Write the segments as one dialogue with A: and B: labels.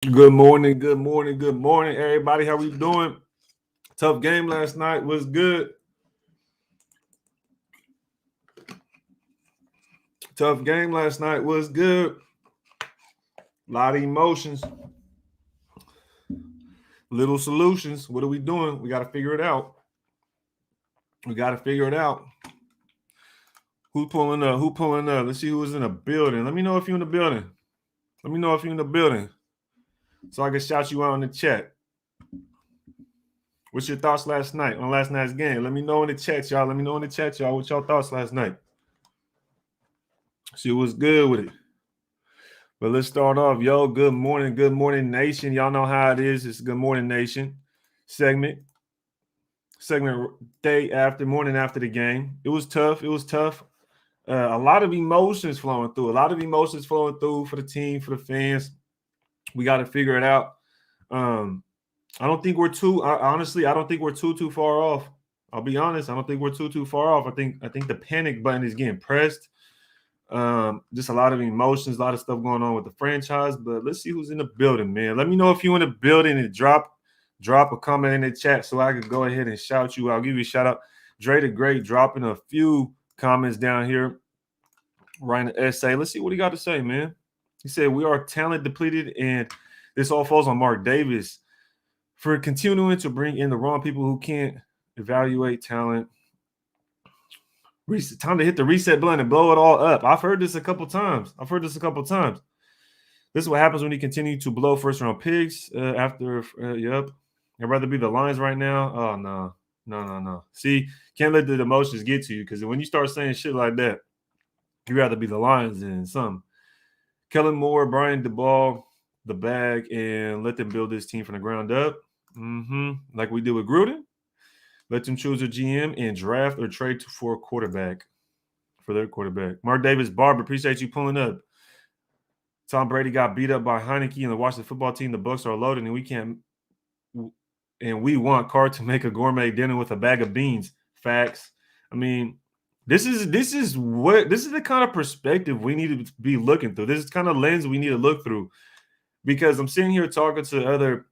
A: Good morning, good morning, good morning, everybody. How we doing? Tough game last night. Was good. Tough game last night. Was good. A lot of emotions, little solutions. What are we doing? We got to figure it out. We got to figure it out. Who's pulling up? Who pulling up? Let's see who's in the building. Let me know if you're in the building. Let me know if you're in the building so I can shout you out in the chat. What's your thoughts last night on last night's game? Let me know in the chat, y'all. Let me know in the chat, y'all, what y'all thoughts last night. See what's good with it. But let's start off, yo. Good morning, nation. Y'all know how it is. It's Good Morning Nation segment morning after the game. It was tough. A lot of emotions flowing through. For the team, for the fans. We got to figure it out. I don't think we're honestly, I don't think we're too far off. I'll be honest. I don't think we're too far off. I think the panic button is getting pressed. Just a lot of emotions, a lot of stuff going on with the franchise. But let's see who's in the building, man. Let me know if you're in the building and drop a comment in the chat so I can go ahead and shout you. I'll give you a shout out. Dre the Great dropping a few comments down here, writing an essay. Let's see what he got to say, man. He said, "We are talent depleted, and this all falls on Mark Davis for continuing to bring in the wrong people who can't evaluate talent. Time to hit the reset button and blow it all up." I've heard this a couple times. This is what happens when you continue to blow first-round picks after. Yep. I'd rather be the Lions right now. Oh, no. See, can't let the emotions get to you because when you start saying shit like that, you'd rather be the Lions than some. Kellen Moore, Brian DeBall, the bag, and let them build this team from the ground up. Like we did with Gruden. Let them choose a GM and draft or trade for their quarterback. Mark Davis Barber, appreciate you pulling up. Tom Brady got beat up by Heineke and the Washington football team. The Bucs are loaded, and we want Carr to make a gourmet dinner with a bag of beans. Facts. I mean, this is the kind of perspective we need to be looking through. This is the kind of lens we need to look through because I'm sitting here talking to other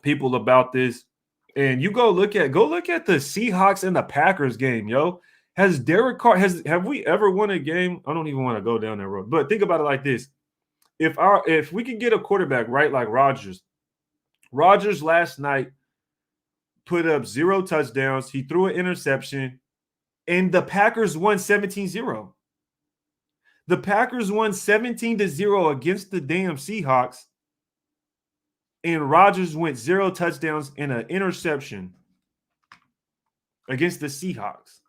A: people about this. And you go look at the Seahawks and the Packers game, yo. Has Derek Carr have we ever won a game? I don't even want to go down that road. But think about it like this. If we could get a quarterback right like Rodgers last night put up 0 touchdowns, he threw an interception, and the Packers won 17-0. The Packers won 17-0 against the damn Seahawks. And Rodgers went 0 touchdowns and an interception against the Seahawks.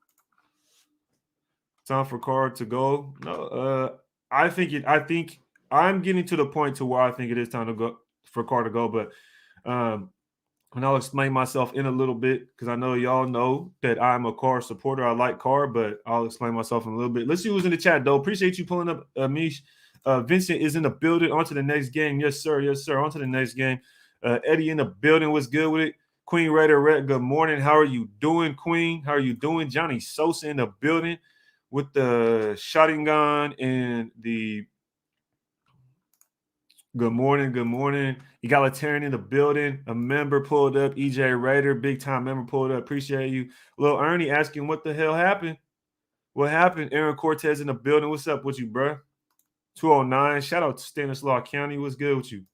A: Time for Carr to go. No, I think I'm getting to the point to where I think it is time to go for Carr to go. But and I'll explain myself in a little bit because I know y'all know that I'm a Carr supporter. I like Carr, but I'll explain myself in a little bit. Let's see who's in the chat, though. Appreciate you pulling up, Mish. Vincent is in the building. On to the next game. Yes, sir. On to the next game. Eddie in the building. What's good with it? Queen Raider Red, good morning. How are you doing, Queen? How are you doing? Johnny Sosa in the building with the shotgun and the good morning. Egalitarian in the building. A member pulled up. EJ Raider, big time member pulled up. Appreciate you. Little Ernie asking what the hell happened. What happened? Aaron Cortez in the building. What's up with you, bro? 209. Shout out to Stanislaus County. What's good with you?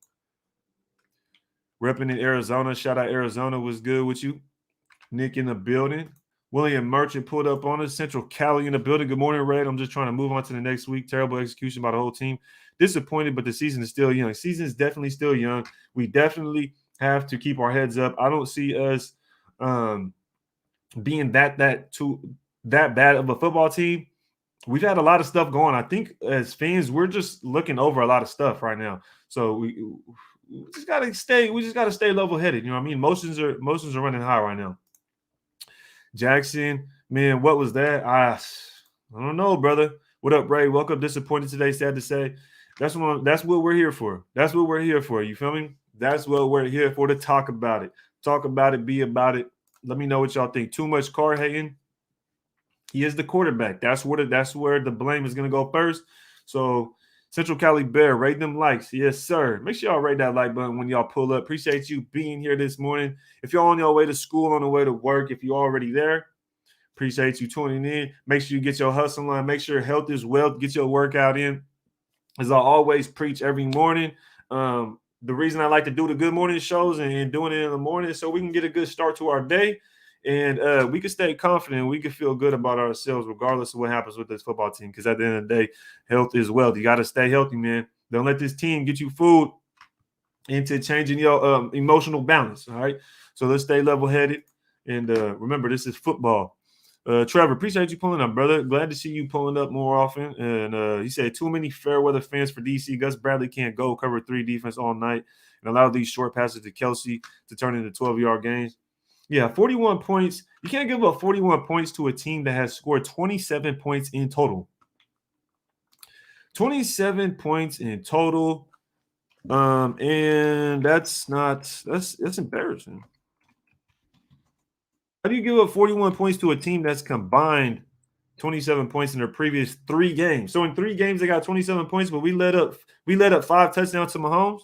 A: Repping in Arizona. Shout out Arizona. What's good with you? Nick in the building. William Merchant pulled up on us. Central Cali in the building. Good morning, Red. I'm just trying to move on to the next week. Terrible execution by the whole team. Disappointed, but the season is still young. Season is definitely still young. We definitely have to keep our heads up. I don't see us being that bad of a football team. We've had a lot of stuff going. I think as fans, we're just looking over a lot of stuff right now. So we just gotta stay level-headed. You know what I mean? Emotions are running high right now. Jackson, man, what was that? I don't know, brother. What up, Ray? Welcome. Disappointed today, sad to say. That's what we're here for. That's what we're here for. You feel me? That's what we're here for, to talk about it. Talk about it, be about it. Let me know what y'all think. Too much Carr hating. He is the quarterback. That's where the blame is going to go first. So Central Cali Bear, rate them likes. Yes, sir. Make sure y'all rate that like button when y'all pull up. Appreciate you being here this morning. If y'all on your way to school, on the way to work, if you're already there, appreciate you tuning in. Make sure you get your hustle on. Make sure health is wealth. Get your workout in. As I always preach every morning, the reason I like to do the good morning shows and doing it in the morning is so we can get a good start to our day. And we can stay confident. We can feel good about ourselves regardless of what happens with this football team. Because at the end of the day, health is wealth. You got to stay healthy, man. Don't let this team get you fooled into changing your emotional balance. All right. So let's stay level-headed. And remember, this is football. Trevor, appreciate you pulling up, brother. Glad to see you pulling up more often. And he said, too many fair weather fans for DC. Gus Bradley can't go cover 3 defense all night and allow these short passes to Kelsey to turn into 12-yard gains. Yeah, 41 points. You can't give up 41 points to a team that has scored 27 points in total. 27 points in total. And that's embarrassing. How do you give up 41 points to a team that's combined 27 points in their previous 3 games? So in 3 games they got 27 points, but we let up 5 touchdowns to Mahomes.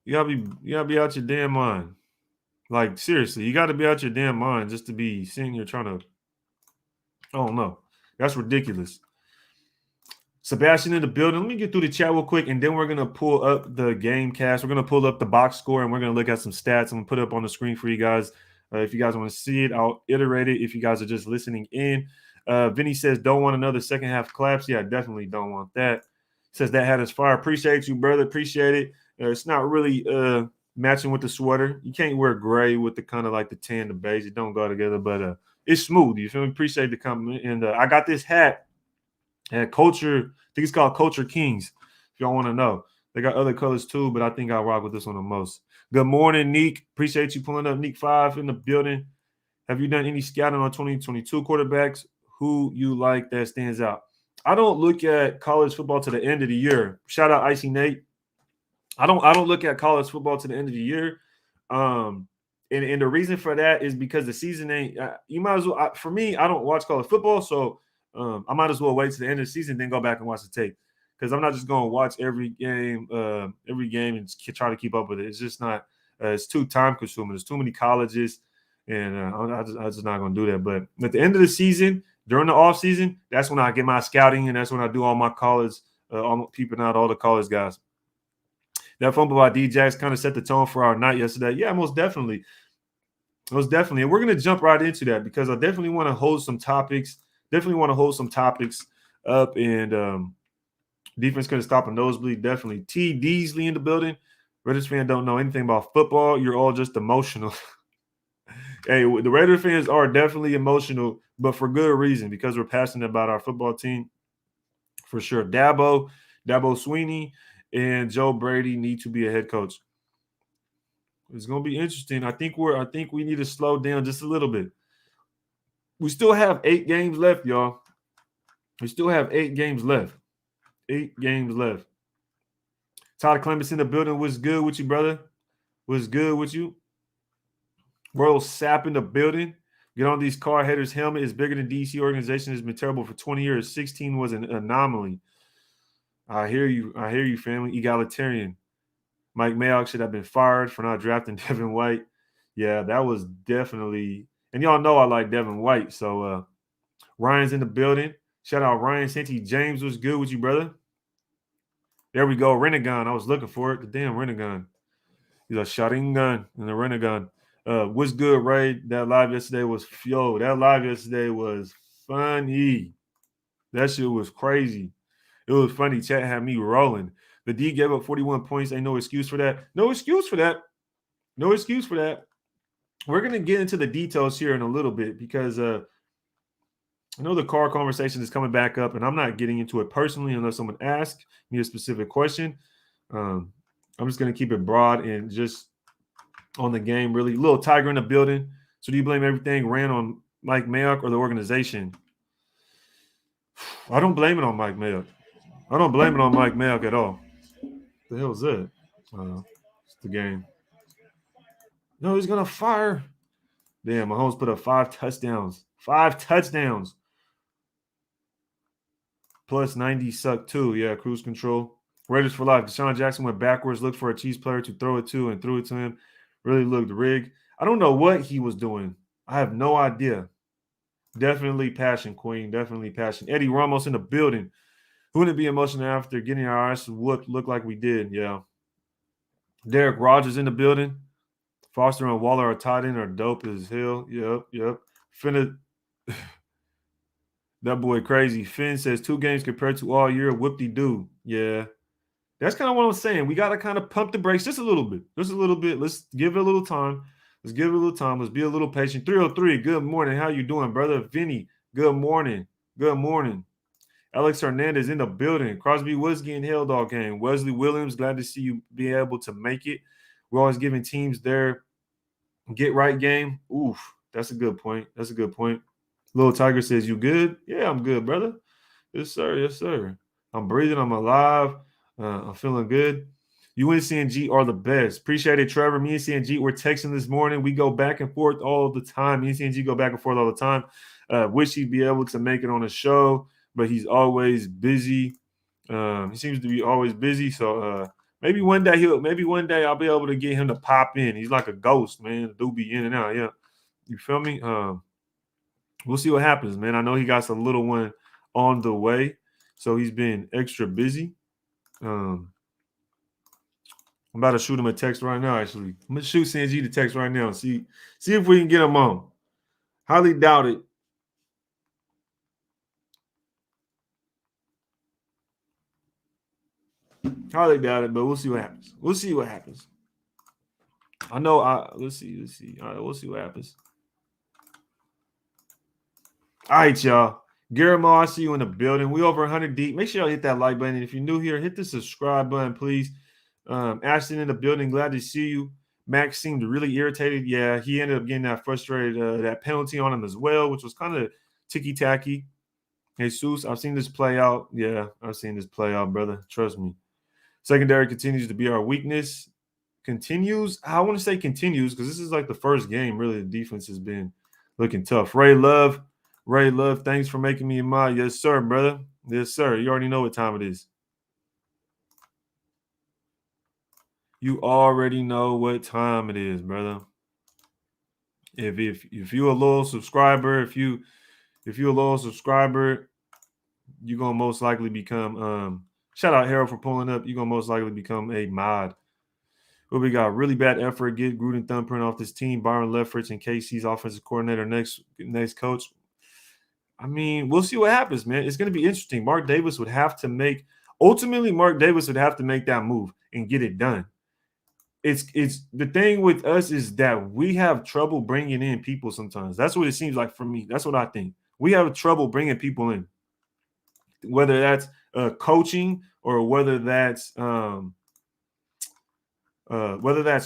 A: You gotta be out your damn mind. Like, seriously, you gotta be out your damn mind just to be sitting here trying to. I don't know. That's ridiculous. Sebastian in the building. Let me get through the chat real quick, and then we're gonna pull up the game cast. We're gonna pull up the box score, and we're gonna look at some stats. I'm gonna put it up on the screen for you guys. If you guys want to see it, I'll iterate it. If you guys are just listening in, Vinny says, "Don't want another second half collapse." Yeah, I definitely don't want that. Says that hat is fire. Appreciate you, brother. Appreciate it. It's not really matching with the sweater. You can't wear gray with the kind of like the tan, the beige. It don't go together, but it's smooth. You feel me? Appreciate the compliment. And I got this hat at Culture. I think it's called Culture Kings. If y'all want to know, they got other colors too, but I think I rock with this one the most. Good morning, Neek. Appreciate you pulling up. Neek 5 in the building. Have you done any scouting on 2022 quarterbacks? Who you like that stands out? I don't look at college football to the end of the year. Shout out Icy Nate. I don't look at college football to the end of the year. And the reason for that is because the season ain't. You might as well. For me, I don't watch college football, so I might as well wait to the end of the season, then go back and watch the tape. Because I'm not just going to watch every game and try to keep up with it. It's just not. It's too time consuming. There's too many colleges, and I'm just not going to do that. But at the end of the season, during the off season, that's when I get my scouting, and that's when I do all my college, peeping out all the college guys. That fumble by D-Jax kind of set the tone for our night yesterday. Yeah, most definitely. Most definitely. And we're going to jump right into that because I definitely want to hold some topics. Up. And defense couldn't stop a nosebleed. Definitely. T. Deasley in the building. Raiders fan don't know anything about football. You're all just emotional. Hey, the Raiders fans are definitely emotional, but for good reason because we're passionate about our football team. For sure. Dabo Sweeney, and Joe Brady need to be a head coach. It's going to be interesting. I think we need to slow down just a little bit. We still have 8 games left, y'all. We still have 8 games left. 8 games left. Todd Clements in the building. What's good with you, brother? What's good with you? Royal Sapp in the building. Get on these Carr headers. Helmet is bigger than DC organization. Has been terrible for 20 years. 16 was an anomaly. I hear you, family. Egalitarian. Mike Mayock should have been fired for not drafting Devin White. Yeah, that was definitely – and y'all know I like Devin White. So Ryan's in the building. Shout out Ryan. Santi James was good with you, brother. There we go. Renegon. I was looking for it. The damn Renegon. He's a shotting gun and a Renegon. What's good, Ray? That live yesterday was funny. That shit was crazy. It was funny. Chat had me rolling. The D gave up 41 points. Ain't no excuse for that. No excuse for that. We're going to get into the details here in a little bit because I know the Carr conversation is coming back up, and I'm not getting into it personally unless someone asks me a specific question. I'm just going to keep it broad and just on the game, really. Little Tiger in the building. So do you blame everything ran on Mike Mayock or the organization? I don't blame it on Mike Mayock. At all. What the hell is that? It's the game. No, he's going to fire. Damn, Mahomes put up 5 touchdowns. 5 touchdowns. Plus 90 suck too. Yeah, cruise control. Raiders for life. Deshaun Jackson went backwards, looked for a Chiefs player to throw it to, and threw it to him. Really looked rigged. I don't know what he was doing. I have no idea. Definitely passion, Queen. Definitely passion. Eddie Ramos in the building. Who wouldn't be emotional after getting our eyes whooped? Look like we did. Yeah. Derek Rodgers in the building. Foster and Waller are tight end are dope as hell. Yep. Finna. That boy crazy. Finn says 2 games compared to all year. Whoop-de-doo. Yeah. That's kind of what I'm saying. We got to kind of pump the brakes just a little bit. Just a little bit. Let's give it a little time. Let's give it a little time. Let's be a little patient. 303, good morning. How you doing, brother? Vinny, good morning. Good morning. Alex Hernandez in the building. Crosby was getting held all game. Wesley Williams, glad to see you be able to make it. We're always giving teams their get right game. Oof, that's a good point. That's a good point. Little Tiger says, you good? Yeah, I'm good, brother. Yes, sir. Yes, sir. I'm breathing. I'm alive. I'm feeling good. You and CNG are the best. Appreciate it, Trevor. Me and CNG, we're texting this morning. We go back and forth all the time. Me and CNG go back and forth all the time. Wish he'd be able to make it on the show, but he's always busy. He seems to be always busy. So maybe one day I'll be able to get him to pop in. He's like a ghost, man. Do be in and out. Yeah. You feel me? We'll see what happens, man. I know he got a little one on the way, so he's been extra busy. I'm about to shoot him a text right now, actually. I'm going to shoot CNG the text right now and see if we can get him on. Highly doubt it. Highly doubt it, but we'll see what happens. We'll see what happens. I know. Let's see. All right, we'll see what happens. All right, y'all. Guillermo, I see you in the building. We over 100 deep. Make sure y'all hit that like button. And if you're new here, hit the subscribe button, please. Ashton in the building. Glad to see you. Max seemed really irritated. Yeah, he ended up getting that frustrated, that penalty on him as well, which was kind of ticky-tacky. Jesus, I've seen this play out. Yeah, I've seen this play out, brother. Trust me. Secondary continues to be our weakness. Continues? I want to say continues because this is like the first game. Really, the defense has been looking tough. Ray Love, thanks for making me a mod. Yes, sir, brother. Yes, sir. You already know what time it is. You already know what time it is, brother. If you're a loyal subscriber, if you're a loyal subscriber, you're gonna most likely become shout out Harold for pulling up. You're gonna most likely become a mod. But we got really bad effort. Get Gruden thumbprint off this team. Byron Leftwich and KC's offensive coordinator next coach. I mean, we'll see what happens, man. It's going to be interesting. Mark Davis would have to make that move and get it done. It's the thing with us is that we have trouble bringing in people sometimes. That's what it seems like for me. That's what I think. We have trouble bringing people in, whether that's coaching or whether that's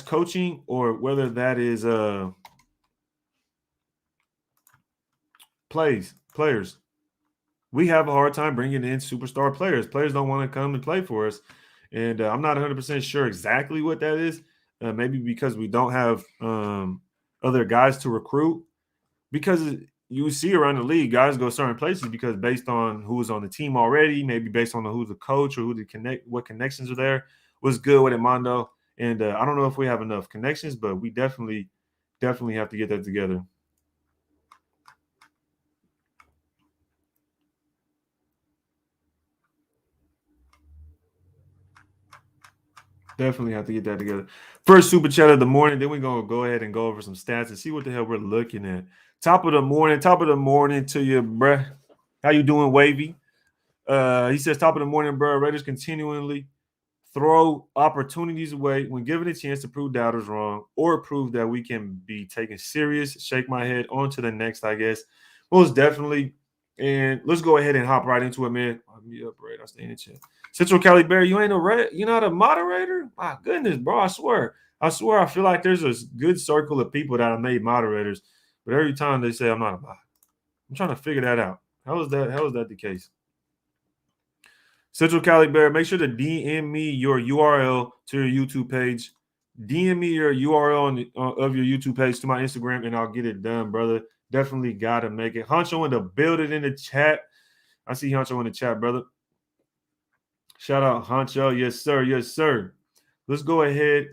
A: coaching or whether that is players. We have a hard time bringing in superstar players. Players don't want to come and play for us. And I'm not 100% sure exactly what that is. Maybe because we don't have other guys to recruit. Because you see around the league, guys go certain places because based on who's on the team already, maybe based on who's the coach or what connections are there, what's good with Mondo. And I don't know if we have enough connections, but we definitely have to get that together. Definitely have to get that together. First super chat of the morning. Then we're going to go ahead and go over some stats and see what the hell we're looking at. Top of the morning to you, bruh. How you doing, Wavy? He says, top of the morning, bruh. Raiders continually throw opportunities away when given a chance to prove doubters wrong or prove that we can be taken serious. Shake my head. On to the next, I guess. Most definitely. And let's go ahead and hop right into it, man. Me up, right? I'll stay in the chat. Central Cali Bear, you're not a moderator? My goodness, bro. I swear. I feel like there's a good circle of people that have made moderators, but every time they say I'm not a mod. I'm trying to figure that out. How is that the case? Central Cali Bear, make sure to DM me your URL to your YouTube page. DM me your URL of your YouTube page to my Instagram, and I'll get it done, brother. Definitely got to make it. Honcho in the building in the chat. I see Honcho in the chat, brother. Shout out Honcho. Yes, sir. Yes, sir. Let's go ahead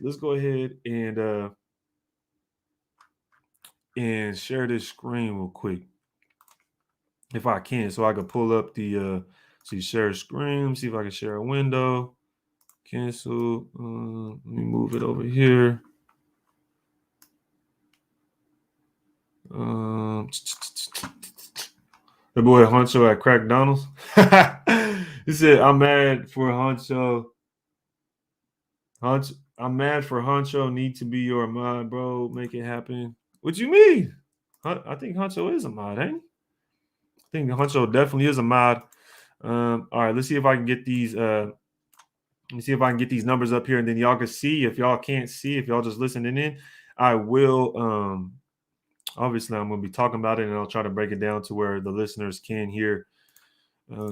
A: and share this screen real quick, if I can, so I can pull up the see share screen. See if I can share a window. Cancel. Let me move it over here. The boy Honcho at Crack Donald's. He said, "I'm mad for Honcho. I'm mad for Honcho. Need to be your mod, bro. Make it happen." What you mean? I think Honcho is a mod, ain't he? I think Honcho definitely is a mod. All right, let's see if I can get these. Let me see if I can get these numbers up here, and then y'all can see. If y'all can't see, if y'all just listening in, I will. Obviously, I'm going to be talking about it, and I'll try to break it down to where the listeners can hear.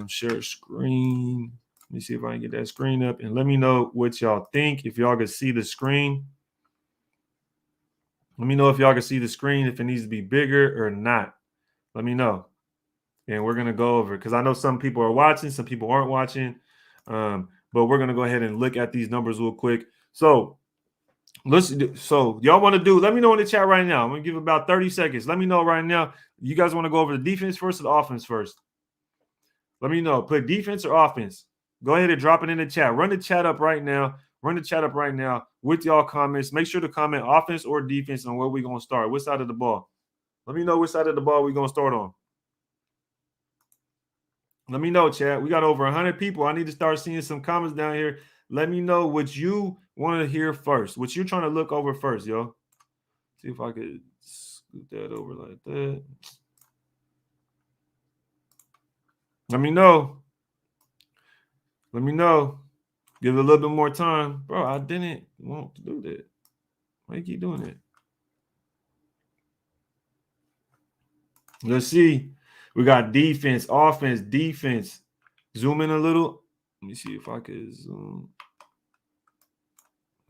A: Share screen. Let me see if I can get that screen up, and let me know what y'all think. If y'all can see the screen, let me know if y'all can see the screen, if it needs to be bigger or not. Let me know. And we're going to go over, because I know some people are watching, some people aren't watching. But we're going to go ahead and look at these numbers real quick. So y'all want to do, let me know in the chat right now. I'm going to give about 30 seconds. Let me know right now. You guys want to go over the defense first or the offense first? Let me know. Put defense or offense. Go ahead and drop it in the chat. Run the chat up right now. With y'all comments. Make sure to comment offense or defense on where we're going to start. Which side of the ball? Let me know which side of the ball we're going to start on. Let me know, chat. We got over 100 people. I need to start seeing some comments down here. Let me know what you want to hear first, what you're trying to look over first, yo. See if I could scoot that over like that. Let me know. Give it a little bit more time. Bro, I didn't want to do that. Why you keep doing that? Let's see. We got defense, offense, defense. Zoom in a little. Let me see if I could zoom.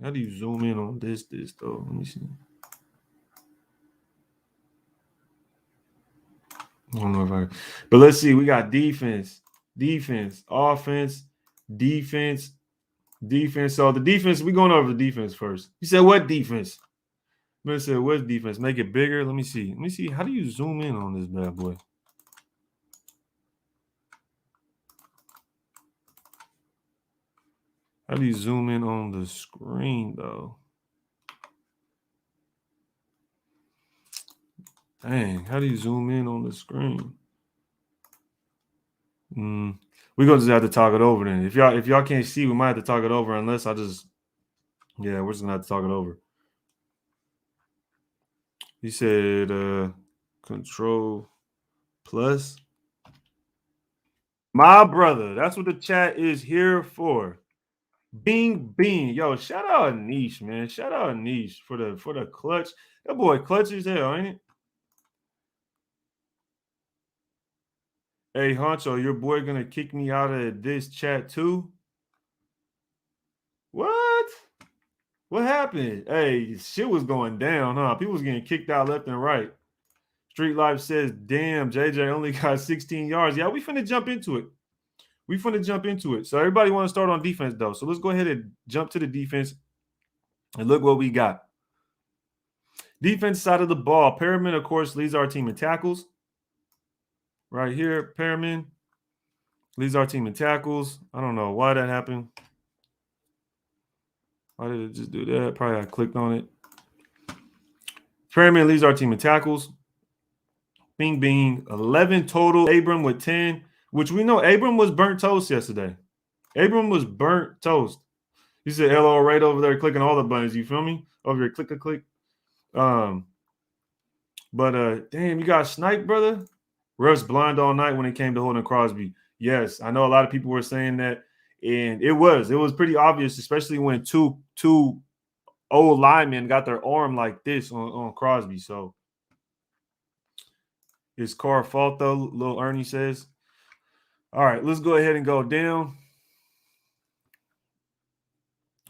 A: How do you zoom in on this though? Let me see. I don't know if I, but let's see. We got defense, offense, defense. So the defense, we're going over the defense first. You said what defense? Man said what defense? Make it bigger. Let me see. How do you zoom in on this bad boy? How do you zoom in on the screen though? Dang, how do you zoom in on the screen? We're gonna just have to talk it over then. If y'all can't see, we might have to talk it over unless we're just gonna have to talk it over. He said control plus. My brother, that's what the chat is here for. Bing. Yo, shout out Niche, man. Shout out Niche for the clutch. That boy clutch as hell, ain't it? Hey, Honcho, your boy gonna kick me out of this chat too? What? What happened? Hey, shit was going down, huh? People was getting kicked out left and right. Street Life says, damn, JJ only got 16 yards. Yeah, we finna jump into it. So everybody want to start on defense, though. So let's go ahead and jump to the defense and look what we got. Defense side of the ball. Perriman, of course, leads our team in tackles. Right here, Perriman leads our team in tackles. I don't know why that happened. Why did it just do that? Probably I clicked on it. Perriman leads our team in tackles. Bing. 11 total. Abram with 10, which we know Abram was burnt toast yesterday. Abram was burnt toast. He said hello right over there, clicking all the buttons. You feel me? Over here, click. But damn, you got sniped, brother. Russ blind all night when it came to holding Crosby. Yes, I know a lot of people were saying that, and it was pretty obvious, especially when two old linemen got their arm like this on Crosby. So it's Carr fault though, little Ernie says. All right, let's go ahead and go down.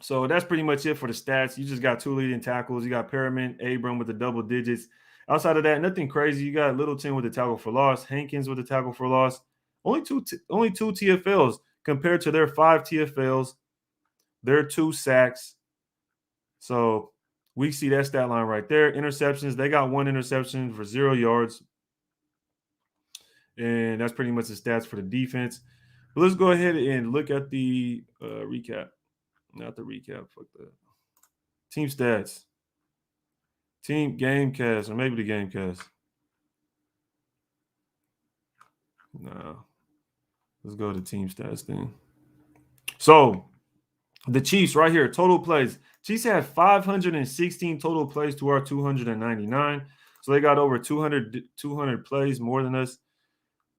A: So that's pretty much it for the stats. You just got 2 leading tackles. You got Perriman, Abram with the double digits. Outside of that, nothing crazy. You got Littleton with the tackle for loss, Hankins with the tackle for loss. Only two TFLs compared to their 5 TFLs, their 2 sacks. So we see that stat line right there. Interceptions, they got 1 interception for 0 yards. And that's pretty much the stats for the defense. But let's go ahead and look at the recap. Not the recap. Fuck that. Team stats. Team game cast, or maybe the game cast. No. Let's go to team stats then. So the Chiefs right here, total plays. Chiefs had 516 total plays to our 299. So they got over 200 plays more than us.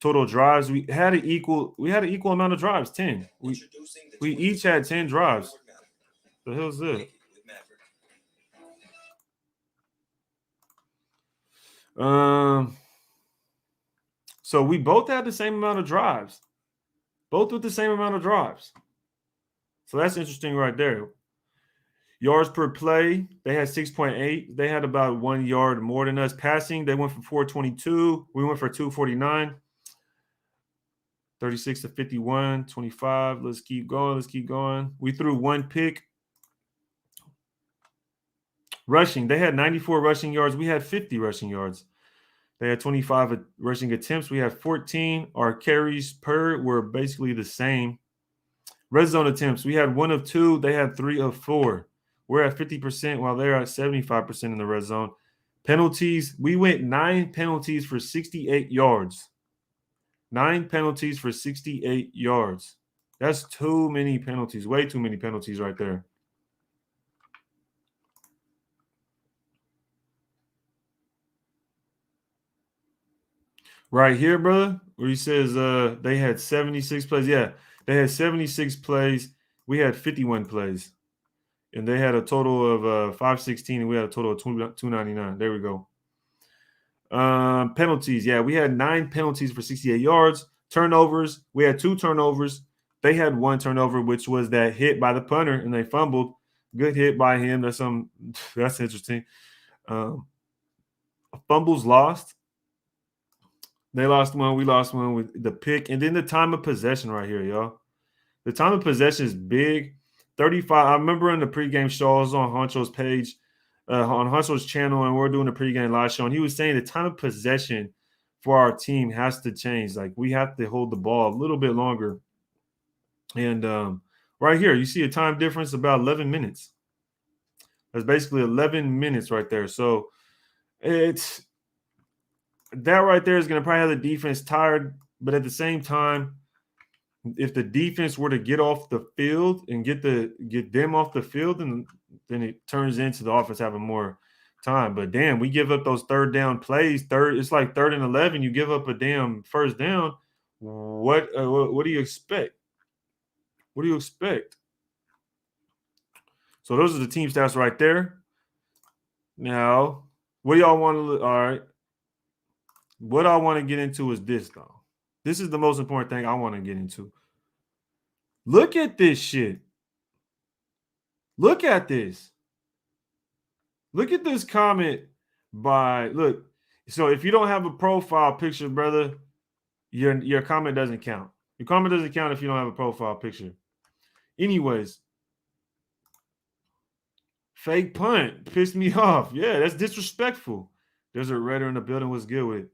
A: Total drives, we had an equal amount of drives, 10. We each had 10 drives. The hell's this? So we both had the same amount of drives. Both with the same amount of drives. So that's interesting right there. Yards per play, they had 6.8. They had about 1 yard more than us. Passing, they went for 422. We went for 249. 36 to 51, 25. Let's keep going. We threw 1 pick. Rushing, they had 94 rushing yards. We had 50 rushing yards. They had 25 rushing attempts. We had 14. Our carries per were basically the same. Red zone attempts, we had 1 of 2. They had 3 of 4. We're at 50% while they're at 75% in the red zone. Penalties, we went 9 penalties for 68 yards. 9 penalties for 68 yards. That's too many penalties. Way too many penalties right there. Right here, brother, where he says they had 76 plays. Yeah, they had 76 plays. We had 51 plays. And they had a total of 516, and we had a total of 299. There we go. Penalties. Yeah, we had 9 penalties for 68 yards. Turnovers. We had 2 turnovers. They had 1 turnover, which was that hit by the punter, and they fumbled. Good hit by him. That's interesting. Fumbles lost. They lost 1. We lost 1 with the pick. And then the time of possession right here, y'all. The time of possession is big. 35. I remember in the pregame show, I was on Honcho's page, on Honcho's channel, and we we're doing a pregame live show. And he was saying the time of possession for our team has to change. Like, we have to hold the ball a little bit longer. And right here, you see a time difference about 11 minutes. That's basically 11 minutes right there. So it's that right there is going to probably have the defense tired. But at the same time, if the defense were to get off the field and get them off the field, then it turns into the offense having more time. But damn, we give up those third down plays. It's like 3rd and 11. You give up a damn first down. What do you expect? What do you expect? So those are the team stats right there. Now, what do y'all want to? All right. What I want to get into is this, though. This is the most important thing I want to get into. Look at this shit. Look at this. Look at this comment look. So if you don't have a profile picture, brother, your comment doesn't count. Your comment doesn't count if you don't have a profile picture. Anyways, fake punt pissed me off. Yeah, that's disrespectful. There's a Redder in the building. What's good with it?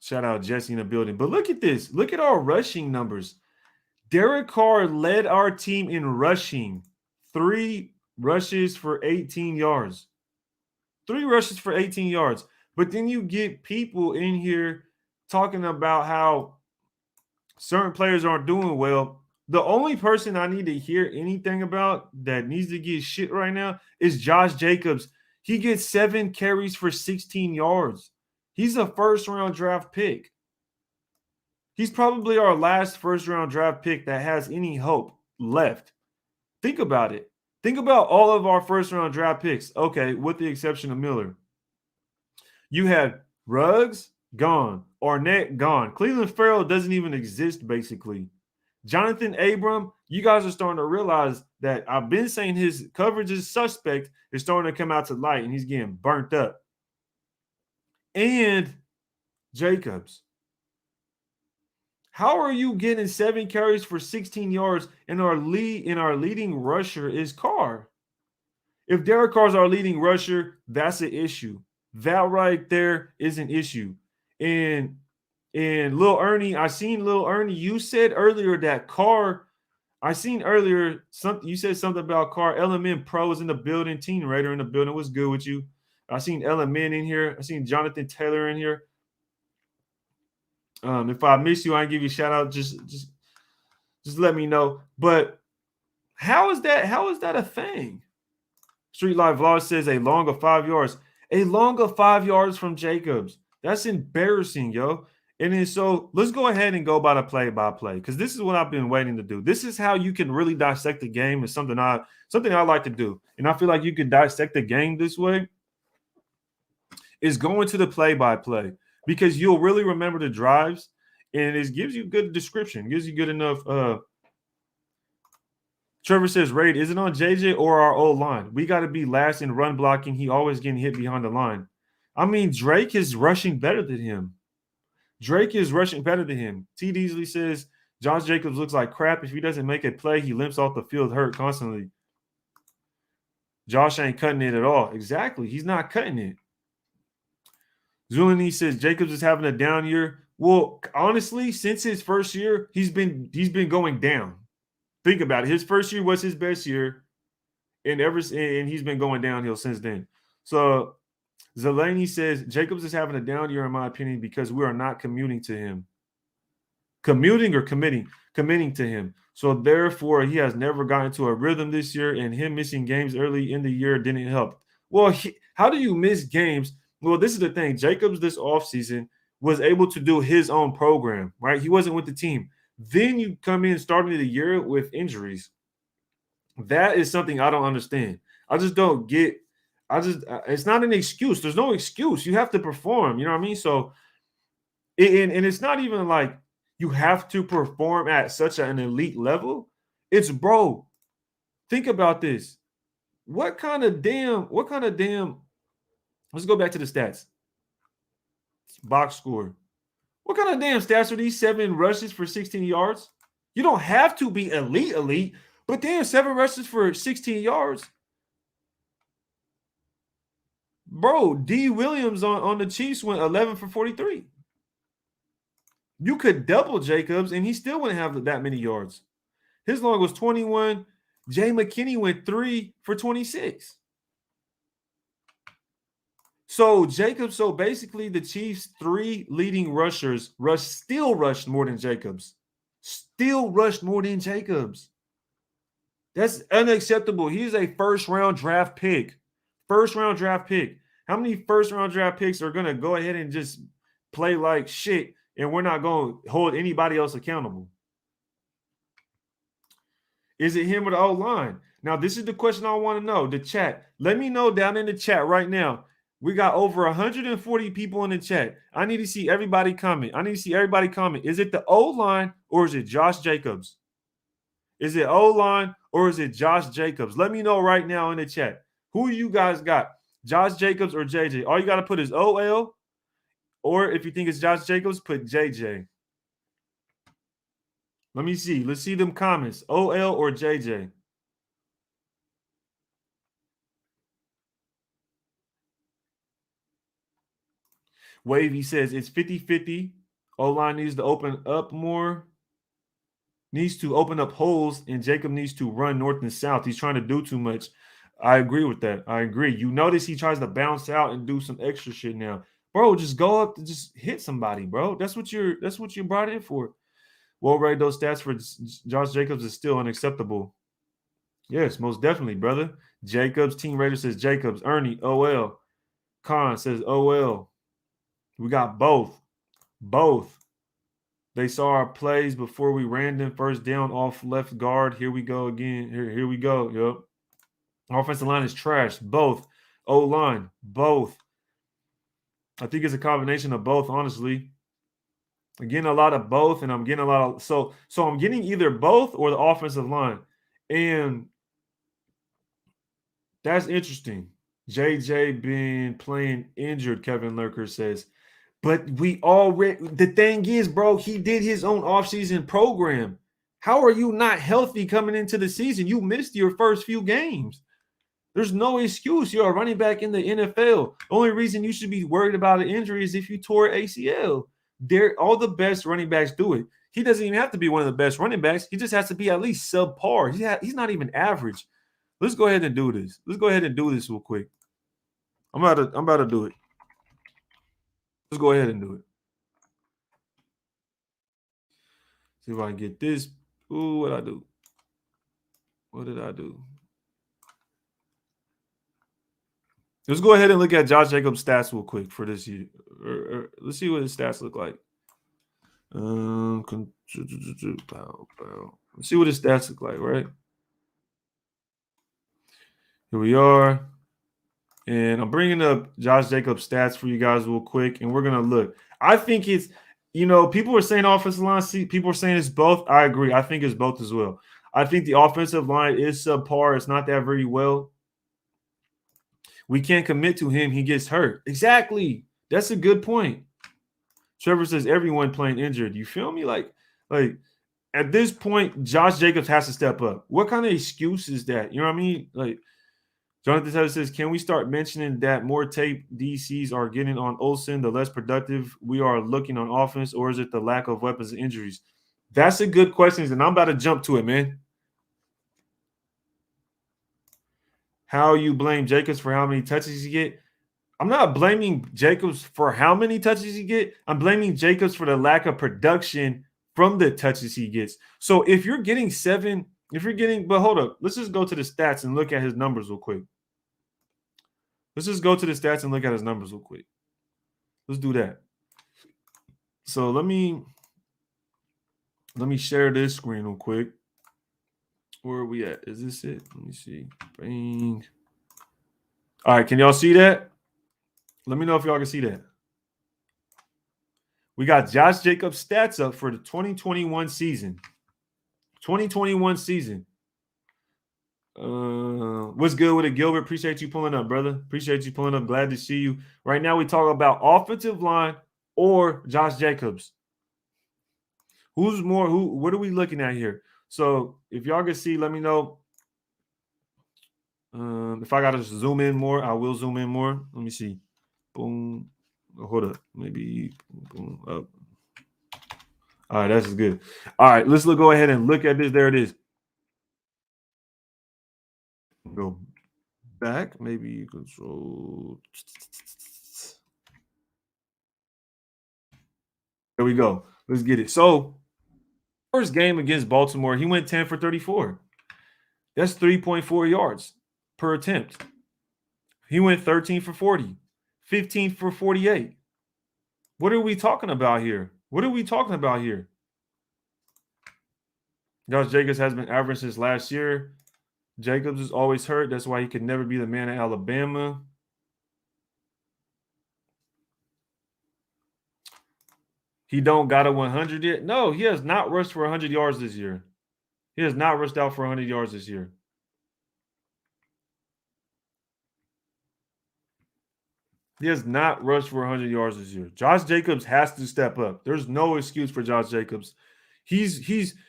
A: Shout out Jesse in the building. But look at this. Look at our rushing numbers. Derek Carr led our team in rushing. 3 rushes for 18 yards. 3 rushes for 18 yards. But then you get people in here talking about how certain players aren't doing well. The only person I need to hear anything about that needs to get shit right now is Josh Jacobs. He gets 7 carries for 16 yards. He's a first-round draft pick. He's probably our last first-round draft pick that has any hope left. Think about it. Think about all of our first-round draft picks. Okay, with the exception of Miller. You had Ruggs, gone. Arnett, gone. Cleveland Farrell doesn't even exist, basically. Jonathan Abram, You guys are starting to realize that I've been saying his coverage is suspect. Is starting to come out to light, and he's getting burnt up. And Jacobs. How are you getting 7 carries for 16 yards and our leading rusher is Carr? If Derek Carr's our leading rusher, that's an issue. That right there is an issue. And Lil Ernie, I seen Lil Ernie. You said earlier that Carr. I seen earlier something. You said something about Carr. LMN Pros in the building. Teen Raider in the building. What's good with you? I seen LMN in here. I seen Jonathan Taylor in here. If I miss you, I give you a shout out. Just let me know. But how is that? How is that a thing? Street Life Vlog says a long of 5 yards. A long of 5 yards from Jacobs. That's embarrassing, yo. And then so let's go ahead and go by the play-by-play because this is what I've been waiting to do. This is how you can really dissect the game. It's something I like to do, and I feel like you can dissect the game this way. Is going to the play-by-play because you'll really remember the drives, and it gives you good description, gives you good enough. Trevor says, Raid, is it on JJ or our old line? We got to be last in run blocking. He always getting hit behind the line. I mean, Drake is rushing better than him. Drake is rushing better than him. T. Deasley says, Josh Jacobs looks like crap. If he doesn't make a play, he limps off the field hurt constantly. Josh ain't cutting it at all. Exactly. He's not cutting it. Zulani says, Jacobs is having a down year. Well, honestly, since his first year, he's been going down. Think about it. His first year was his best year, and he's been going downhill since then. So Zelani says Jacobs is having a down year, in my opinion, because we are not commuting to him. Commuting or committing? Committing to him. So therefore, he has never gotten to a rhythm this year, and him missing games early in the year didn't help. Well, how do you miss games? Well, this is the thing. Jacobs this offseason was able to do his own program, right? He wasn't with the team. Then you come in starting the year with injuries. That is something I don't understand. I just don't get. It's not an excuse. There's no excuse. You have to perform. You know what I mean? So, and it's not even like you have to perform at such an elite level. It's bro. Think about this. What kind of damn? Let's go back to the stats. Box score. What kind of damn stats are these? 7 rushes for 16 yards? You don't have to be elite, but damn, 7 rushes for 16 yards. Bro, D. Williams on the Chiefs went 11 for 43. You could double Jacobs, and he still wouldn't have that many yards. His long was 21. Jay McKinney went 3 for 26. So basically the Chiefs' 3 leading rushers still rushed more than Jacobs. That's unacceptable. He's a first-round draft pick. How many first-round draft picks are going to go ahead and just play like shit, and we're not going to hold anybody else accountable? Is it him or the O-line? Now, this is the question I want to know. The chat. Let me know down in the chat right now. We got over 140 people in the chat. I need to see everybody comment. Is it the O-line or is it Josh Jacobs? Is it O-line or is it Josh Jacobs? Let me know right now in the chat. Who you guys got? Josh Jacobs or JJ? All you got to put is OL, or if you think it's Josh Jacobs, put JJ. Let me see. Let's see them comments. OL or JJ? Wavy says it's 50-50. O-line needs to open up more. Needs to open up holes, and Jacob needs to run north and south. He's trying to do too much. I agree with that. I agree. You notice he tries to bounce out and do some extra shit now. Bro, just go up to just hit somebody, bro. That's what you're brought in for. Well, right, those stats for Josh Jacobs is still unacceptable. Yes, most definitely, brother. Jacobs, Team Raider says Jacobs. Ernie, OL. Khan says OL. We got both. They saw our plays before we ran them first down off left guard. Here we go again. Here we go. Yep. Offensive line is trash. Both. O-line. Both. I think it's a combination of both, honestly. I'm getting a lot of both, and I'm getting a lot of so I'm getting either both or the offensive line. And that's interesting. JJ been playing injured, Kevin Lurker says. But we already the thing is, bro, he did his own offseason program. How are you not healthy coming into the season? You missed your first few games. There's no excuse. You're a running back in the NFL. The only reason you should be worried about an injury is if you tore ACL. All the best running backs do it. He doesn't even have to be one of the best running backs. He just has to be at least subpar. He's not even average. Let's go ahead and do this. Let's go ahead and do this real quick. I'm about to do it. Let's go ahead and do it. See if I can get this. Ooh, what I do? What did I do? Let's go ahead and look at Josh Jacobs' stats real quick for this year. Let's see what his stats look like. Let's see what his stats look like, right? Here we are. And I'm bringing up Josh Jacobs' stats for you guys real quick, and we're going to look. I think it's, people are saying offensive line. People are saying it's both. I agree. I think it's both as well. I think the offensive line is subpar. It's not that very well. We can't commit to him. He gets hurt. Exactly. That's a good point. Trevor says everyone playing injured. You feel me? Like at this point, Josh Jacobs has to step up. What kind of excuse is that? You know what I mean? Like Jonathan Taylor says, can we start mentioning that more tape DCs are getting on Olsen, the less productive we are looking on offense, or is it the lack of weapons and injuries? That's a good question, and I'm about to jump to it, man. How you blame Jacobs for how many touches he get? I'm not blaming Jacobs for how many touches he get. I'm blaming Jacobs for the lack of production from the touches he gets. So if you're getting but hold up, let's just go to the stats and look at his numbers real quick. Let's just go to the stats and look at his numbers real quick. Let's do that. So let me share this screen real quick. Where are we at? Is this it? Let me see. Bang. All right, can y'all see that? Let me know if y'all can see that. We got Josh Jacobs' stats up for the 2021 season. 2021 season. What's good with it, Gilbert? Appreciate you pulling up, brother. Appreciate you pulling up. Glad to see you. Right now, we talk about offensive line or Josh Jacobs. Who's more? What are we looking at here? So if y'all can see, let me know. If I gotta zoom in more, I will zoom in more. Let me see. Boom. Hold up. Maybe boom up. All right, that's good. All right, let's go ahead and look at this. There it is. Go back. Maybe control. There we go. Let's get it. So, first game against Baltimore, he went 10 for 34. That's 3.4 yards per attempt. He went 13 for 40, 15 for 48. What are we talking about here? Josh Jacobs has been average since last year. Jacobs is always hurt. That's why he could never be the man at Alabama. He don't got a 100 yet. No, he has not rushed for 100 yards this year. He has not rushed out for 100 yards this year. He has not rushed for 100 yards this year. Josh Jacobs has to step up. There's no excuse for Josh Jacobs. His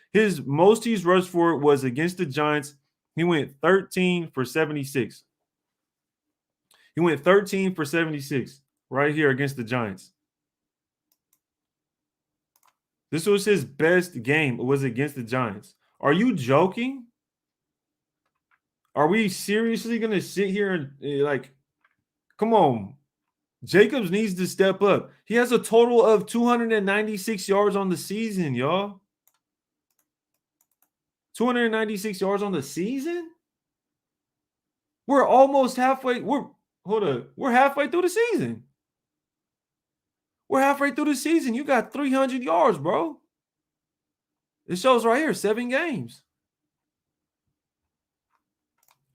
A: most he's rushed for was against the Giants. He went 13 for 76. He went 13 for 76 right here against the Giants. This was his best game. It was against the Giants. Are you joking? Are we seriously going to sit here and come on. Jacobs needs to step up. He has a total of 296 yards on the season, y'all. 296 yards on the season? We're almost halfway. We're halfway through the season. You got 300 yards, bro. It shows right here, 7 games.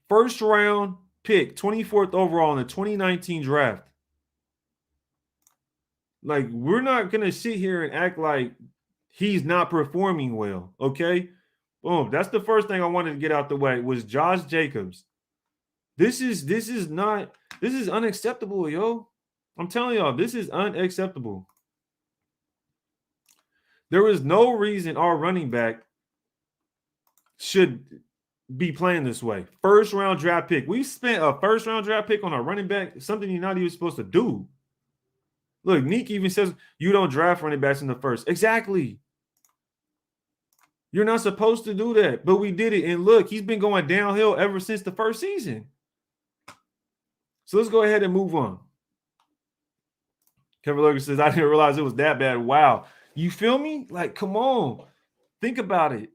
A: First round pick, 24th overall in the 2019 draft. Like, we're not going to sit here and act like he's not performing well, okay? Boom. That's the first thing I wanted to get out the way was Josh Jacobs. This is unacceptable, yo. I'm telling y'all, this is unacceptable. There is no reason our running back should be playing this way. First round draft pick. We spent a first round draft pick on a running back, something you're not even supposed to do. Look, Neek even says you don't draft running backs in the first. Exactly. You're not supposed to do that, but we did it. And look, he's been going downhill ever since the first season. So let's go ahead and move on. Kevin Logan says, I didn't realize it was that bad. Wow. You feel me? Like, come on. Think about it.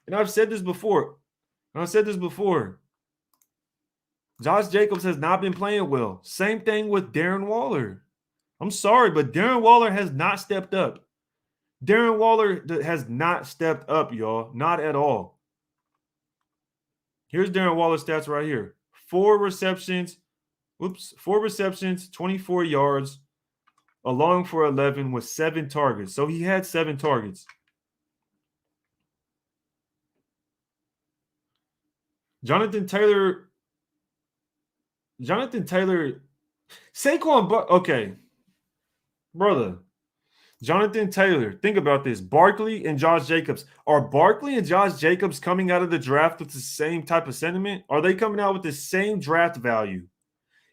A: And I've said this before. Josh Jacobs has not been playing well. Same thing with Darren Waller. I'm sorry, but Darren Waller has not stepped up. Darren Waller has not stepped up, y'all. Not at all. Here's Darren Waller's stats right here. 4 receptions, 24 yards, along for 11 with 7 targets. So he had 7 targets. Jonathan Taylor, Saquon, okay, brother. Jonathan Taylor, think about this. Barkley and Josh Jacobs. Are Barkley and Josh Jacobs coming out of the draft with the same type of sentiment? Are they coming out with the same draft value?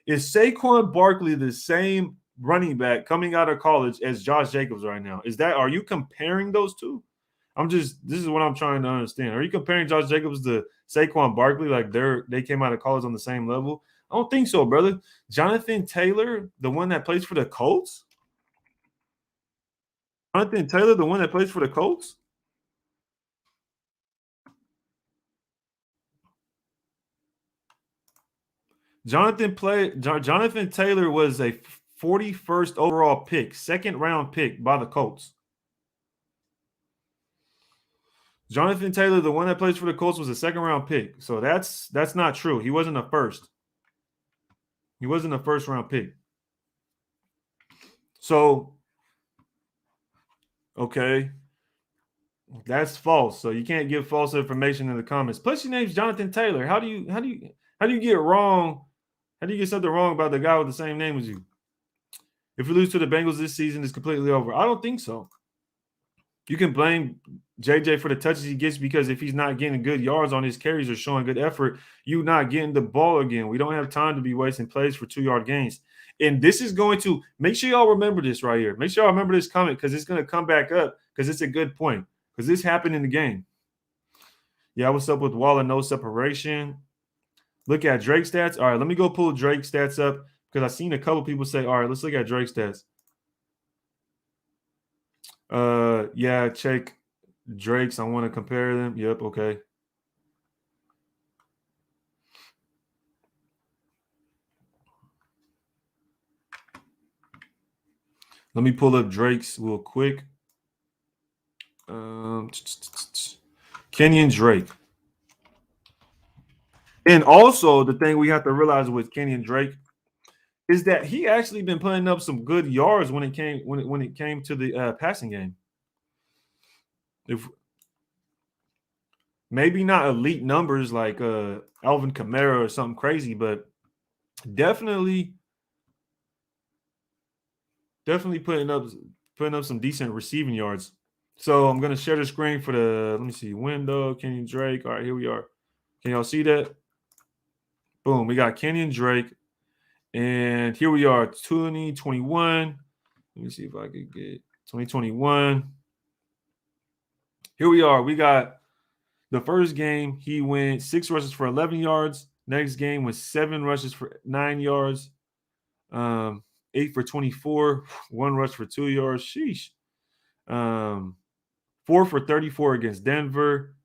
A: Is Saquon Barkley the same running back coming out of college as Josh Jacobs right now? Are you comparing those two? This is what I'm trying to understand. Are you comparing Josh Jacobs to Saquon Barkley like they came out of college on the same level? I don't think so, brother. Jonathan Taylor, the one that plays for the Colts? Jonathan Taylor, the one that plays for the Colts? Jonathan Taylor was a 41st overall pick, second round pick by the Colts. Jonathan Taylor, the one that plays for the Colts, was a second round pick. So that's not true. He wasn't a first. He wasn't a first round pick. So, okay, that's false. So you can't give false information in the comments. Plus, your name's Jonathan Taylor. How do you get wrong? How do you get something wrong about the guy with the same name as you? If we lose to the Bengals this season, it's completely over. I don't think so. You can blame JJ for the touches he gets because if he's not getting good yards on his carries or showing good effort, you're not getting the ball again. We don't have time to be wasting plays for 2-yard gains. And this is going to make sure y'all remember this right here. Make sure y'all remember this comment because it's going to come back up because it's a good point because this happened in the game. Yeah, what's up with Waller? No separation. Look at Drake stats. All right, let me go pull Drake stats up because I've seen a couple people say, all right, let's look at Drake stats. Yeah, check Drake's. I want to compare them. Yep, okay. Let me pull up Drake's real quick. Kenyon Drake. And also the thing we have to realize with Kenyon Drake is that he actually been putting up some good yards when it came to the passing game. If maybe not elite numbers like Alvin Kamara or something crazy, but definitely putting up some decent receiving yards. So I'm gonna share the screen for let me see, window, Kenyon Drake. All right, here we are. Can y'all see that? Boom, we got Kenyon Drake. And here we are, 2021. Let me see if I could get 2021. Here we are. We got the first game. He went 6 rushes for 11 yards. Next game was 7 rushes for 9 yards. 8 for 24. 1 rush for 2 yards. Sheesh. 4 for 34 against Denver.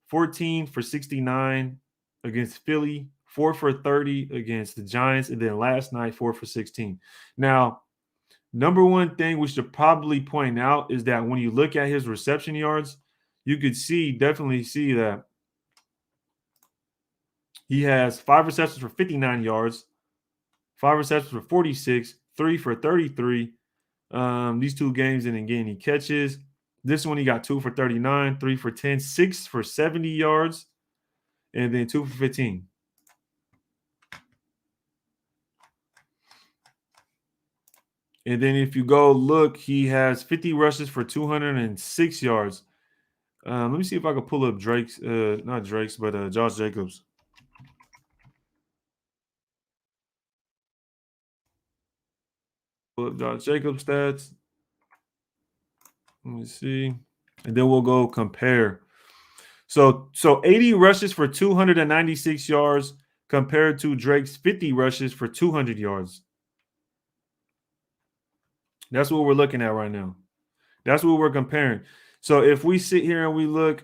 A: 14 for 69 against Philly. 4 for 30 against the Giants. And then last night, 4 for 16. Now, number one thing we should probably point out is that when you look at his reception yards, you could definitely see that he has 5 receptions for 59 yards, 5 receptions for 46, 3 for 33, These two games didn't get any catches. This one he got 2 for 39, 3 for 10, 6 for 70 yards, and then 2 for 15. And then if you go look, he has 50 rushes for 206 yards. Let me see if I can pull up Drake's, not Drake's, but Josh Jacobs. Pull up Josh Jacobs stats. Let me see. And then we'll go compare. So 80 rushes for 296 yards compared to Drake's 50 rushes for 200 yards. That's what we're looking at right now. That's what we're comparing. So if we sit here and we look,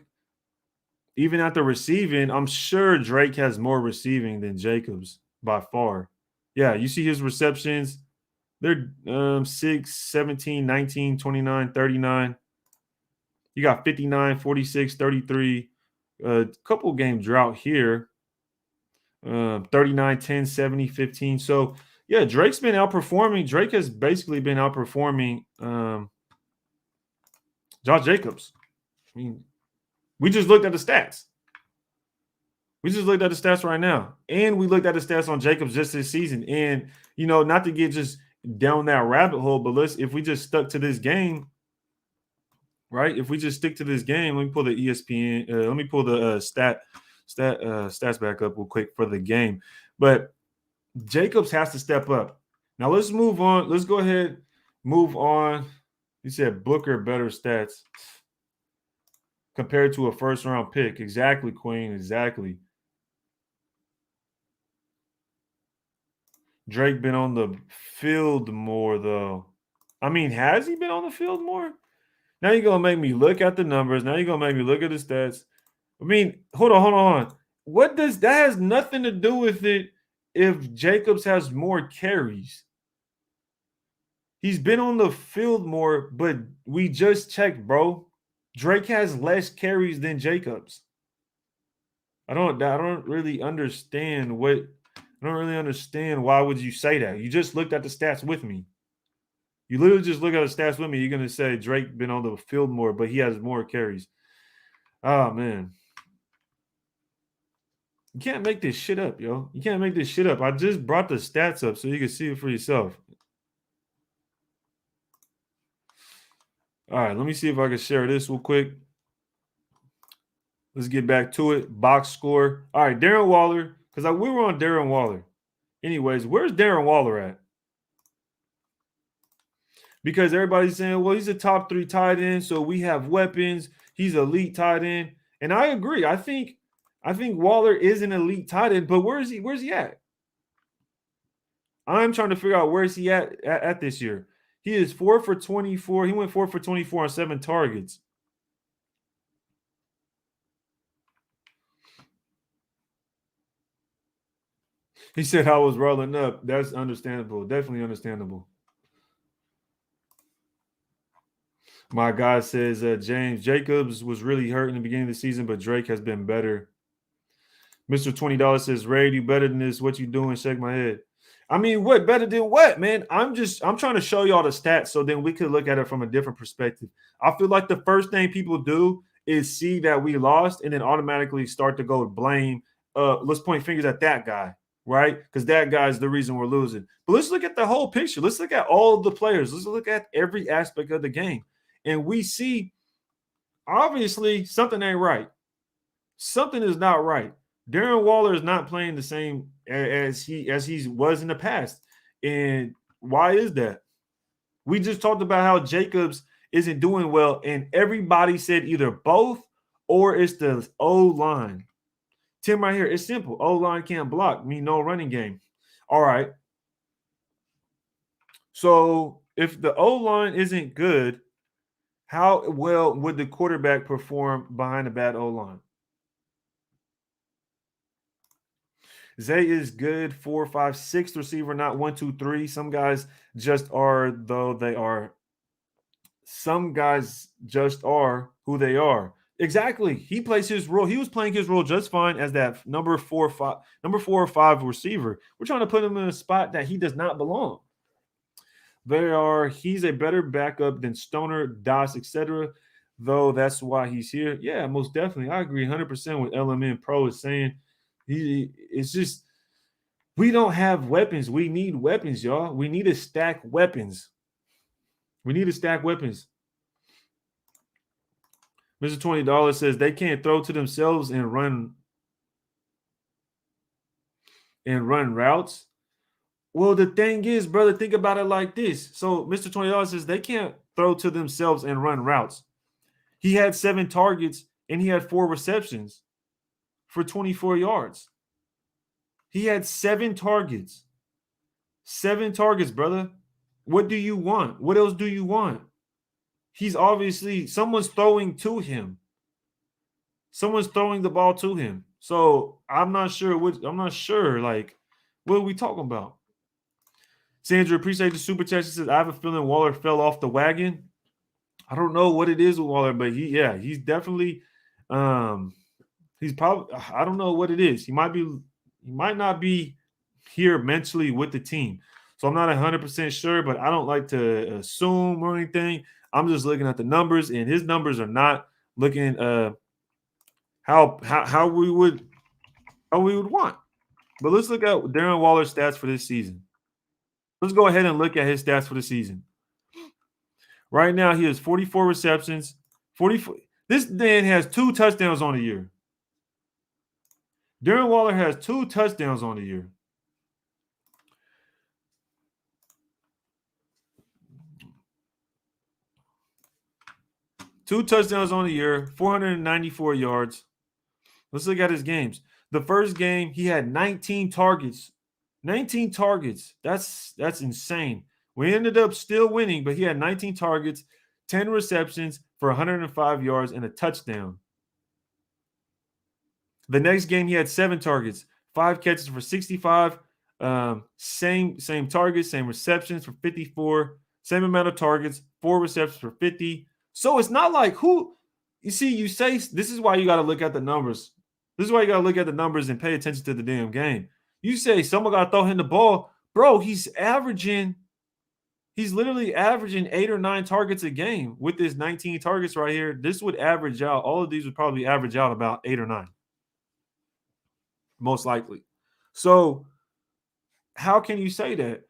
A: even at the receiving, I'm sure Drake has more receiving than Jacobs by far. Yeah, you see his receptions. They're 6, 17, 19, 29, 39. You got 59, 46, 33. A couple game drought here. 39, 10, 70, 15. So, yeah, Drake's been outperforming. Drake has basically been outperforming Josh Jacobs. I mean, we just looked at the stats. We just looked at the stats right now. And we looked at the stats on Jacobs just this season. And, not to get just down that rabbit hole, but if we just stuck to this game, right? If we just stick to this game, let me pull the ESPN, let me pull the stats back up real quick for the game. But Jacobs has to step up. Now let's move on. Let's go ahead, move on. You said Booker better stats compared to a first round pick. Exactly, Queen. Exactly. Drake been on the field more, though. I mean, has he been on the field more? Now you're going to make me look at the numbers. Now you're going to make me look at the stats. I mean, hold on. What does that has nothing to do with it if Jacobs has more carries? He's been on the field more, but we just checked, bro. Drake has less carries than Jacobs. I don't really understand why would you say that. You just looked at the stats with me. You literally just look at the stats with me. You're going to say Drake been on the field more, but he has more carries. Oh, man. You can't make this shit up, yo. You can't make this shit up. I just brought the stats up so you can see it for yourself. All right, let me see if I can share this real quick. Let's get back to it. Box score. All right, Darren Waller, because we were on Darren Waller. Anyways, where's Darren Waller at? Because everybody's saying, well, he's a top 3 tight end, so we have weapons. He's elite tight end. And I agree. I think Waller is an elite tight end, but where's he at? I'm trying to figure out where is he at this year. He is 4 for 24. He went 4 for 24 on 7 targets. He said I was rolling up. That's understandable. Definitely understandable. My guy says James Jacobs was really hurt in the beginning of the season, but Drake has been better. Mr. $20 says, Ray, you better than this. What you doing? Shake my head. I mean, what better than what, man? I'm trying to show y'all the stats so then we could look at it from a different perspective. I feel like the first thing people do is see that we lost and then automatically start to go blame. Let's point fingers at that guy, right? Because that guy's the reason we're losing. But let's look at the whole picture. Let's look at all of the players. Let's look at every aspect of the game. And we see, obviously, something ain't right. Something is not right. Darren Waller is not playing the same as he was in the past. And why is that? We just talked about how Jacobs isn't doing well, and everybody said either both or it's the O-line. Tim right here, it's simple. O-line can't block, mean no running game. All right. So if the O-line isn't good, how well would the quarterback perform behind a bad O-line? Zay is good, 4, 5, 6 receiver, not 1, 2, 3. Some guys just are, though they are. Some guys just are who they are. Exactly. He plays his role. He was playing his role just fine as that number 4 or 5 receiver. We're trying to put him in a spot that he does not belong. He's a better backup than Stoner, Das, etc. Though that's why he's here. Yeah, most definitely. I agree 100% with LMN Pro is saying. It's just we don't have weapons. We need weapons, y'all. We need to stack weapons. We need to stack weapons. Mr. $20 says they can't throw to themselves and run routes. Well, the thing is, brother, think about it like this. So Mr. $20 says they can't throw to themselves and run routes. He had 7 targets and he had 4 receptions for 24 yards. He had 7 targets. 7 targets, brother. What do you want? What else do you want? He's obviously someone's throwing to him. Someone's throwing the ball to him. So I'm not sure like what are we talking about? Sandra, appreciate the super chat. She says, I have a feeling Waller fell off the wagon. I don't know what it is with Waller, but he's definitely he's probably I don't know what it is. He might not be here mentally with the team. So I'm not 100% sure, but I don't like to assume or anything. I'm just looking at the numbers, and his numbers are not looking how we would want. But let's look at Darren Waller's stats for this season. Let's go ahead and look at his stats for the season. Right now, he has 44 receptions. 44. This man has 2 touchdowns on the year. Darren Waller has 2 touchdowns on the year. Two touchdowns on the year, 494 yards. Let's look at his games. The first game, he had 19 targets. 19 targets. That's insane. We ended up still winning, but he had 19 targets, 10 receptions for 105 yards and a touchdown. The next game, he had 7 targets, 5 catches for 65. Same targets, same receptions for 54. Same amount of targets, 4 receptions for 50. So it's not like you say this is why you got to look at the numbers. This is why you got to look at the numbers and pay attention to the damn game. You say someone got to throw him the ball. Bro, he's literally averaging 8 or 9 targets a game with this 19 targets right here. This would average out, all of these would probably average out about 8 or 9. Most likely. So how can you say that?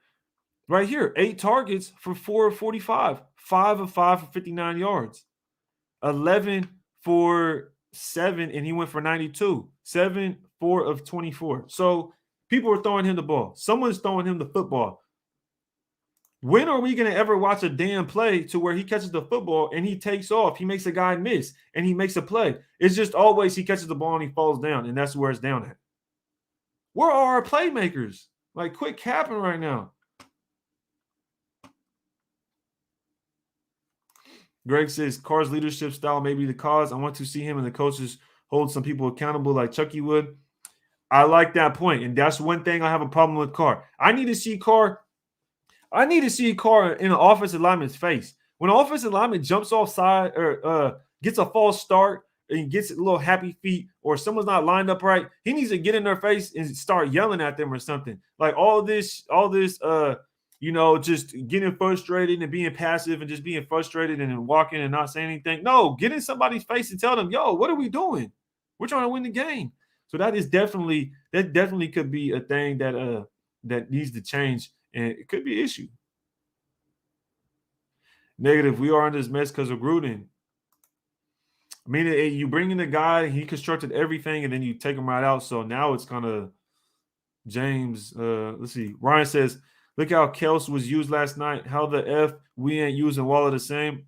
A: Right here, 8 targets for 4 of 45, 5 of 5 for 59 yards, 11 for 7, and he went for 92, 7, 4 of 24. So people are throwing him the ball. Someone's throwing him the football. When are we going to ever watch a damn play to where he catches the football and he takes off? He makes a guy miss and he makes a play. It's just always he catches the ball and he falls down, and that's where it's down at. Where are our playmakers? Like, quit capping right now. Greg says Carr's leadership style may be the cause. I want to see him and the coaches hold some people accountable like Chucky would. I like that point, and that's one thing I have a problem with Carr. I need to see Carr in an offensive lineman's face. When an offensive lineman jumps offside or gets a false start and gets a little happy feet, or someone's not lined up right, he needs to get in their face and start yelling at them or something. Like all this just getting frustrated and being passive and just being frustrated and then walking and not saying anything. No, get in somebody's face and tell them, yo, what are we doing? We're trying to win the game. So that definitely could be a thing that needs to change, and it could be an issue. Negative, we are in this mess because of Gruden. I mean, you bring in a guy, he constructed everything, and then you take him right out. So now it's kind of James. Let's see. Ryan says, look how Kels was used last night. How the F we ain't using Waller the same.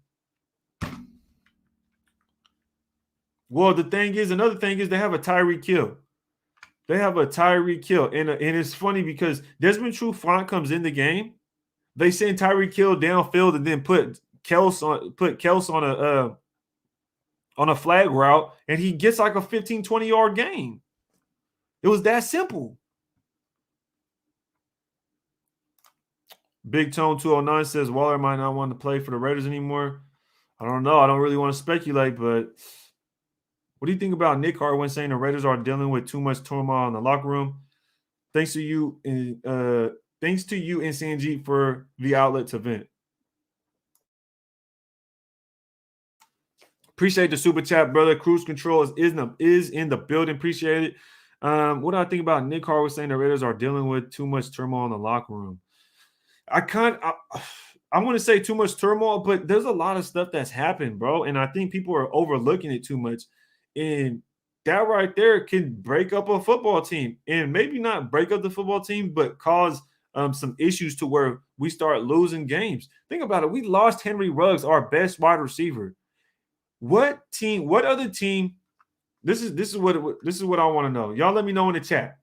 A: Well, another thing is they have a Tyreek Hill. And it's funny because Desmond Trufant comes in the game. They send Tyreek Hill downfield and then put Kels on a flag route, and he gets like a 15, 20-yard gain. It was that simple. Big Tone 209 says Waller might not want to play for the Raiders anymore. I don't know. I don't really want to speculate, but what do you think about Nick Carr when saying the Raiders are dealing with too much turmoil in the locker room? Thanks to you Thanks to you and Sanjeet for the outlet to vent. Appreciate the super chat, brother. Cruise control is in the building. Appreciate it. What do I think about Nick Carr was saying the Raiders are dealing with too much turmoil in the locker room? I want to say too much turmoil, but there's a lot of stuff that's happened, bro. And I think people are overlooking it too much. And that right there can break up a football team. And maybe not break up the football team, but cause some issues to where we start losing games. Think about it. We lost Henry Ruggs, our best wide receiver. What other team? This is what I want to know. Y'all let me know in the chat.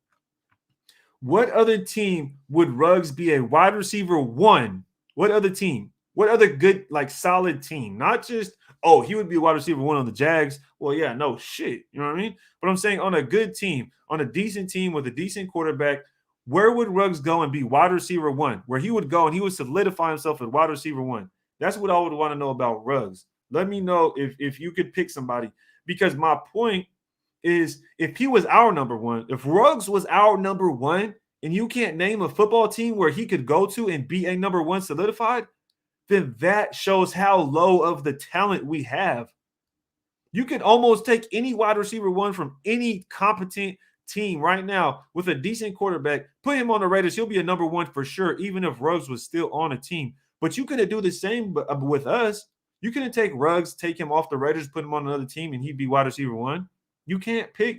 A: What other team would Ruggs be a wide receiver one? What other team? What other good, like solid team? Not just, oh, he would be a wide receiver one on the Jags. Well, yeah, no shit. You know what I mean? But I'm saying on a good team, on a decent team with a decent quarterback, where would Ruggs go and be wide receiver one? Where he would go and he would solidify himself as wide receiver one. That's what I would want to know about Ruggs. Let me know if you could pick somebody. Because my point is, if he was our number one, if Ruggs was our number one, and you can't name a football team where he could go to and be a number one solidified, then that shows how low of the talent we have. You could almost take any wide receiver one from any competent team right now with a decent quarterback, put him on the Raiders, he'll be a number one for sure, even if Ruggs was still on a team. But you couldn't do the same with us. You couldn't take Ruggs, take him off the Raiders, put him on another team, and he'd be wide receiver one. You can't pick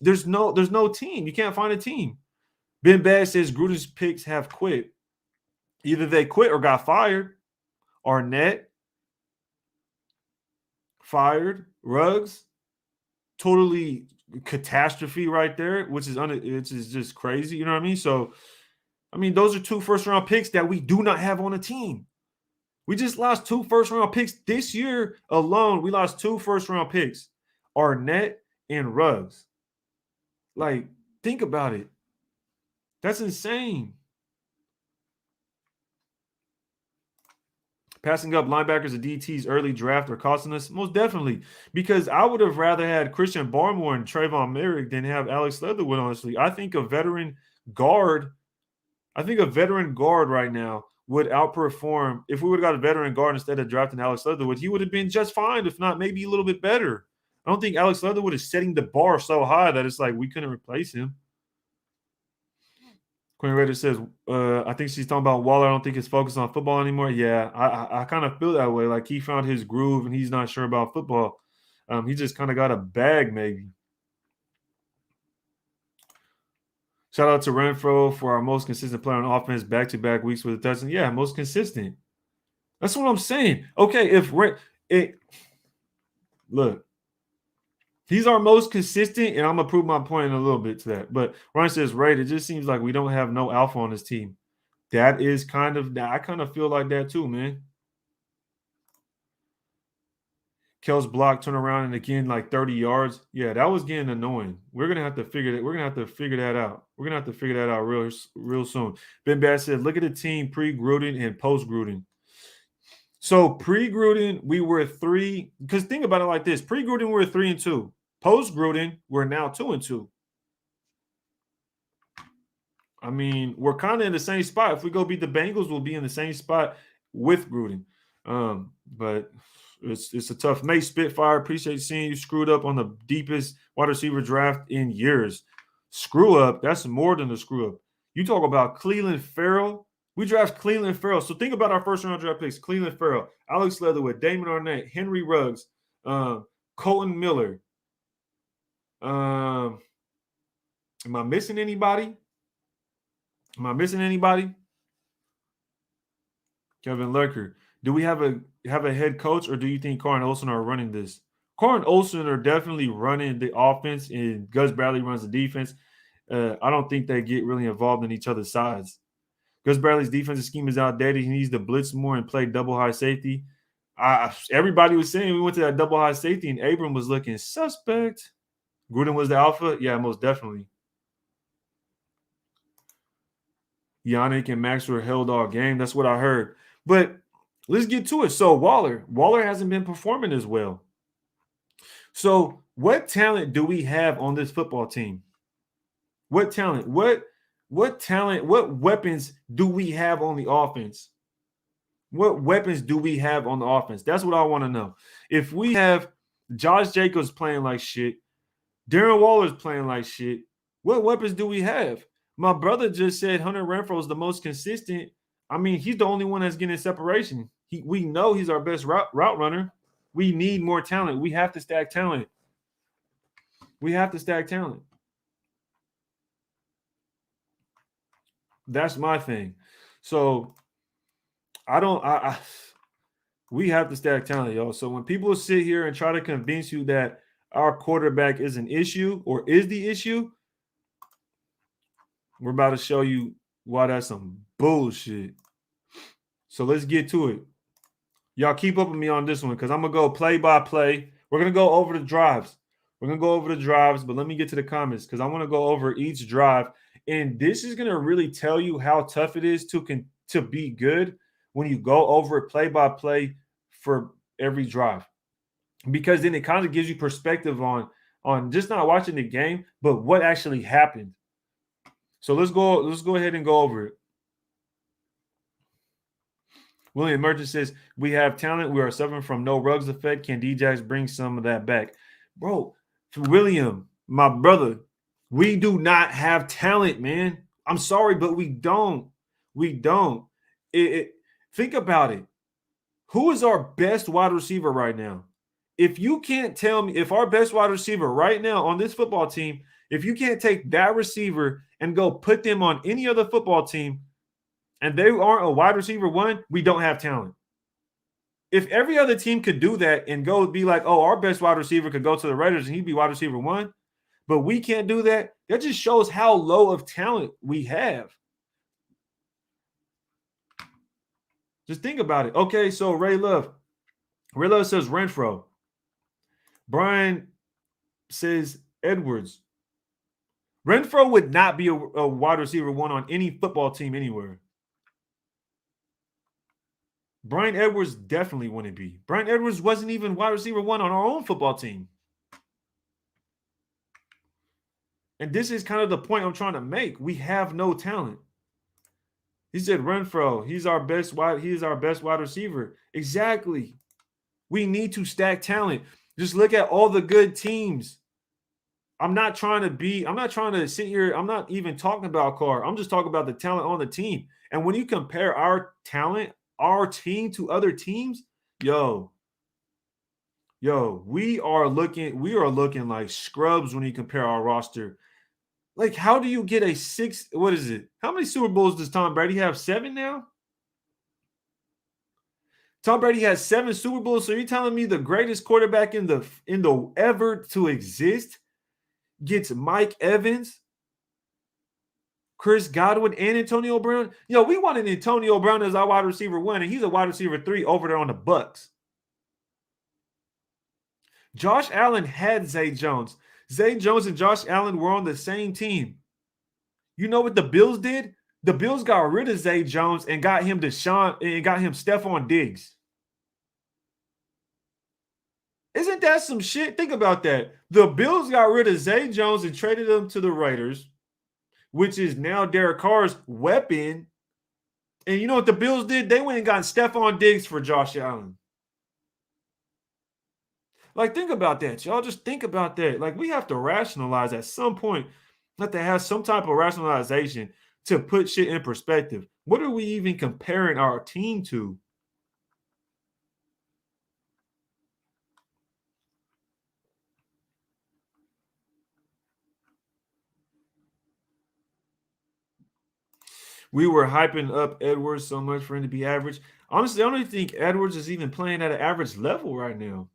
A: there's no team. You can't find a team. Ben Bad says Gruden's picks have quit. Either they quit or got fired. Arnett fired. Ruggs, totally catastrophe right there, which is just crazy. You know what I mean? So, I mean, those are 2 first-round picks that we do not have on a team. We just lost 2 first-round picks this year alone. We lost 2 first-round picks, Arnett and Ruggs. Like, think about it. That's insane. Passing up linebackers and DTs early draft are costing us? Most definitely. Because I would have rather had Christian Barmore and Trayvon Merrick than have Alex Leatherwood, honestly. I think a veteran guard right now would outperform. If we would have got a veteran guard instead of drafting Alex Leatherwood, he would have been just fine, if not maybe a little bit better. I don't think Alex Leatherwood is setting the bar so high that it's like we couldn't replace him. Queen Raider says, I think she's talking about Waller. I don't think he's focused on football anymore. Yeah, I kind of feel that way. Like he found his groove and he's not sure about football. He just kind of got a bag maybe. Shout out to Renfro for our most consistent player on offense, back-to-back weeks with a touchdown. Yeah, most consistent. That's what I'm saying. Okay, look, he's our most consistent, and I'm going to prove my point in a little bit to that. But Ryan says, right, it just seems like we don't have no alpha on this team. That is I kind of feel like that too, man. Kel's block, turn around, and again, like 30 yards. Yeah, that was getting annoying. We're going to have to figure that. We're going to have to figure that out. We're going to have to figure that out real soon. Ben Bass said, look at the team pre-Gruden and post-Gruden. So pre-Gruden, we were 3. Because think about it like this. Pre-Gruden, we were 3-2. Post-Gruden, we're now 2-2. I mean, we're kind of in the same spot. If we go beat the Bengals, we'll be in the same spot with Gruden. But it's a tough. May Spitfire, appreciate seeing you screwed up on the deepest wide receiver draft in years. Screw up. That's more than a screw up. You talk about Cleveland Farrell. We draft Cleveland Farrell. So think about our first round draft picks: Cleveland Farrell, Alex Leatherwood, Damon Arnett, Henry Ruggs, Colton Miller. Am I missing anybody? Kevin Lurker. Do we have a head coach, or do you think Carr and Olsen are running this? Carr and Olsen are definitely running the offense, and Gus Bradley runs the defense. I don't think they get really involved in each other's sides. Gus Bradley's defensive scheme is outdated. He needs to blitz more and play double high safety. Everybody was saying we went to that double high safety, and Abram was looking suspect. Gruden was the alpha? Yeah, most definitely. Yannick and Max were held all game. That's what I heard. But let's get to it. So Waller hasn't been performing as well. So what talent do we have on this football team? What talent? What What talent, what weapons do we have on the offense? What weapons do we have on the offense? That's what I want to know. If we have Josh Jacobs playing like shit, Darren Waller's playing like shit, what weapons do we have? My brother just said Hunter Renfrow is the most consistent. I mean, he's the only one that's getting separation. We know he's our best route runner. We need more talent. We have to stack talent. We have to stack talent. That's my thing. So we have to stack talent, y'all. So when people sit here and try to convince you that our quarterback is an issue or is the issue, we're about to show you why that's some bullshit. So let's get to it. Y'all keep up with me on this one because I'm going to go play by play. We're going to go over the drives. But let me get to the comments because I want to go over each drive. And this is going to really tell you how tough it is to be good when you go over it play by play for every drive. Because then it kind of gives you perspective on just not watching the game, but what actually happened. So let's go ahead and go over it. William Merchant says, we have talent. We are suffering from no Ruggs effect. Can D-Jax bring some of that back? Bro, William, my brother, we do not have talent, man. I'm sorry, but we don't. Think about it. Who is our best wide receiver right now? If you can't tell me if our best wide receiver right now on this football team, if you can't take that receiver and go put them on any other football team and they aren't a wide receiver one, we don't have talent. If every other team could do that and go be like, oh, our best wide receiver could go to the Raiders and he'd be wide receiver one, but we can't do that, that just shows how low of talent we have. Just think about it. Okay, so Ray Love says Renfrow. Brian says Edwards. Renfrow would not be a wide receiver one on any football team anywhere. Brian Edwards definitely wouldn't be. Brian Edwards wasn't even wide receiver one on our own football team. And this is kind of the point I'm trying to make. We have no talent. He said Renfrow, he's our best wide receiver. Exactly. We need to stack talent. Just look at all the good teams. I'm not trying to sit here. I'm not even talking about Carr. I'm just talking about the talent on the team. And when you compare our talent, our team to other teams, we are looking like scrubs when you compare our roster. Like, how do you get a 6? What is it? How many Super Bowls does Tom Brady have? 7 now? Tom Brady has 7 Super Bowls. So you're telling me the greatest quarterback in the ever to exist gets Mike Evans, Chris Godwin, and Antonio Brown? We wanted Antonio Brown as our wide receiver 1, and he's a wide receiver 3 over there on the Bucks. Josh Allen had Zay Jones. Zay Jones and Josh Allen were on the same team. You know what the Bills did? The Bills got rid of Zay Jones and got him Stephon Diggs. Isn't that some shit? Think about that. The Bills got rid of Zay Jones and traded him to the Raiders, which is now Derek Carr's weapon. And you know what the Bills did? They went and got Stephon Diggs for Josh Allen. Like, think about that, y'all. Just think about that. Like, we have to rationalize at some point. We have to have some type of rationalization to put shit in perspective. What are we even comparing our team to? We were hyping up Edwards so much for him to be average. Honestly, I don't even think Edwards is even playing at an average level right now.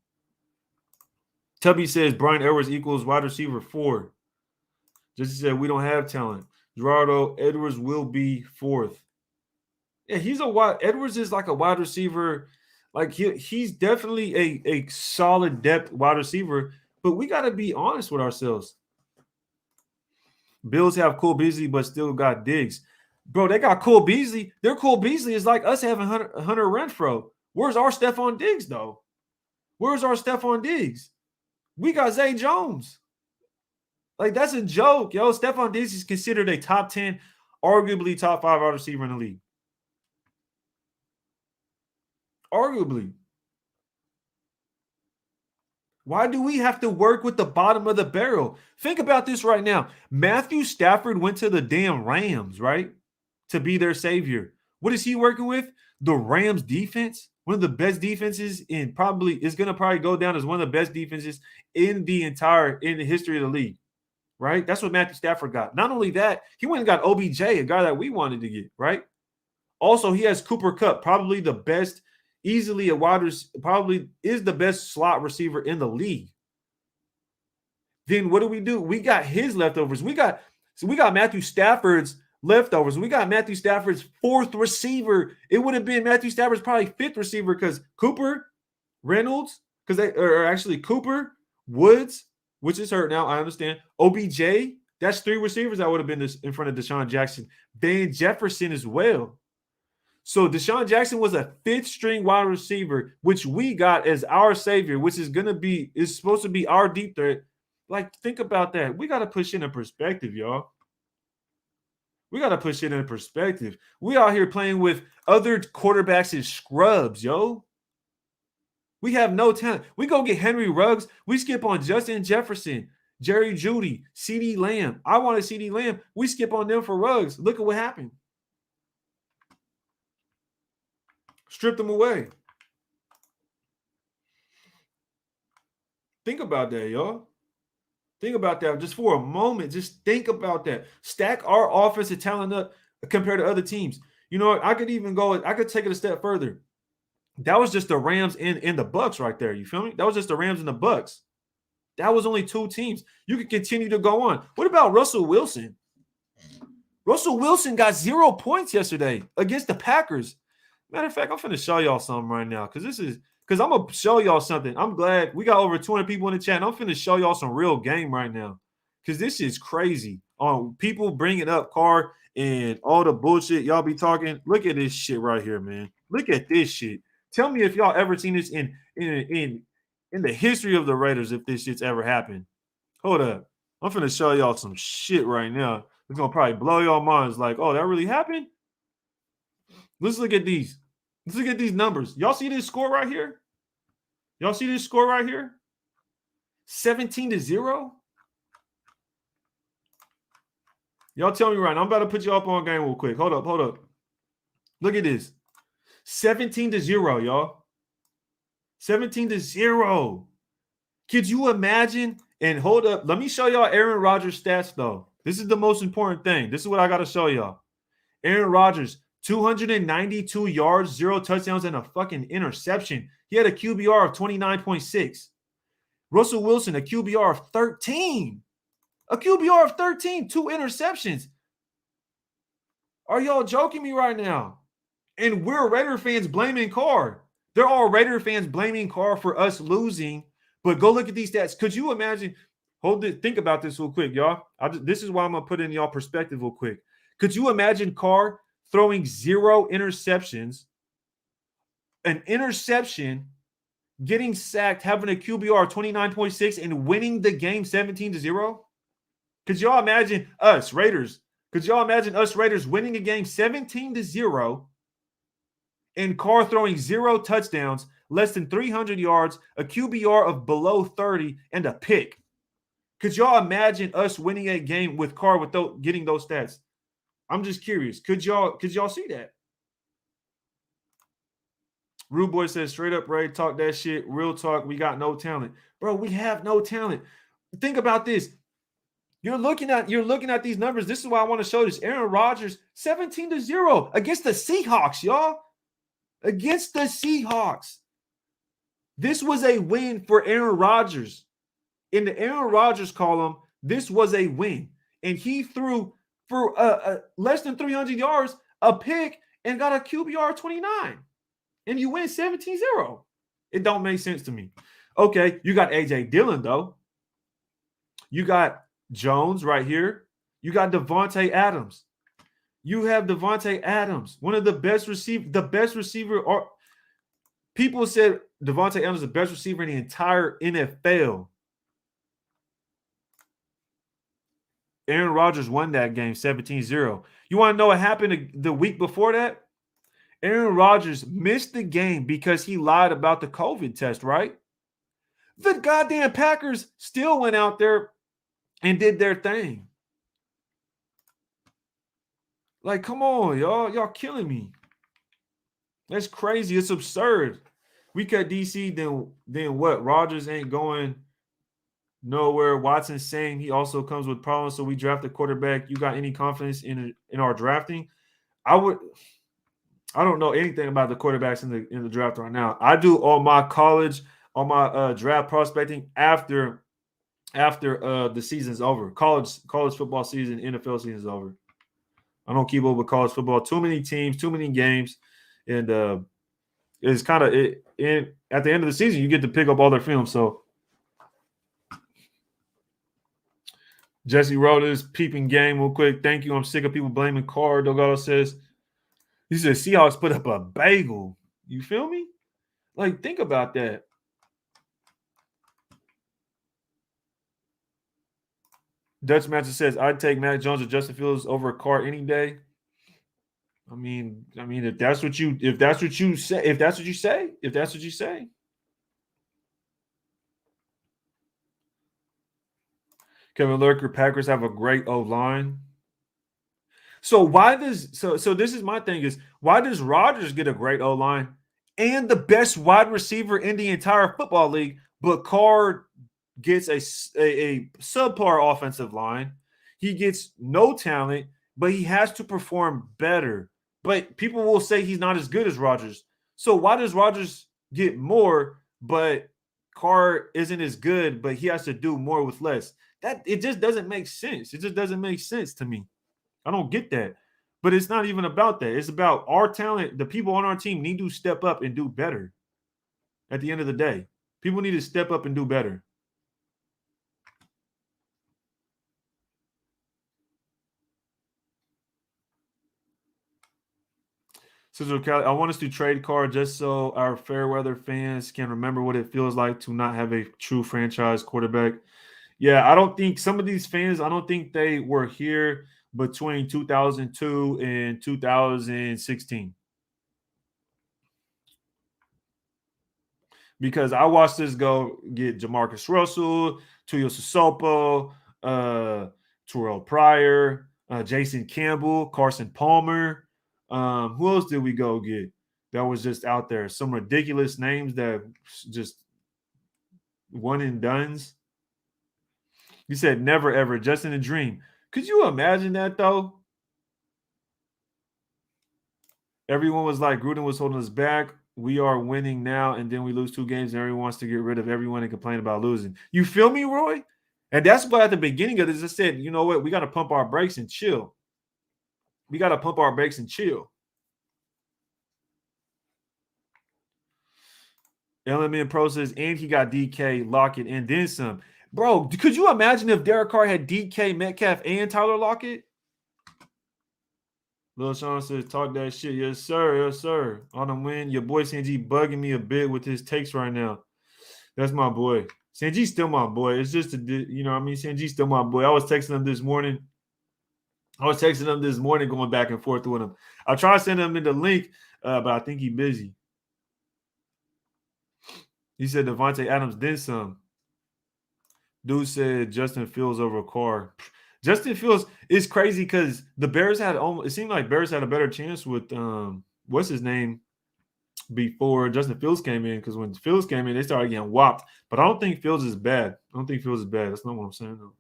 A: Tubby says Brian Edwards equals wide receiver 4. Just said we don't have talent. Gerardo, Edwards will be 4th. Yeah, Edwards is like a wide receiver. Like he's definitely a solid depth wide receiver, but we got to be honest with ourselves. Bills have Cole Beasley, but still got Diggs. Bro, they got Cole Beasley. Their Cole Beasley is like us having Hunter Renfrow. Where's our Stephon Diggs, though? Where's our Stephon Diggs? We got Zay Jones. Like, that's a joke, yo. Stephon Diggs is considered a top 10 Arguably top 5 wide receiver in the league. Arguably. Why do we have to work with the bottom of the barrel? Think about this right now. Matthew Stafford went to the damn Rams, right? To be their savior. What is he working with? The Rams defense, one of the best defenses in probably is going to probably go down as one of the best defenses in the history of the league, right? That's what Matthew Stafford got. Not only that, he went and got OBJ, a guy that we wanted to get, right? Also, he has Cooper Kupp, probably the best, easily a wide receiver, probably is the best slot receiver in the league. Then what do? We got his leftovers. We got Matthew Stafford's leftovers. We got Matthew Stafford's fourth receiver. It would have been Matthew Stafford's probably fifth receiver because Cooper, Reynolds, because they are actually Cooper, Woods, which is hurt now. I understand. OBJ, that's three receivers that would have been in front of Deshaun Jackson. Van Jefferson as well. So Deshaun Jackson was a fifth string wide receiver, which we got as our savior, which is supposed to be our deep threat. Like, think about that. We got to push it in perspective, y'all. We got to push it in perspective. We out here playing with other quarterbacks and scrubs, yo. We have no talent. We go get Henry Ruggs. We skip on Justin Jefferson, Jerry Jeudy, CeeDee Lamb. I wanted CeeDee Lamb. We skip on them for Ruggs. Look at what happened. Stripped them away. Think about that, y'all. Think about that just for a moment. Just think about that. Stack our offensive talent up compared to other teams. You know, I could take it a step further. That was just the Rams and the Bucks right there. You feel me? That was just the Rams and the Bucks. That was only two teams. You could continue to go on. What about Russell Wilson? Russell Wilson got 0 points yesterday against the Packers. Matter of fact, I'm finna show y'all something right now because I'm going to show y'all something. I'm glad we got over 200 people in the chat. I'm finna show y'all some real game right now because this is crazy. People bringing up Carr and all the bullshit y'all be talking. Look at this shit right here, man. Look at this shit. Tell me if y'all ever seen this in the history of the Raiders, if this shit's ever happened. Hold up. I'm finna show y'all some shit right now. It's going to probably blow y'all minds like, oh, that really happened? Let's look at these. Let's look at these numbers. Y'all see this score right here? Y'all see this score right here? 17-0. Y'all tell me right now. I'm about to put you up on game real quick. Hold up. Look at this. 17-0, y'all. 17-0. Could you imagine? And hold up. Let me show y'all Aaron Rodgers' stats, though. This is the most important thing. This is what I got to show y'all. Aaron Rodgers, 292 yards, 0 touchdowns, and a fucking interception. He had a QBR of 29.6. Russell Wilson, a QBR of 13. A QBR of 13, 2 interceptions. Are y'all joking me right now? And we're Raider fans blaming Carr. There are Raider fans blaming Carr for us losing. But go look at these stats. Could you imagine? Think about this real quick, y'all. This is why I'm going to put it in y'all perspective real quick. Could you imagine Carr throwing 0 interceptions, an interception, getting sacked, having a QBR of 29.6, and winning the game 17-0? Could y'all imagine us, Raiders? Could y'all imagine us, Raiders, winning a game 17-0 and Carr throwing 0 touchdowns, less than 300 yards, a QBR of below 30, and a pick? Could y'all imagine us winning a game with Carr getting those stats? I'm just curious. Could y'all see that? Rude Boy says, straight up, Ray, talk that shit. Real talk, we got no talent. Bro, we have no talent. Think about this. You're looking at these numbers. This is why I want to show this. Aaron Rodgers, 17-0 against the Seahawks, y'all. Against the Seahawks. This was a win for Aaron Rodgers. In the Aaron Rodgers column, this was a win. And he threw for less than 300 yards, a pick, and got a QBR 29. And you win 17-0. It don't make sense to me. Okay, you got A.J. Dillon, though. You got Jones right here. You got Devontae Adams. You have Devontae Adams, one of the best receiver. Or people said Devontae Adams is the best receiver in the entire NFL. Aaron Rodgers won that game 17-0. You want to know what happened the week before that? Aaron Rodgers missed the game because he lied about the COVID test, right? The goddamn Packers still went out there and did their thing. Like, come on, y'all. Y'all killing me. That's crazy. It's absurd. We cut DC, then what? Rodgers ain't going nowhere. Watson's saying he also comes with problems, so we draft a quarterback. You got any confidence in our drafting? I don't know anything about the quarterbacks in the draft right now. I do all my college, all my draft prospecting after the season's over. College football season, NFL season is over. I don't keep up with college football. Too many teams, too many games, and it's kind of it. At the end of the season, you get to pick up all their film. So Jesse Rodgers, peeping game real quick. Thank you. I'm sick of people blaming Carr. Delgado says, he said Seahawks put up a bagel. You feel me? Like, think about that. Dutch Matcher says, I'd take Mac Jones or Justin Fields over Carr any day. I mean, if that's what you say. Kevin Lurker, Packers have a great O-line. So why does so this is my thing is why does Rodgers get a great O-line and the best wide receiver in the entire football league, but Carr gets a subpar offensive line? He gets no talent, but he has to perform better. But people will say he's not as good as Rodgers. So why does Rodgers get more, but Carr isn't as good, but he has to do more with less? That it just doesn't make sense. It just doesn't make sense to me. I don't get that. But it's not even about that. It's about our talent. The people on our team need to step up and do better. At the end of the day, people need to step up and do better. Sister Cali, I want us to trade Carr just so our fair weather fans can remember what it feels like to not have a true franchise quarterback. Yeah, I don't think some of these fans, I don't think they were here between 2002 and 2016. Because I watched this go get Jamarcus Russell, Tuyo Sosopo, Terrell Pryor, Jason Campbell, Carson Palmer. Who else did we go get that was just out there? Some ridiculous names that just one and dones. You said never ever, just in a dream. Could you imagine that though? Everyone was like, Gruden was holding us back. We are winning now, and then we lose 2 games, and everyone wants to get rid of everyone and complain about losing. You feel me, Roy? And that's why at the beginning of this, I said, you know what? We got to pump our brakes and chill. We got to pump our brakes and chill. LMN Pro says, and he got DK, Lockett, and then some. Bro, could you imagine if Derek Carr had DK, Metcalf, and Tyler Lockett? Lil Sean says, talk that shit. Yes, sir. Yes, sir. On the win. Your boy Sanji bugging me a bit with his takes right now. That's my boy. Sanji's still my boy. It's just, Sanji's still my boy. I was texting him this morning. Going back and forth with him. I tried to send him in the link, but I think he's busy. He said Devontae Adams did some. Dude said Justin Fields over Carr. Justin Fields is crazy because the Bears it seemed like Bears had a better chance with what's his name before Justin Fields came in, because when Fields came in, they started getting whopped. But I don't think Fields is bad. That's not what I'm saying though.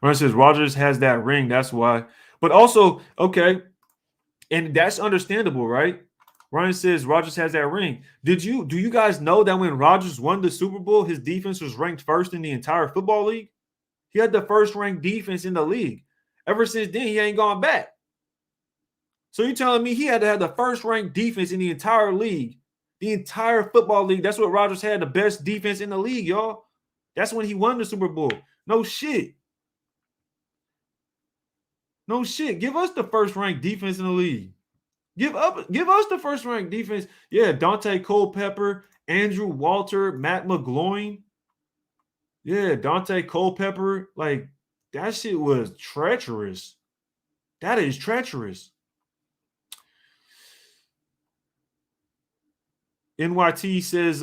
A: Ryan says Rodgers has that ring, that's why. But also, okay, and that's understandable, right? Ryan says Rodgers has that ring. Do you guys know that when Rodgers won the Super Bowl, his defense was ranked first in the entire football league? He had the first ranked defense in the league. Ever since then, he ain't gone back. So you're telling me he had to have the first ranked defense in the entire league, the entire football league. That's what Rodgers had, the best defense in the league, y'all. That's when he won the Super Bowl. No shit. No shit. Give us the first ranked defense in the league. Give us the first ranked defense. Yeah, Dante Culpepper, Andrew Walter, Matt McGloin. Yeah, Dante Culpepper, like that shit was treacherous. That is treacherous. NYT says,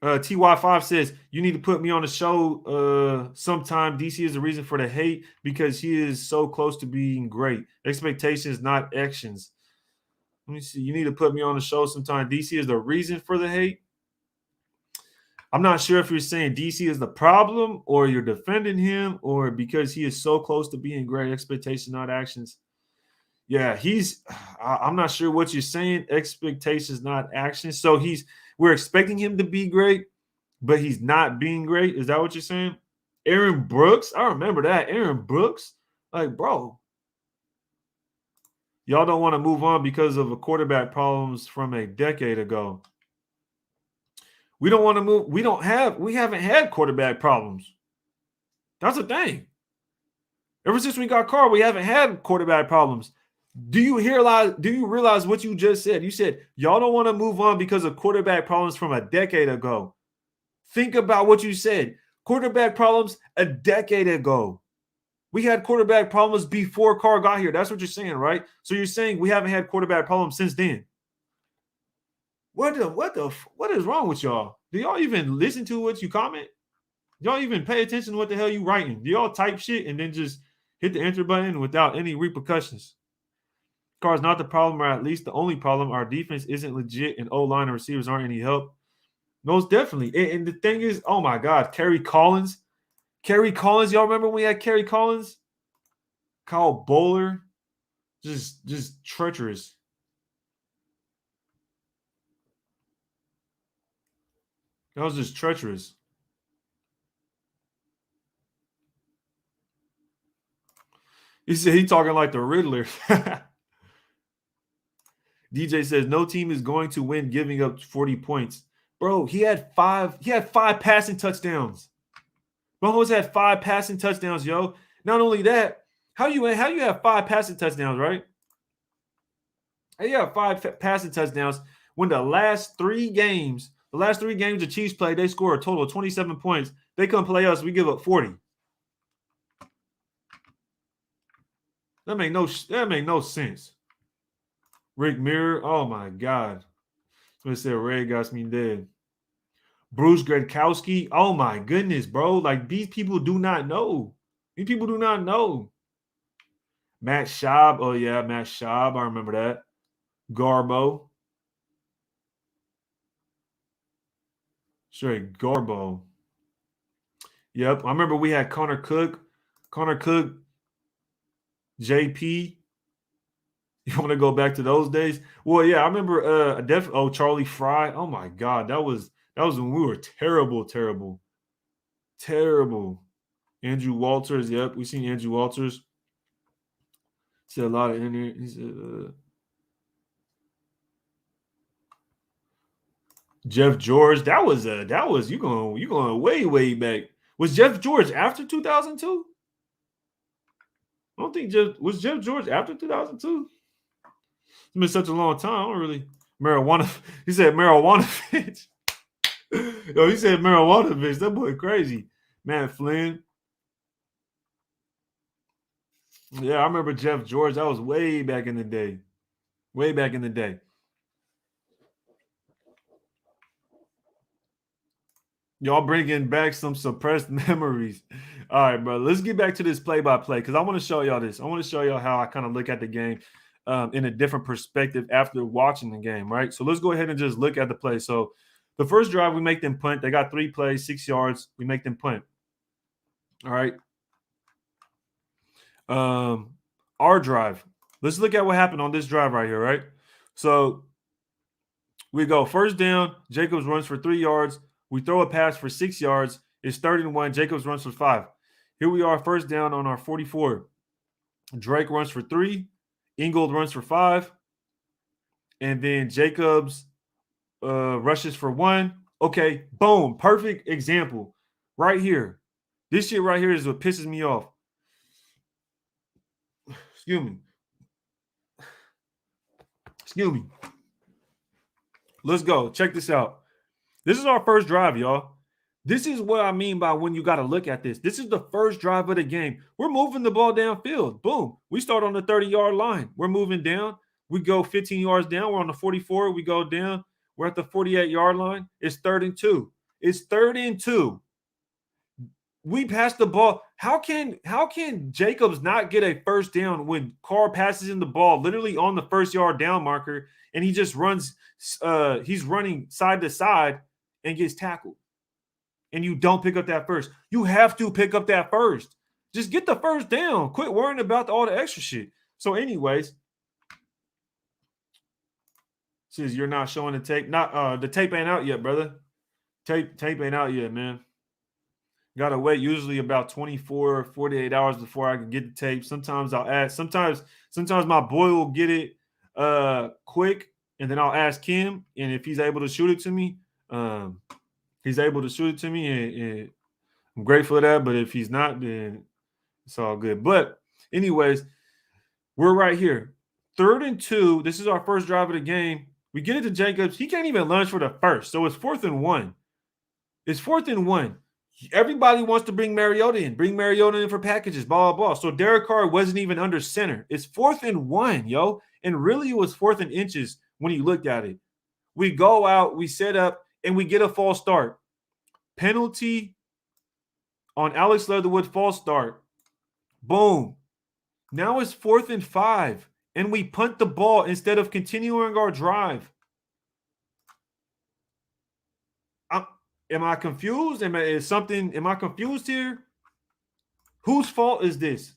A: TY5 says, you need to put me on the show sometime. DC is the reason for the hate because he is so close to being great. Expectations, not actions. Let me see. You need to put me on the show sometime. DC is the reason for the hate. I'm not sure if you're saying DC is the problem or you're defending him or because he is so close to being great. Expectations, not actions. Yeah, I'm not sure what you're saying. Expectations, not actions. So we're expecting him to be great, but he's not being great. Is that what you're saying? Aaron Brooks, I remember that. Aaron Brooks, like, bro, y'all don't want to move on because of a quarterback problems from a decade ago. We don't want to move. We haven't had quarterback problems. That's the thing. Ever since we got Carr, we haven't had quarterback problems. Do you realize what you just said? You said y'all don't want to move on because of quarterback problems from a decade ago. Think about what you said. Quarterback problems a decade ago. We had quarterback problems before Carr got here. That's what you're saying, right? So you're saying we haven't had quarterback problems since then. What is wrong with y'all? Do y'all even listen to what you comment? Y'all even pay attention to what the hell you writing? Do y'all type shit and then just hit the enter button without any repercussions? Carr's not the problem, or at least the only problem. Our defense isn't legit, and O-line and receivers aren't any help. Most definitely. And the thing is, oh my God, Kerry Collins. Y'all remember when we had Kerry Collins? Kyle Bowler. Just treacherous. That was just treacherous. He said he talking like the Riddler. DJ says no team is going to win giving up 40 points. Bro, he had five passing touchdowns. Mahomes had 5 passing touchdowns, yo. Not only that, how you have 5 passing touchdowns, right? How you have 5 passing touchdowns when the last 3 games the Chiefs played, they scored a total of 27 points. They come play us, we give up 40. That make no sense. Rick Mirror, oh my God. Somebody said Ray got me dead. Bruce Gradkowski, oh my goodness, bro. Like these people do not know. These people do not know. Matt Schaub, oh yeah, Matt Schaub, I remember that. Garbo. Straight Garbo. Yep, I remember we had Connor Cook, JP. You want to go back to those days? Well, yeah, I remember Charlie Fry. Oh my God, that was when we were terrible. Andrew Walters, yep, we seen Andrew Walters. Said a lot of in there. He said Jeff George. That was you going way back. Was Jeff George after 2002? I don't think Jeff George after 2002. It's been such a long time. I don't really marijuana. He said marijuana bitch. Yo, he said marijuana bitch. That boy crazy. Man, Flynn. Yeah, I remember Jeff George. That was way back in the day. Way back in the day. Y'all bringing back some suppressed memories. All right, bro. Let's get back to this play-by-play because I want to show y'all this. I want to show y'all how I kind of look at the game in a different perspective after watching the game, right? So let's go ahead and just look at the play. So the first drive, we make them punt. They got 3 plays, 6 yards. We make them punt. All right. Our drive. Let's look at what happened on this drive right here, right? So we go first down. Jacobs runs for 3 yards. We throw a pass for 6 yards. It's 3rd and 1. Jacobs runs for 5. Here we are, first down on our 44. Drake runs for 3. Ingold runs for 5. And then Jacobs rushes for 1. Okay, boom. Perfect example right here. This shit right here is what pisses me off. Excuse me. Let's go. Check this out. This is our first drive, y'all. This is what I mean by when you got to look at this. This is the first drive of the game. We're moving the ball downfield. Boom. We start on the 30-yard line. We're moving down. We go 15 yards down. We're on the 44. We go down. We're at the 48-yard line. It's 3rd and 2. It's 3rd and 2. We pass the ball. How can Jacobs not get a first down when Carr passes in the ball literally on the 1st-yard down marker and he just runs he's running side to side and gets tackled? And you don't pick up that first. You have to pick up that first. Just get the first down. Quit worrying about all the extra shit. So anyways, says you're not showing the tape. Not the tape ain't out yet, brother. Tape ain't out yet, man. Gotta wait usually about 24, 48 hours before I can get the tape. Sometimes I'll ask. Sometimes my boy will get it quick, and then I'll ask him. And if he's able to shoot it to me, he's able to shoot it to me, and I'm grateful for that. But if he's not, then it's all good. But anyways, we're right here. 3rd and 2. This is our first drive of the game. We get it to Jacobs. He can't even lunge for the first. So it's 4th and 1. It's 4th and 1. Everybody wants to bring Mariota in. Bring Mariota in for packages, blah, blah, blah. So Derek Carr wasn't even under center. It's 4th and 1, yo. And really it was 4th and inches when you looked at it. We go out, we set up, and we get a false start. Penalty on Alex Leatherwood, false start. Boom. Now it's 4th and 5, and we punt the ball instead of continuing our drive. Am I confused? Am I confused here? Whose fault is this?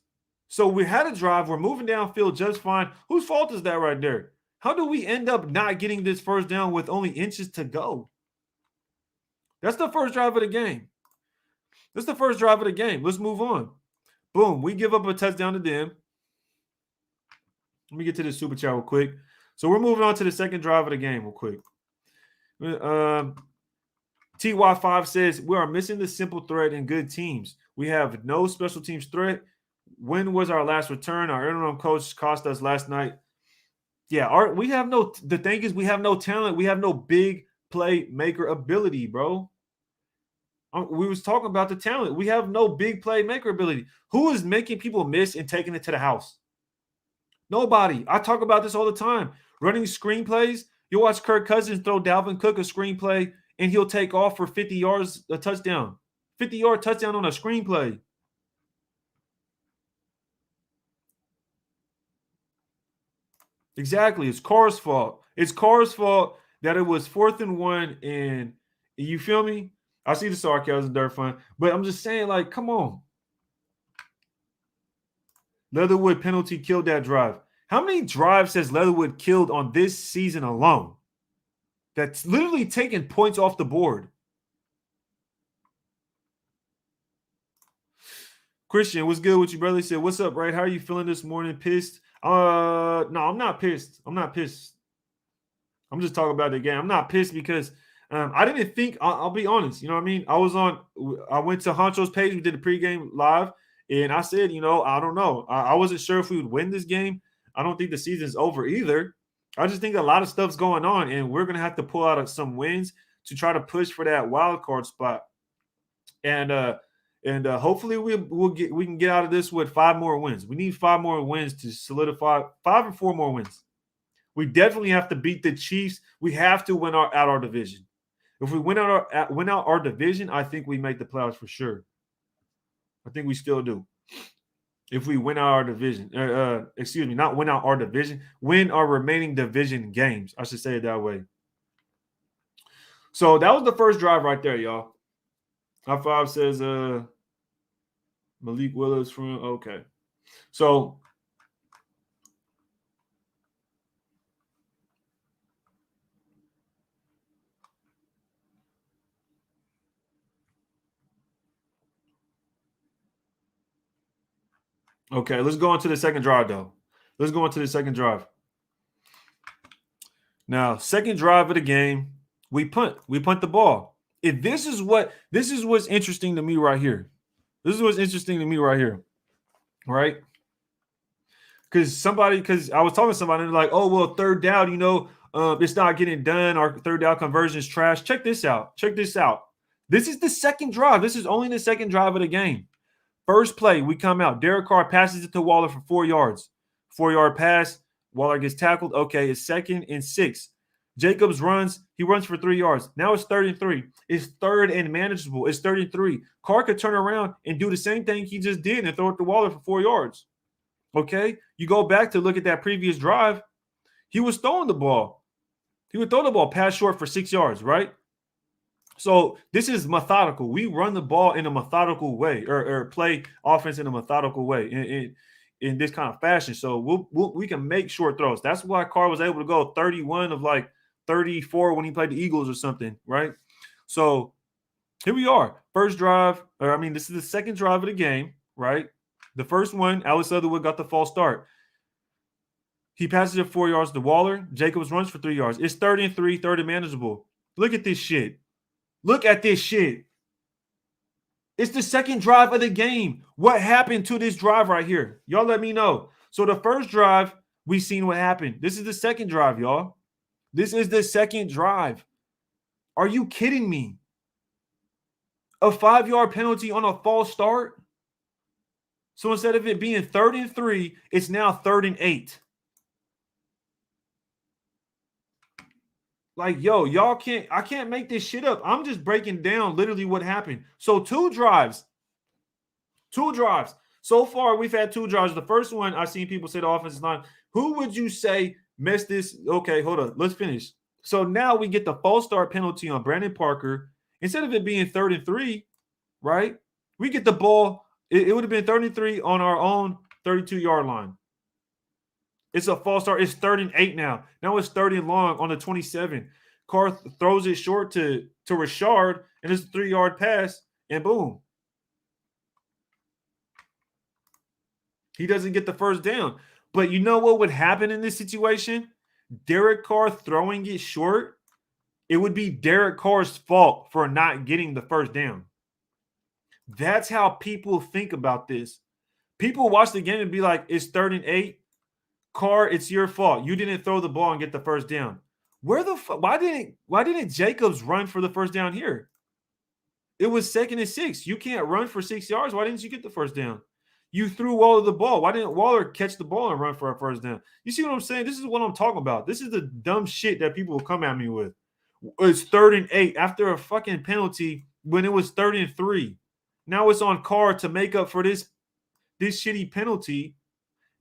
A: So we had a drive. We're moving downfield just fine. Whose fault is that right there? How do we end up not getting this first down with only inches to go? That's the first drive of the game. That's the first drive of the game. Let's move on. Boom. We give up a touchdown to them. Let me get to this super chat real quick. So we're moving on to the second drive of the game real quick. TY5 says, we are missing the simple threat in good teams. We have no special teams threat. When was our last return? Our interim coach cost us last night. Yeah, the thing is we have no talent. We have no big playmaker ability, bro. We was talking about the talent. We have no big playmaker ability. Who is making people miss and taking it to the house? Nobody. I talk about this all the time. Running screenplays. You watch Kirk Cousins throw Dalvin Cook a screenplay, and he'll take off for 50 yards, a touchdown. 50-yard touchdown on a screenplay. Exactly. It's Carr's fault. It's Carr's fault that it was 4th and 1, and you feel me? I see the sarcasm, dirt fun. But I'm just saying, like, come on. Leatherwood penalty killed that drive. How many drives has Leatherwood killed on this season alone? That's literally taking points off the board. Christian, what's good with you, brother? He said, what's up, right? How are you feeling this morning? Pissed? No, I'm not pissed. I'm not pissed. I'm just talking about the game. I'm not pissed because I didn't think, I'll be honest, you know what I mean? I went to Honcho's page. We did a pregame live, and I said, I don't know. I wasn't sure if we would win this game. I don't think the season's over either. I just think a lot of stuff's going on, and we're going to have to pull out some wins to try to push for that wild card spot. And hopefully we can get out of this with 5 more wins. We need 5 more wins to solidify 5 or 4 more wins. We definitely have to beat the Chiefs. We have to win out our division. If we win out our division, I think we make the playoffs for sure. I think we still do. If we win our division, not win out our division, win our remaining division games. I should say it that way. So that was the first drive right there, y'all. High five says Malik Willis from okay. So okay, let's go on to the second drive, though. Let's go on to the second drive. Now, second drive of the game, we punt the ball. If this is what's interesting to me right here. This is what's interesting to me right here. Right? Because I was talking to somebody and they're like, oh, well, third down, it's not getting done. Our third down conversion is trash. Check this out. This is the second drive. This is only the second drive of the game. First play, we come out. Derek Carr passes it to Waller for 4 yards. 4-yard pass. Waller gets tackled. Okay, it's 2nd and 6. Jacobs runs. He runs for 3 yards. Now it's 3rd and 3. It's 3rd and manageable. It's 3rd and 3. Carr could turn around and do the same thing he just did and throw it to Waller for 4 yards. Okay? You go back to look at that previous drive. He was throwing the ball. He would throw the ball pass short for 6 yards, right? So this is methodical. We run the ball in a methodical way, or play offense in a methodical way in this kind of fashion. So we can make short throws. That's why Carr was able to go 31 of like 34 when he played the Eagles or something, right? So here we are. First drive, this is the second drive of the game, right? The first one, Alex Leatherwood got the false start. He passes it 4 yards to Waller. Jacobs runs for 3 yards. It's 3rd and 3, 3rd and manageable. Look at this shit. Look at this shit. It's the second drive of the game. What happened to this drive right here? Y'all let me know. So the first drive, we seen what happened. This is the second drive, y'all. This is the second drive. Are you kidding me? A 5-yard penalty on a false start? So instead of it being 3rd and 3, it's now 3rd and 8. Like, yo, I can't make this shit up. I'm just breaking down literally what happened. So 2 drives. So far, we've had 2 drives. The first one, I've seen people say the offensive line. Who would you say messed this? Okay, hold on. Let's finish. So now we get the false start penalty on Brandon Parker. Instead of it being 3rd and 3, right? We get the ball. It would have been 3rd and 3 on our own 32-yard line. It's a false start. It's 3rd and 8 now. Now it's 3rd and long on the 27. Carr throws it short to Rashard, and it's a 3-yard pass, and boom. He doesn't get the first down. But you know what would happen in this situation? Derek Carr throwing it short, it would be Derek Carr's fault for not getting the first down. That's how people think about this. People watch the game and be like, it's 3rd and 8. Carr, it's your fault. You didn't throw the ball and get the first down. Why didn't Jacobs run for the first down here? It was 2nd and 6. You can't run for 6 yards. Why didn't you get the first down? You threw Waller the ball. Why didn't Waller catch the ball and run for a first down? You see what I'm saying? This is what I'm talking about. This is the dumb shit that people will come at me with. It's 3rd and 8 after a fucking penalty when it was 3rd and 3. Now it's on Carr to make up for this shitty penalty.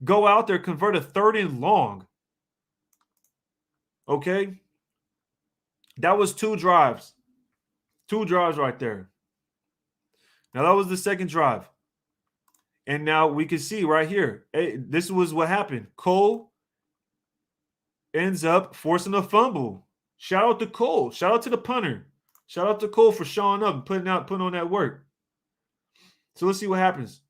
A: Go out there, convert a 3rd and long. Okay? That was 2 drives. 2 drives right there. Now, that was the second drive. And now we can see right here. Hey, this was what happened. Cole ends up forcing a fumble. Shout out to Cole. Shout out to the punter. Shout out to Cole for showing up and putting on that work. So let's see what happens.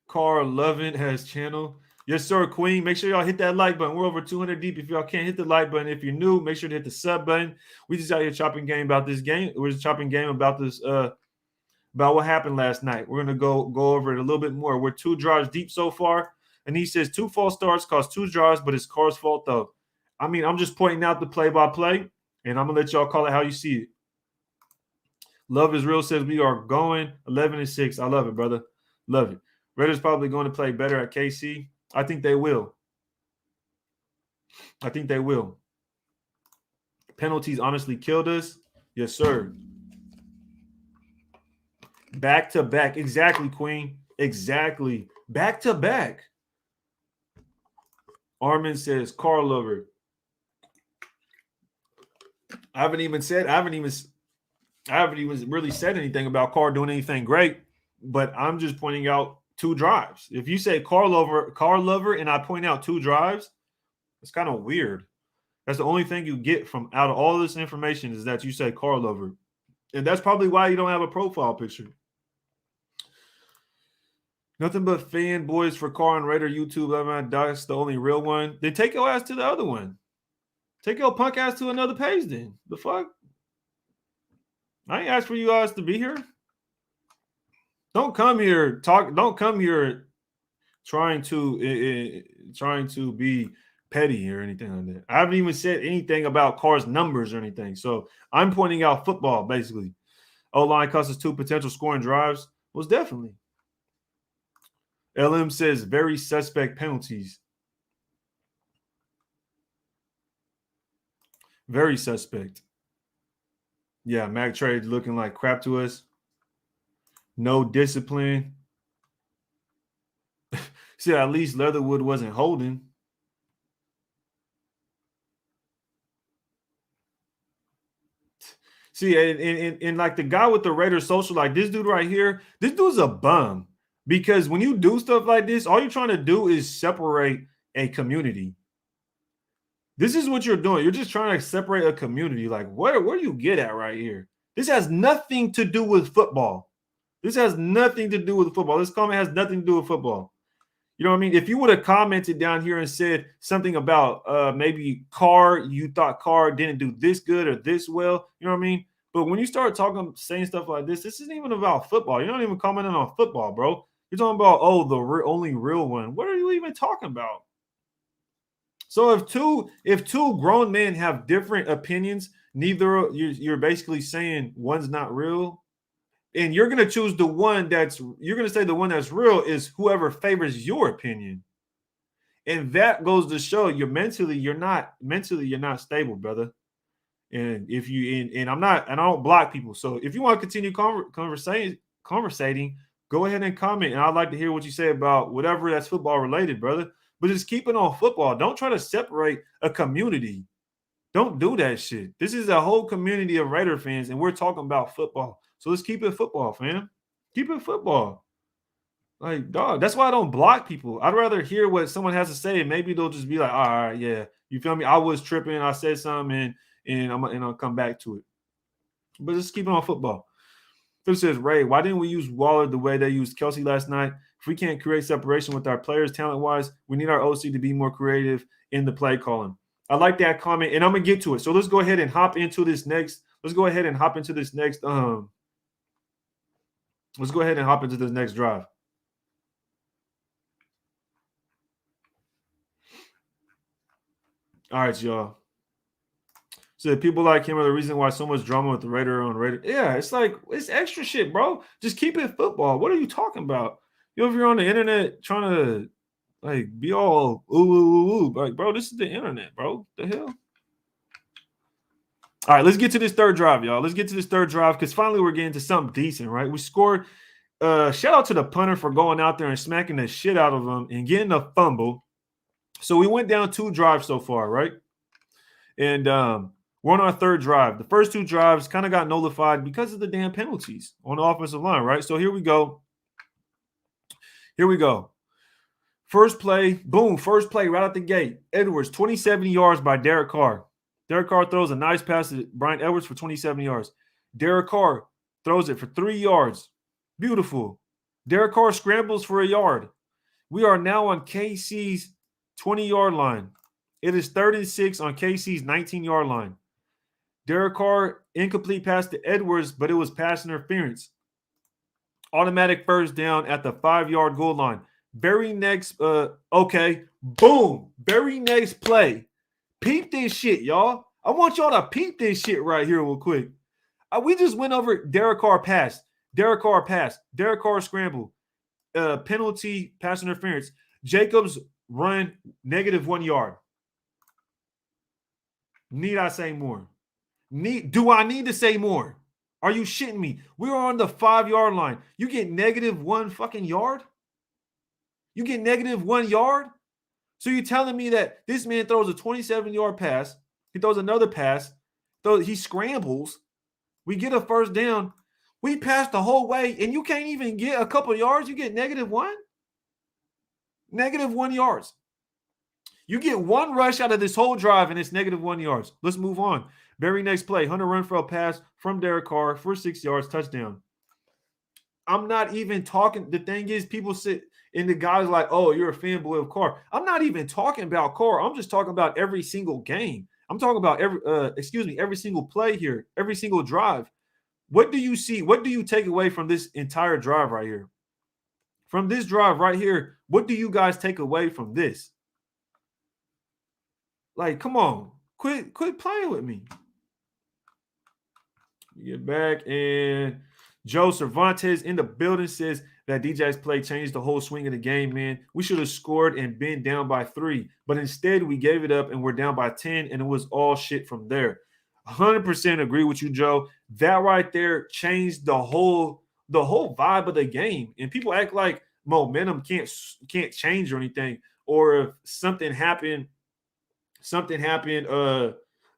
A: Carr Lovin has channel. Yes, sir, Queen. Make sure y'all hit that like button. We're over 200 deep. If y'all can't hit the like button, if you're new, make sure to hit the sub button. We just out here chopping game about this game. We're just chopping game about this, about what happened last night. We're gonna go over it a little bit more. We're 2 drives deep so far, and he says 2 false starts cost 2 drives, but it's Carr's fault though. I mean, I'm just pointing out the play-by-play, and I'm gonna let y'all call it how you see it. Love is real says we are going 11 and 6. I love it, brother. Love it. Raiders probably going to play better at KC. I think they will. Penalties honestly killed us. Yes, sir. Back to back. Exactly, Queen. Exactly. Back to back. Armin says, Carr lover. I haven't even really said anything about Carr doing anything great, but I'm just pointing out 2 drives. If you say Carr lover, and I point out 2 drives, it's kind of weird. That's the only thing you get from out of all this information is that you say Carr lover. And that's probably why you don't have a profile picture. Nothing but fanboys for Carr and Raider YouTube. That's the only real one. Then take your ass to the other one. Take your punk ass to another page then. The fuck? I ain't asked for you guys to be here. Don't come here trying to be petty or anything like that. I haven't even said anything about Carr's numbers or anything. So I'm pointing out football, basically. O-line costs us 2 potential scoring drives. Most definitely. LM says very suspect penalties. Very suspect. Yeah, Mac trade looking like crap to us. No discipline. See, at least Leatherwood wasn't holding. See, and like the guy with the Raiders social, like this dude right here, this dude's a bum. Because when you do stuff like this, all you're trying to do is separate a community. This is what you're doing. You're just trying to separate a community. Like, where do you get at right here? This has nothing to do with football. This has nothing to do with football. This comment has nothing to do with football. You know what I mean? If you would have commented down here and said something about maybe Carr, you thought Carr didn't do this good or this well, you know what I mean? But when you start saying stuff like this isn't even about football. You're not even commenting on football, bro. You're talking about, the only real one. What are you even talking about? So if two grown men have different opinions, you're basically saying one's not real, and you're gonna choose the one you're gonna say the one that's real is whoever favors your opinion, and that goes to show you're not stable, brother. And if you and I don't block people, so if you want to continue conversating, go ahead and comment, and I'd like to hear what you say about whatever that's football related, brother. But just keep it on football. Don't try to separate a community. Don't do that shit. This is a whole community of Raider fans, and we're talking about football. So let's keep it football, fam. Keep it football. Like, dog, that's why I don't block people. I'd rather hear what someone has to say, and maybe they'll just be like, all right, yeah. You feel me? I was tripping. I said something, and I'll come back to it. But just keep it on football. Phil says, Ray, why didn't we use Waller the way they used Kelsey last night? If we can't create separation with our players talent-wise, we need our OC to be more creative in the play calling. I like that comment, and I'm going to get to it. So let's go ahead and hop into this next. Let's go ahead and hop into this next. Let's go ahead and hop into this next drive. All right, y'all. So people like him are the reason why so much drama with the Raider on Raider. Yeah, it's like it's extra shit, bro. Just keep it football. What are you talking about? If you're on the internet trying to like be all ooh, like, bro, this is the internet, bro. The hell? All right, let's get to this third drive, y'all. Let's get to this third drive because finally we're getting to something decent, right? We scored. Shout out to the punter for going out there and smacking the shit out of them and getting a fumble. So we went down 2 drives so far, right? And we're on our third drive. The first 2 drives kind of got nullified because of the damn penalties on the offensive line, right? So here we go. First play, boom, first play right out the gate. Edwards, 27 yards by Derek Carr. Derek Carr throws a nice pass to Brian Edwards for 27 yards. Derek Carr throws it for 3 yards. Beautiful. Derek Carr scrambles for a yard. We are now on KC's 20-yard line. It is 3rd and 6 on KC's 19-yard line. Derek Carr, incomplete pass to Edwards, but it was pass interference. Automatic first down at the 5-yard goal line. Very next, boom. Very next play. Peep this shit, y'all. I want y'all to peep this shit right here real quick. We just went over Derek Carr pass. Derek Carr scramble. Penalty, pass interference. Jacobs run -1 yard. Need I say more? Do I need to say more? Are you shitting me? We are on the 5-yard line. You get -1 fucking yard? You get -1 yard? So you're telling me that this man throws a 27-yard pass. He throws another pass. He scrambles. We get a first down. We pass the whole way, and you can't even get a couple yards. You get -1? -1 yards. You get 1 rush out of this whole drive, and it's -1 yards. Let's move on. Very next play, Hunter Renfrow pass from Derek Carr for 6 yards, touchdown. I'm not even talking. The thing is, people sit and the guys like, oh, you're a fanboy of Carr. I'm not even talking about Carr. I'm just talking about every single game. I'm talking about every single play here, every single drive. What do you see? What do you take away from this entire drive right here? From this drive right here, what do you guys take away from this? Like, come on. Quit playing with me. Get back, and Joe Cervantes in the building says that DJ's play changed the whole swing of the game, man. We should have scored and been down by 3, but instead we gave it up and we're down by 10, and it was all shit from there. 100% agree with you, Joe. That right there changed the whole vibe of the game. And people act like momentum can't change or anything, or if something happened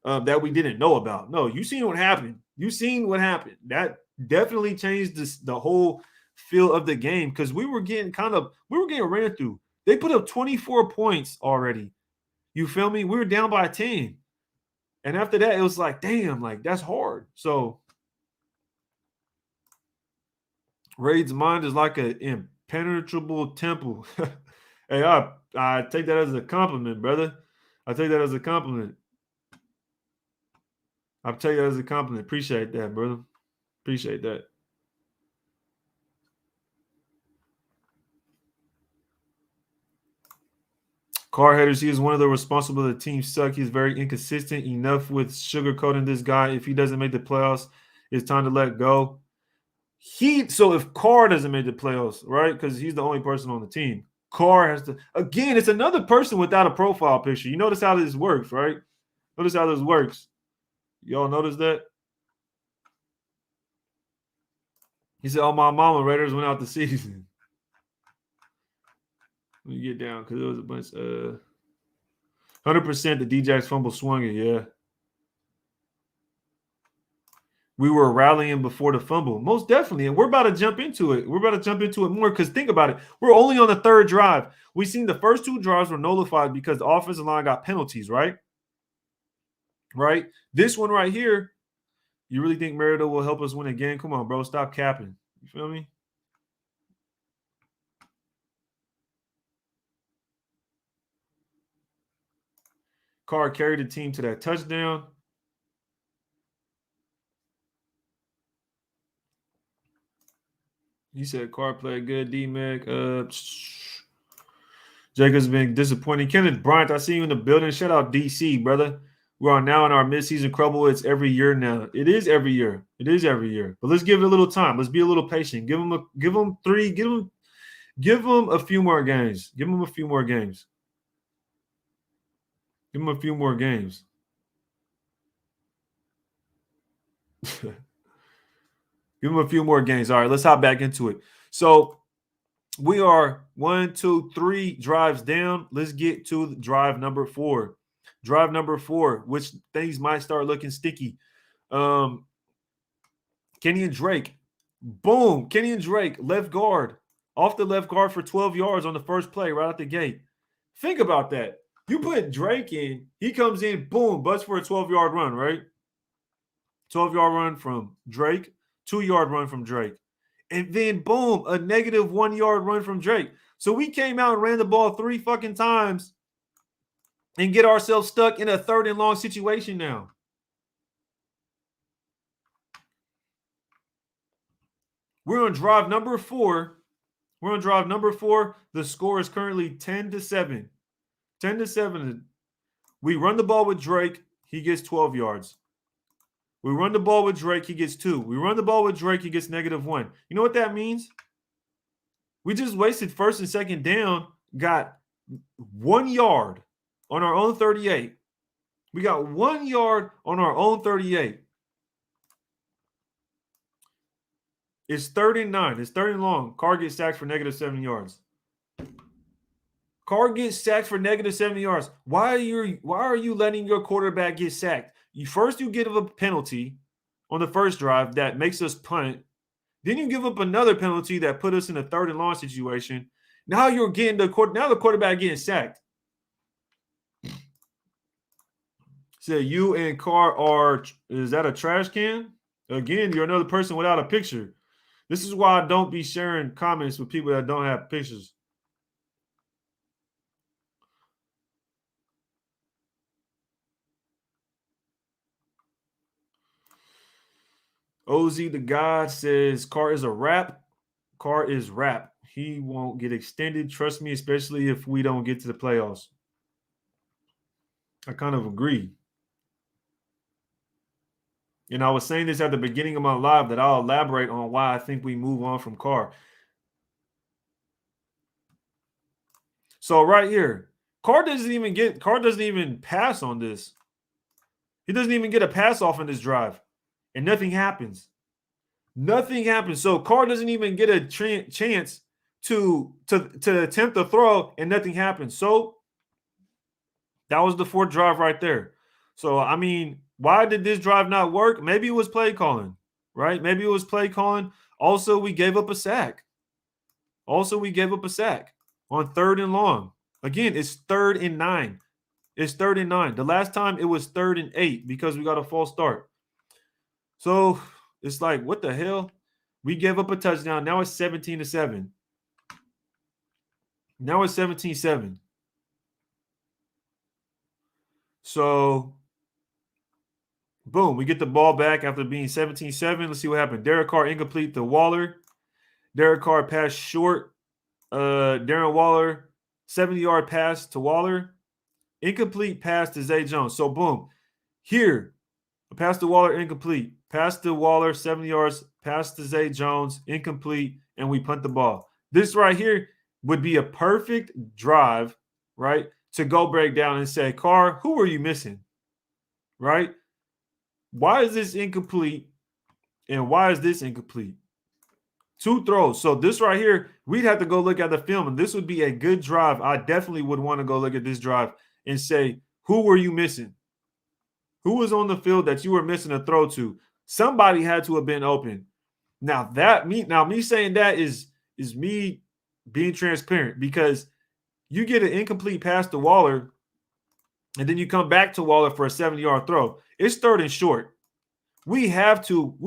A: that we didn't know about. No, you seen what happened. You seen what happened. That definitely changed the whole feel of the game, because we were getting ran through. They put up 24 points already. You feel me? We were down by 10. And after that, it was like, damn, like that's hard. So Raid's mind is like an impenetrable temple. Hey, I take that as a compliment, brother. I take that as a compliment. I'll tell you that as a compliment. Appreciate that, brother. Appreciate that. Carr headers, he is one of the responsible the team suck. He's very inconsistent. Enough with sugarcoating this guy. If he doesn't make the playoffs, it's time to let go. So if Carr doesn't make the playoffs, right? Because he's the only person on the team. Carr has to, again, it's another person without a profile picture. You notice how this works, right? Notice how this works. Y'all notice that? He said, "Oh, my mama, Raiders went out the season." Let me get down because there was a bunch. 100% the DJ's fumble swung it. Yeah, we were rallying before the fumble, most definitely, and we're about to jump into it. We're about to jump into it more because think about it. We're only on the 3rd drive. We seen the first 2 drives were nullified because the offensive line got penalties. Right. This one right here. You really think Merida will help us win again? Come on, bro. Stop capping. You feel me? Carr carried the team to that touchdown. He said Carr played good, D-Mac. Jacob's been disappointing. Kenneth Bryant, I see you in the building. Shout out DC, brother. We are now in our midseason crumble. It's every year now. It is every year. But let's give it a little time. Let's be a little patient. Give them a few more games. Give them a few more games. Give them a few more games. Give them a few more games. All right, let's hop back into it. So we are 1, 2, 3 drives down. Let's get to drive number 4. Drive number 4, which things might start looking sticky. Kenyon Drake. Boom. Kenyon Drake, left guard. Off the left guard for 12 yards on the first play right out the gate. Think about that. You put Drake in, he comes in, boom, bust for a 12-yard run, right? 12-yard run from Drake, 2-yard run from Drake. And then, boom, a negative 1-yard run from Drake. So we came out and ran the ball 3 fucking times and get ourselves stuck in a 3rd and long situation now. We're on drive number 4. The score is currently 10-7. 10-7. We run the ball with Drake. He gets 12 yards. We run the ball with Drake. He gets 2. We run the ball with Drake. He gets -1. You know what that means? We just wasted 1st and 2nd down, got 1 yard on our own 38. We got 1 yard on our own 38. It's 3rd and 9. It's 3rd and long. Carr gets sacked for -7 yards. Carr gets sacked for -7 yards. Why are you letting your quarterback get sacked? You give up a penalty on the first drive that makes us punt. Then you give up another penalty that put us in a 3rd and long situation. Now you're getting the quarterback getting sacked. So you and Carr is that a trash can? Again, you're another person without a picture. This is why I don't be sharing comments with people that don't have pictures. OZ the God says Carr is a wrap. Carr is wrap. He won't get extended. Trust me, especially if we don't get to the playoffs. I kind of agree. And I was saying this at the beginning of my live that I'll elaborate on why I think we move on from Carr. So right here, Carr doesn't even pass on this. He doesn't even get a pass off in this drive, and nothing happens. Nothing happens. So Carr doesn't even get a chance to attempt a throw, and nothing happens. So that was the fourth drive right there. So I mean, why did this drive not work? Maybe it was play calling, right? Maybe it was play calling. Also, we gave up a sack. On 3rd and long. Again, it's 3rd and 9. It's 3rd and 9. The last time it was 3rd and 8 because we got a false start. So it's like, what the hell? We gave up a touchdown. Now it's 17-7. Now it's 17-7. So, boom, we get the ball back after being 17-7. Let's see what happened. Derek Carr incomplete to Waller. Derek Carr passed short. Darren Waller, 70-yard pass to Waller. Incomplete pass to Zay Jones. So, boom. Here, a pass to Waller, incomplete. Pass to Waller, 70 yards. Pass to Zay Jones, incomplete. And we punt the ball. This right here would be a perfect drive, right, to go break down and say, Carr, who are you missing, right? Why is this incomplete? And why is this incomplete? 2 throws. So this right here, we'd have to go look at the film, and this would be a good drive. I definitely would want to go look at this drive and say, who were you missing? Who was on the field that you were missing a throw to? Somebody had to have been open. Now me saying that is me being transparent, because you get an incomplete pass to Waller, and then you come back to Waller for a 70-yard throw. It's 3rd and short. We have to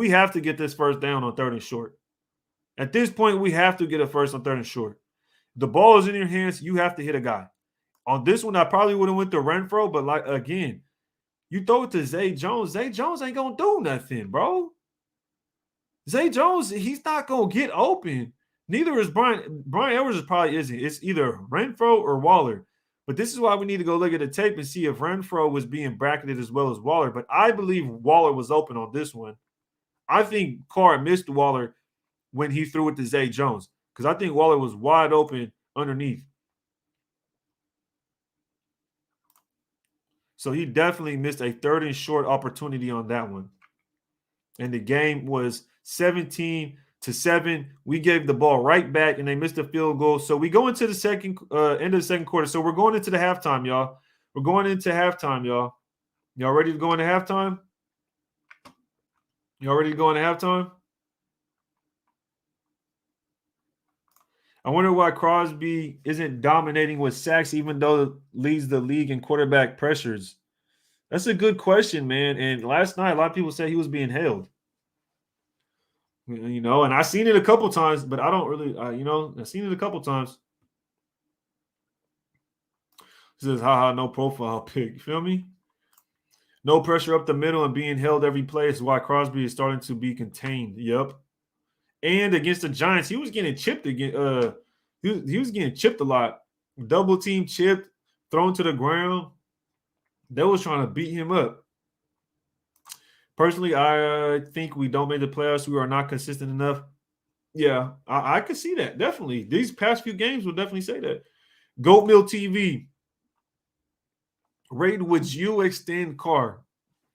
A: get this first down on 3rd and short. At this point, we have to get a first on 3rd and short. The ball is in your hands. You have to hit a guy. On this one, I probably would have went to Renfro, but like again, you throw it to Zay Jones. Zay Jones ain't gonna do nothing, bro. Zay Jones, he's not gonna get open. Neither is Brian. Brian Edwards probably isn't. It's either Renfro or Waller. But this is why we need to go look at the tape and see if Renfro was being bracketed as well as Waller. But I believe Waller was open on this one. I think Carr missed Waller when he threw it to Zay Jones, because I think Waller was wide open underneath. So he definitely missed a 3rd and short opportunity on that one. And the game was 17-7. We gave the ball right back, and they missed a field goal. So we go into the end of the second quarter. So we're going into the halftime, y'all. Y'all ready to go into halftime? I wonder why Crosby isn't dominating with sacks, even though it leads the league in quarterback pressures. That's a good question, man. And last night, a lot of people said he was being held. And I seen it a couple times, but I don't really, I've seen it a couple times. It says, haha, no profile pick. You feel me? No pressure up the middle and being held every play is why Crosby is starting to be contained. Yep. And against the Giants, he was getting chipped again. He was getting chipped a lot. Double team chipped, thrown to the ground. They was trying to beat him up. Personally, I think we don't make the playoffs. We are not consistent enough. Yeah, I could see that. Definitely. These past few games will definitely say that. Goat Mill TV. Ray, would you extend Carr?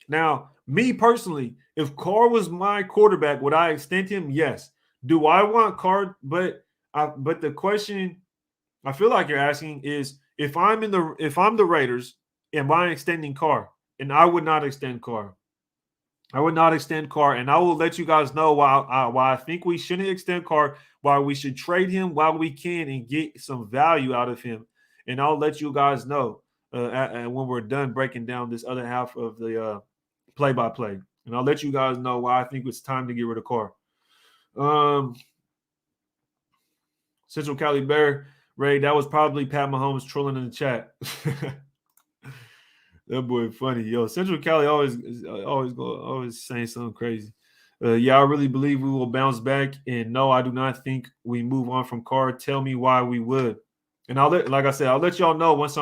A: Now, me personally, if Carr was my quarterback, would I extend him? Yes. Do I want Carr? But the question I feel like you're asking is, if I'm the Raiders, am I extending Carr? And I would not extend Carr. And I will let you guys know why I think we shouldn't extend Carr, why we should trade him while we can and get some value out of him. And I'll let you guys know when we're done breaking down this other half of the play-by-play. And I'll let you guys know why I think it's time to get rid of Carr. Central Cali Bear, Ray, that was probably Pat Mahomes trolling in the chat. That boy funny. Yo, Central Cali always saying something crazy. Yeah, I really believe we will bounce back. And no, I do not think we move on from Carr. Tell me why we would. And I'll let y'all know once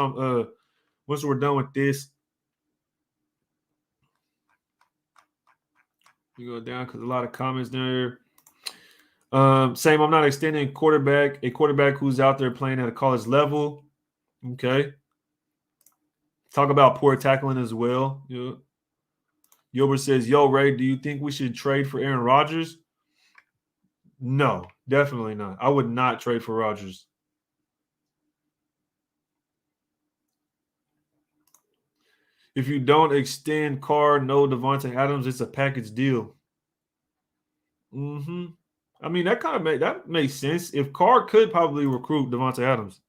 A: we're done with this. We go down because a lot of comments there. Same, I'm not extending a quarterback who's out there playing at a college level. Okay. Talk about poor tackling as well. Yeah. Gilbert says, "Yo, Ray, do you think we should trade for Aaron Rodgers?" No, definitely not. I would not trade for Rodgers. If you don't extend Carr, no Devontae Adams, it's a package deal. Mm-hmm. I mean, that makes sense. If Carr could probably recruit Devontae Adams.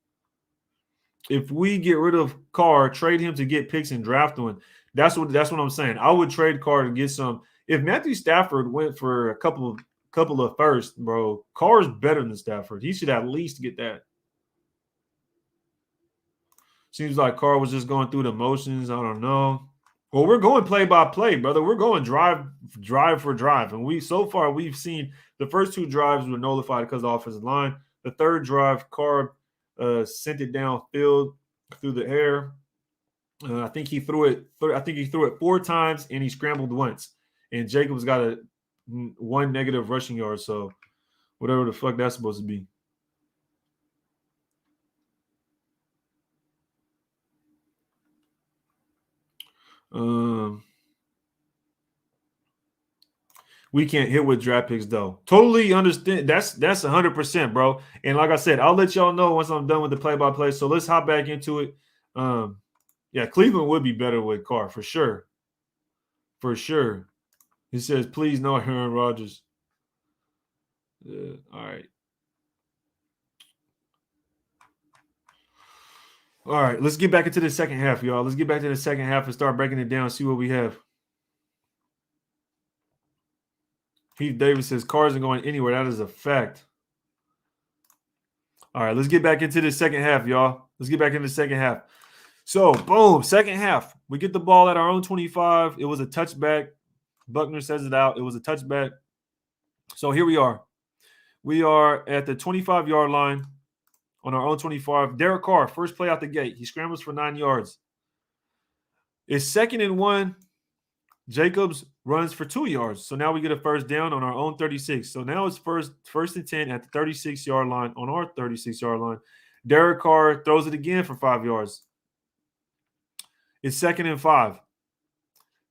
A: If we get rid of Carr, trade him to get picks and draft one. That's what I'm saying. I would trade Carr to get some. If Matthew Stafford went for a couple of firsts, bro, Carr's better than Stafford. He should at least get that. Seems like Carr was just going through the motions. I don't know. Well, we're going play by play, brother. We're going drive for drive. And we've seen the first two drives were nullified because of the offensive line. The third drive, Carr sent it downfield through the air. I think he threw it 4 times and he scrambled once. And Jacobs got one negative rushing yard. So whatever the fuck that's supposed to be. We can't hit with draft picks though. Totally understand. That's 100%, bro. And like I said, I'll let y'all know once I'm done with the play-by-play. So let's hop back into it. Yeah, Cleveland would be better with Carr for sure. For sure. He says, please no Aaron Rodgers. All right. All right, let's get back into the second half, y'all. Let's get back to the second half and start breaking it down, see what we have. Heath Davis says, Carr isn't going anywhere. That is a fact. All right, let's get back into the second half, y'all. Let's get back into the second half. So, boom, second half. We get the ball at our own 25. It was a touchback. Buckner says it out. It was a touchback. So here we are. We are at the 25-yard line on our own 25. Derek Carr, first play out the gate. He scrambles for 9 yards. It's 2nd and 1. Jacobs runs for 2 yards. So now we get a first down on our own 36. So now it's first and 10 at the 36-yard line on our 36-yard line. Derek Carr throws it again for 5 yards. It's 2nd and 5.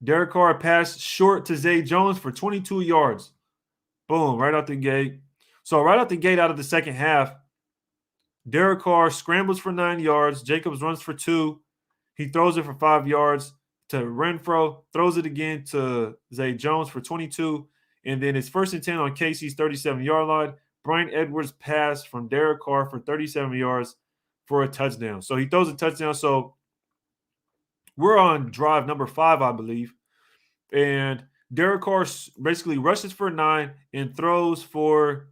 A: Derek Carr passed short to Zay Jones for 22 yards. Boom, right out the gate. So right out the gate out of the second half, Derek Carr scrambles for 9 yards. Jacobs runs for 2. He throws it for 5 yards to Renfro, throws it again to Zay Jones for 22. And then it's 1st and 10 on Casey's 37-yard line. Brian Edwards passed from Derek Carr for 37 yards for a touchdown. So he throws a touchdown. So we're on drive number 5, I believe. And Derek Carr basically rushes for 9 and throws for,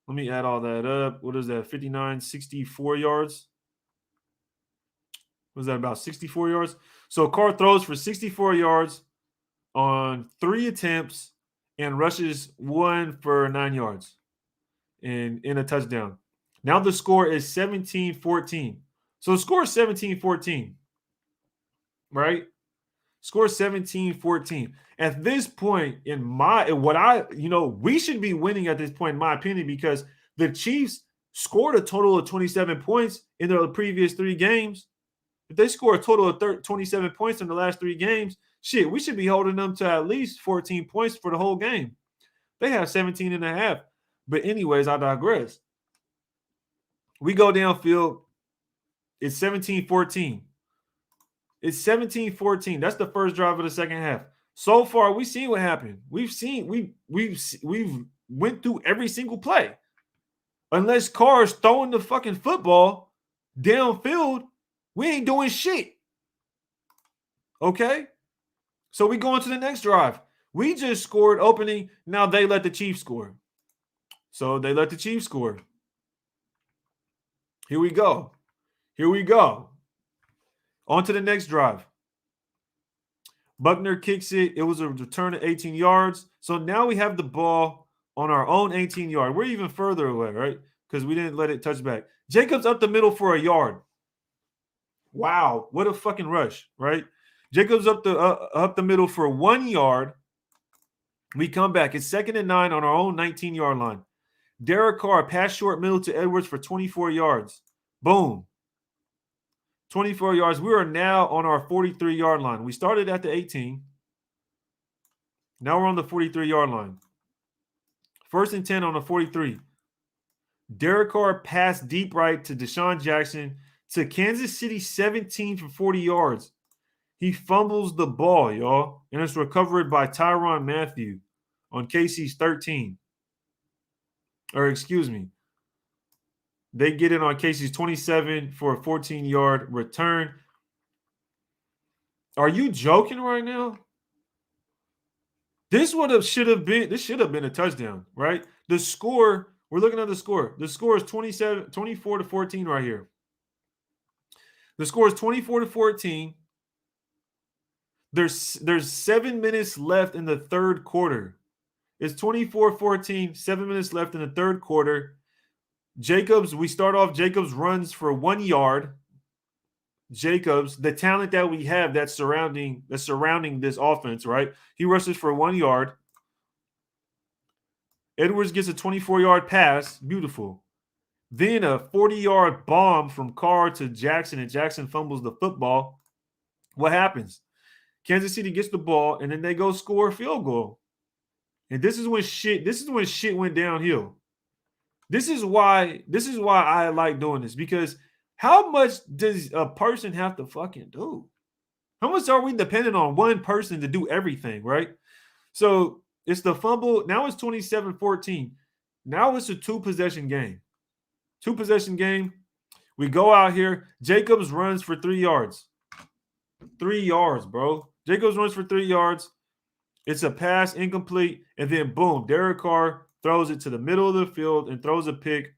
A: let me add all that up. What is that? 59, 64 yards? Was that about 64 yards? So Carr throws for 64 yards on 3 attempts and rushes 1 for 9 yards in a touchdown. Now the score is 17-14. So the score is 17-14. Right? Score 17-14. At this point, we should be winning at this point, in my opinion, because the Chiefs scored a total of 27 points in the previous 3 games. If they score a total of 27 points in the last 3 games, shit, we should be holding them to at least 14 points for the whole game. They have 17 and a half. But anyways, I digress. We go downfield. It's 17-14. It's 17-14. That's the first drive of the second half. So far, we've seen what happened. We've went through every single play. Unless Carr's throwing the fucking football downfield, we ain't doing shit. Okay? So we go into the next drive. We just scored opening. Now they let the Chiefs score. So they let the Chiefs score. Here we go. On to the next drive. Buckner kicks it. It was a return of 18 yards. So now we have the ball on our own 18-yard. We're even further away, right? Because we didn't let it touch back. Jacobs up the middle for a yard. Wow, what a fucking rush, right? Jacobs up the middle for 1 yard. We come back. It's 2nd and 9 on our own 19-yard line. Derek Carr, pass short middle to Edwards for 24 yards. Boom. 24 yards. We are now on our 43-yard line. We started at the 18. Now we're on the 43-yard line. 1st and 10 on the 43. Derek Carr passed deep right to Deshaun Jackson to Kansas City 17 for 40 yards. He fumbles the ball, y'all, and it's recovered by Tyrann Mathieu on KC's 13. Or excuse me. They get it on KC's 27 for a 14-yard return. Are you joking right now? This should have been a touchdown, right? The score, we're looking at the score. The score is 24 to 14 right here. The score is 24 to 14. There's 7 minutes left in the third quarter. It's 24-14, 7 minutes left in the third quarter. Jacobs runs for 1 yard. Jacobs, the talent that we have that's surrounding this offense, right? He rushes for 1 yard. Edwards gets a 24-yard pass. Beautiful. Then a 40-yard bomb from Carr to Jackson, and Jackson fumbles the football. What happens? Kansas City gets the ball, and then they go score a field goal. And this is when shit went downhill. This is why I like doing this, because how much does a person have to fucking do? How much are we dependent on one person to do everything, right? So it's the fumble. Now it's 27-14. Now it's a two-possession game. Two-possession game. We go out here. Jacobs runs for 3 yards. 3 yards, bro. Jacobs runs for 3 yards. It's a pass, incomplete, and then boom, Derek Carr throws it to the middle of the field and throws a pick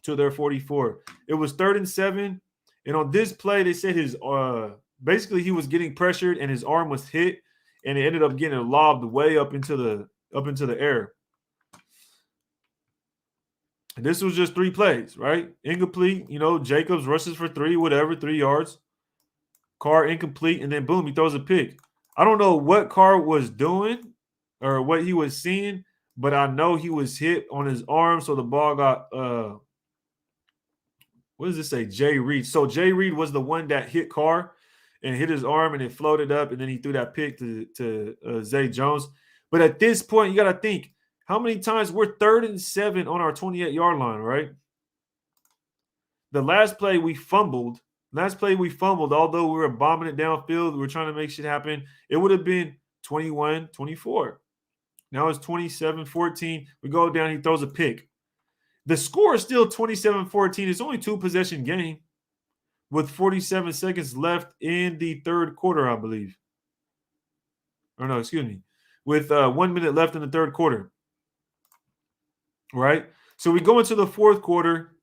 A: to their 44. It was 3rd and 7, and on this play, they said his basically he was getting pressured and his arm was hit, and it ended up getting lobbed way up into the air. And this was just 3 plays, right? Incomplete, Jacobs rushes for 3 yards. Carr incomplete, and then boom, he throws a pick. I don't know what Carr was doing or what he was seeing, but I know he was hit on his arm, so the ball got what does it say? Jay Reed. So Jay Reed was the one that hit Carr and hit his arm, and it floated up, and then he threw that pick to Zay Jones. But at this point, you got to think, how many times we're 3rd and 7 on our 28-yard line, right? The last play we fumbled, although we were bombing it downfield, we were trying to make shit happen. It would have been 21-24. Now it's 27-14. We go down, he throws a pick. The score is still 27-14. It's only 2-possession game with 47 seconds left in the third quarter, I believe. Or no, excuse me. With 1 minute left in the third quarter. Right? So we go into the fourth quarter.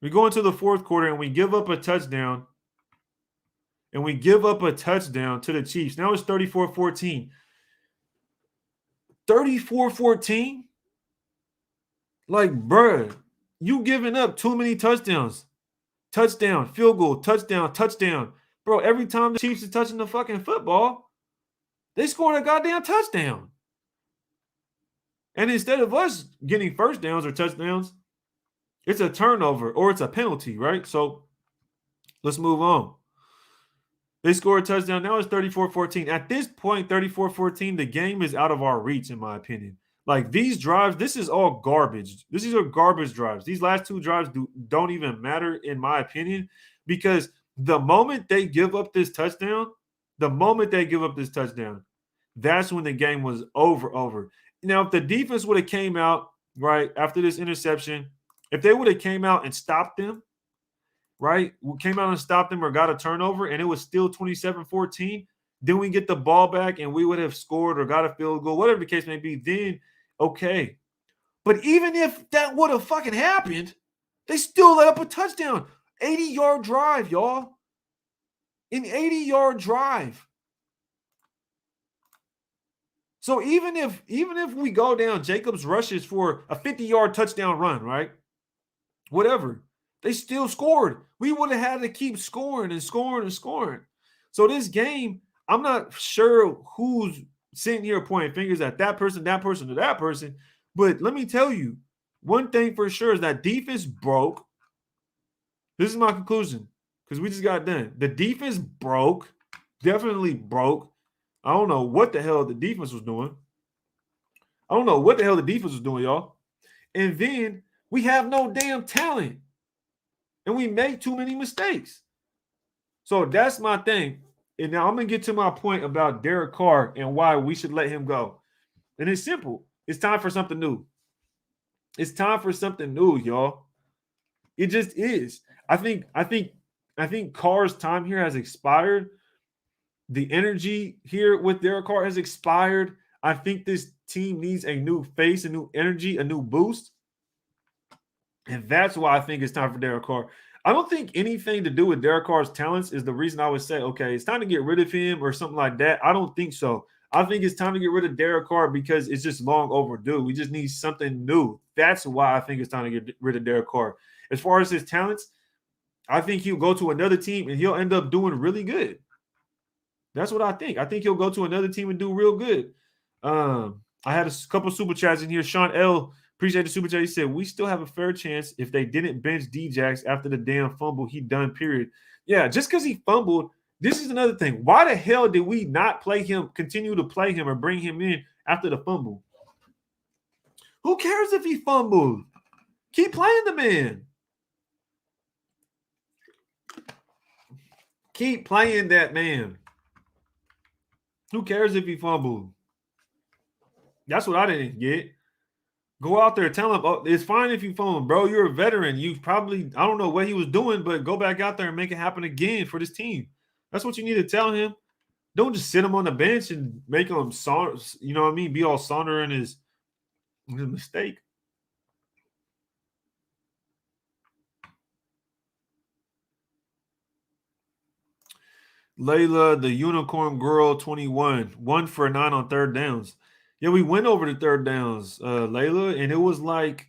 A: And we give up a touchdown. To the Chiefs. Now it's 34-14. 34-14? Like, bruh, you giving up too many touchdowns. Touchdown, field goal, touchdown. Bro, every time the Chiefs are touching the fucking football, they scoring a goddamn touchdown. And instead of us getting first downs or touchdowns, it's a turnover or it's a penalty, right? So let's move on. They score a touchdown. Now it's 34-14. At this point, 34-14, the game is out of our reach, in my opinion. Like, these drives, this is all garbage. These are garbage drives. These last 2 drives don't even matter, in my opinion, because the moment they give up this touchdown, that's when the game was over. Now, if the defense would have came out, right, after this interception, if they would have came out and stopped them, right, or got a turnover, and it was still 27-14, then we get the ball back and we would have scored or got a field goal, whatever the case may be, then okay. But even if that would have fucking happened, they still let up a touchdown. 80-yard drive, y'all. An 80-yard drive. So even if we go down, Jacobs rushes for a 50-yard touchdown run, right? Whatever. They still scored. We would have had to keep scoring and scoring and scoring. So this game, I'm not sure whose sitting here pointing fingers at that person, to that person. But let me tell you, one thing for sure is that defense broke. This is my conclusion because we just got done. The defense broke, definitely broke. I don't know what the hell the defense was doing. Y'all. And then we have no damn talent. And we made too many mistakes. So that's my thing. And now I'm going to get to my point about Derek Carr and why we should let him go. And it's simple. It's time for something new. It's time for something new, y'all. It just is. I think Carr's time here has expired. The energy here with Derek Carr has expired. I think this team needs a new face, a new energy, a new boost. And that's why I think it's time for Derek Carr. I don't think anything to do with Derek Carr's talents is the reason I would say, okay, it's time to get rid of him or something like that. I don't think so. I think it's time to get rid of Derek Carr because it's just long overdue. We just need something new. That's why I think it's time to get rid of Derek Carr. As far as his talents, I think he'll go to another team and he'll end up doing really good. That's what I think. I think he'll go to another team and do real good. I had a couple super chats in here. Sean L. Appreciate the super chat. He said, we still have a fair chance if they didn't bench D-Jax after the damn fumble he done, period. Yeah, just because he fumbled, this is another thing. Why the hell did we not play him, continue to play him or bring him in after the fumble? Who cares if he fumbled? Keep playing the man. Keep playing that man. Who cares if he fumbled? That's what I didn't get. Go out there, tell him, oh, it's fine if you fumble, bro. You're a veteran. You probably, I don't know what he was doing, but go back out there and make it happen again for this team. That's what you need to tell him. Don't just sit him on the bench and make him, you know what I mean, be all sauntering his mistake. Layla, the unicorn girl, 21, 1 for 9 on third downs. Yeah, we went over the third downs, Layla, and it was like,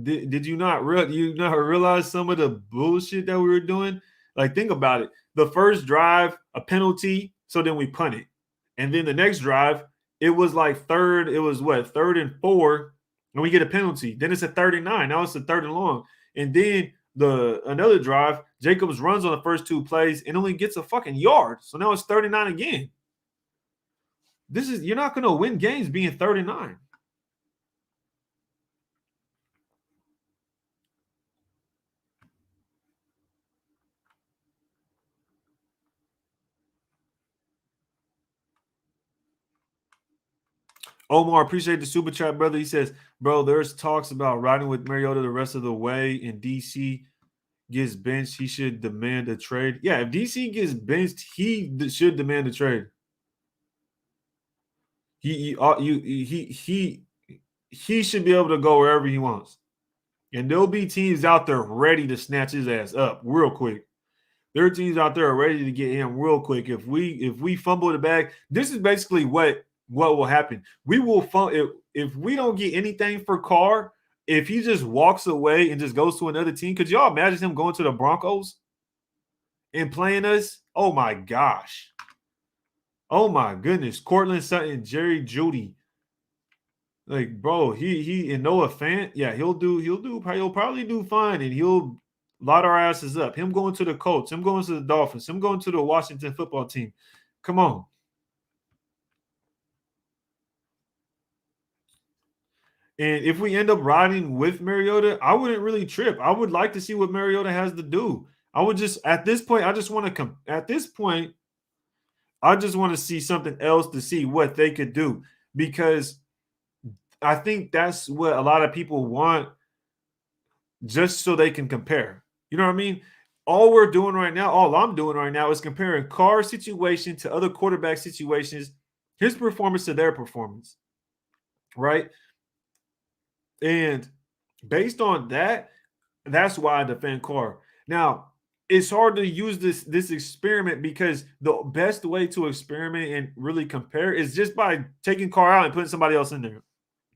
A: did you not realize some of the bullshit that we were doing? Like, think about it. The first drive, a penalty, so then we punt it. And then the next drive, it was like third and 4, and we get a penalty. Then it's a 3rd and 9. Now it's a 3rd and long. And then another drive, Jacobs runs on the first 2 plays and only gets a fucking yard. So now it's 3rd and 9 again. You're not going to win games being 3rd and 9. Omar, appreciate the super chat, brother. He says, bro, there's talks about riding with Mariota the rest of the way, and DC gets benched. He should demand a trade. Yeah, if DC gets benched, he should demand a trade. He should be able to go wherever he wants. And there'll be teams out there ready to snatch his ass up real quick. There are teams out there ready to get him real quick. If we fumble the bag, this is basically what will happen. We will if we don't get anything for Carr, if he just walks away and just goes to another team. Could y'all imagine him going to the Broncos and playing us? Oh my gosh. Oh my goodness. Cortland Sutton, Jerry Jeudy. Like, bro, he and Noah Fant, yeah, he'll probably do fine, and he'll lot our asses up. Him going to the Colts, him going to the Dolphins, him going to the Washington football team. Come on. And if we end up riding with Mariota, I wouldn't really trip. I would like to see what Mariota has to do. I would just, at this point, I just want to see something else to see what they could do, because I think that's what a lot of people want, just so they can compare. You know what I mean? All I'm doing right now is comparing Carr's situation to other quarterback situations, his performance to their performance, right? And based on that, that's why I defend Carr. Now, it's hard to use this experiment, because the best way to experiment and really compare is just by taking Carr out and putting somebody else in there.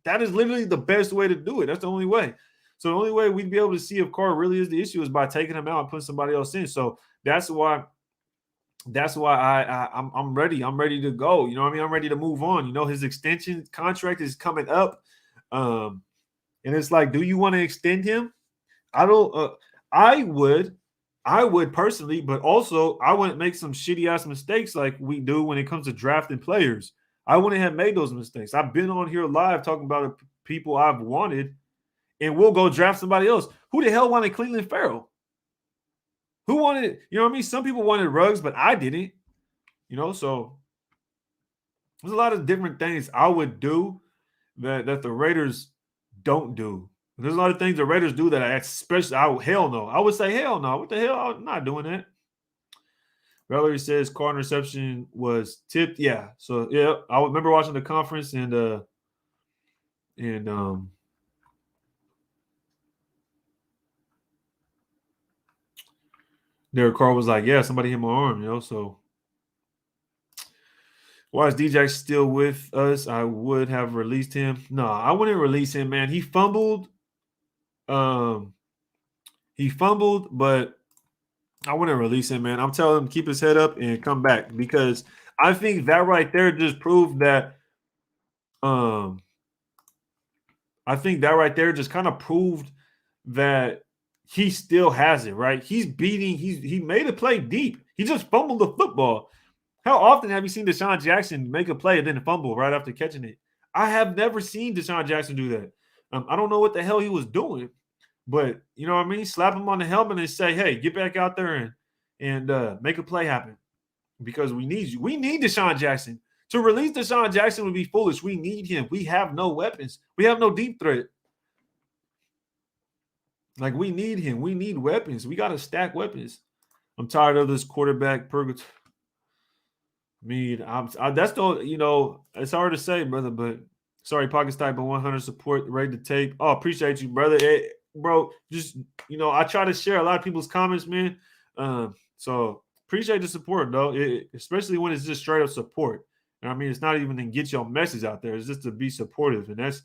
A: That is literally the best way to do it. That's the only way. So the only way we'd be able to see if Carr really is the issue is by taking him out and putting somebody else in. So that's why That's why I'm ready. I'm ready to go. You know what I mean? I'm ready to move on. You know, his extension contract is coming up. Um, and it's like, do you want to extend him? I don't I would. I would personally, but also I wouldn't make some shitty ass mistakes like we do when it comes to drafting players. I wouldn't have made those mistakes. I've been on here live talking about the people I've wanted, and we'll go draft somebody else. Who the hell wanted Cleveland Farrell? Who wanted, you know what I mean? Some people wanted Ruggs, but I didn't, you know, so there's a lot of different things I would do that the Raiders don't do. There's a lot of things the Raiders do that I especially hell no. I would say hell no. What the hell? I'm not doing that. Valerie says Carr interception was tipped. Yeah. So yeah, I remember watching the conference and Derek Carr was like, yeah, somebody hit my arm, you know. So why is DJ still with us? I would have released him. No, I wouldn't release him, man. He fumbled. Um, but I wouldn't release him, man. I'm telling him keep his head up and come back because I think that right there just proved that. Um, I think that right there just kind of proved that he still has it. Right? He made a play deep. He just fumbled the football. How often have you seen Deshaun Jackson make a play and then fumble right after catching it? I have never seen Deshaun Jackson do that. I don't know what the hell he was doing, but you know what I mean? Slap him on the helmet and say, hey, get back out there and make a play happen because we need you. We need Deshaun Jackson. To release Deshaun Jackson would be foolish. We need him. We have no weapons. We have no deep threat. Like, we need him. We need weapons. We got to stack weapons. I'm tired of this quarterback purgatory. I mean, that's the, you know, it's hard to say, brother, but sorry, Pocket Type 100 support, ready to tape. Oh, appreciate you, brother. Bro, just, you know, I try to share a lot of people's comments, man. So appreciate the support, though, especially when it's just straight up support. And I mean, it's not even to get your message out there. It's just to be supportive, and that's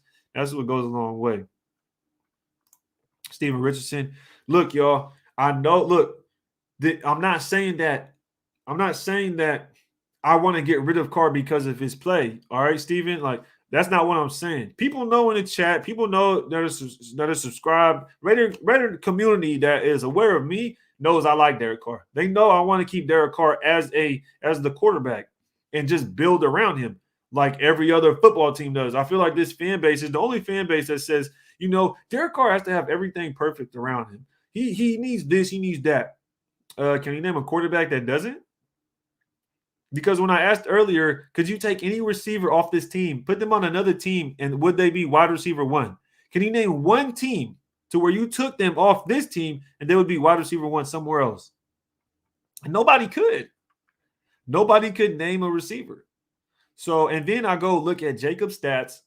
A: what goes a long way. Steven Richardson, look, y'all, I know, look, I'm not saying that I want to get rid of Carr because of his play. All right, Steven? Like, that's not what I'm saying. People know in the chat, people know that are subscribed. Raider community that is aware of me knows I like Derek Carr. They know I want to keep Derek Carr as the quarterback and just build around him like every other football team does. I feel like this fan base is the only fan base that says, you know, Derek Carr has to have everything perfect around him. He needs this, he needs that. Can you name a quarterback that doesn't? Because when I asked earlier, could you take any receiver off this team, put them on another team, and would they be wide receiver one? Can you name one team to where you took them off this team and they would be wide receiver one somewhere else? And nobody could. Nobody could name a receiver. So, and then I go look at Jacob's stats,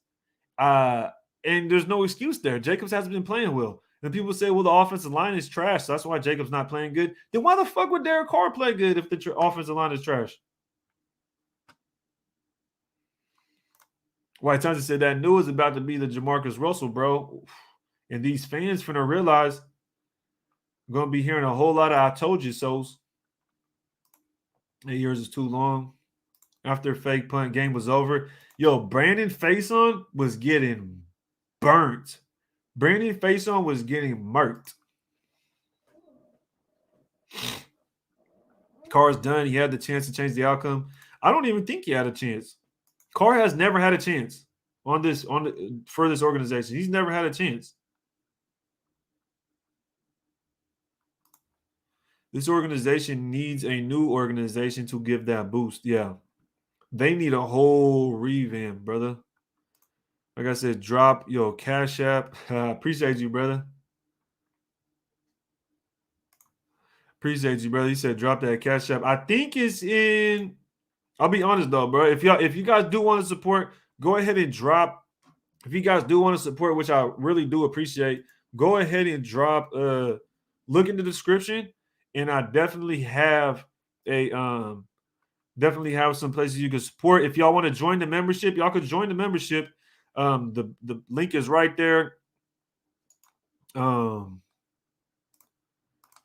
A: and there's no excuse there. Jacobs hasn't been playing well. And people say, well, the offensive line is trash, so that's why Jacobs not playing good. Then why the fuck would Derek Carr play good if the offensive line is trash? White Thompson said that new is about to be the Jamarcus Russell, bro. And these fans finna realize I'm gonna be hearing a whole lot of I told you so's. 8 years is too long. After fake punt game was over. Yo, Brandon Faison was getting burnt. Brandon Faison was getting murked. Carr's done. He had the chance to change the outcome. I don't even think he had a chance. Carr has never had a chance for this organization. He's never had a chance. This organization needs a new organization to give that boost. Yeah. They need a whole revamp, brother. Like I said, drop your Cash App. Appreciate you, brother. Appreciate you, brother. He said drop that Cash App. I think it's in. I'll be honest though, bro. If you guys do want to support, go ahead and drop. If you guys do want to support, which I really do appreciate, go ahead and drop. Look in the description, and I definitely have some places you can support. If y'all want to join the membership, y'all could join the membership. The link is right there. I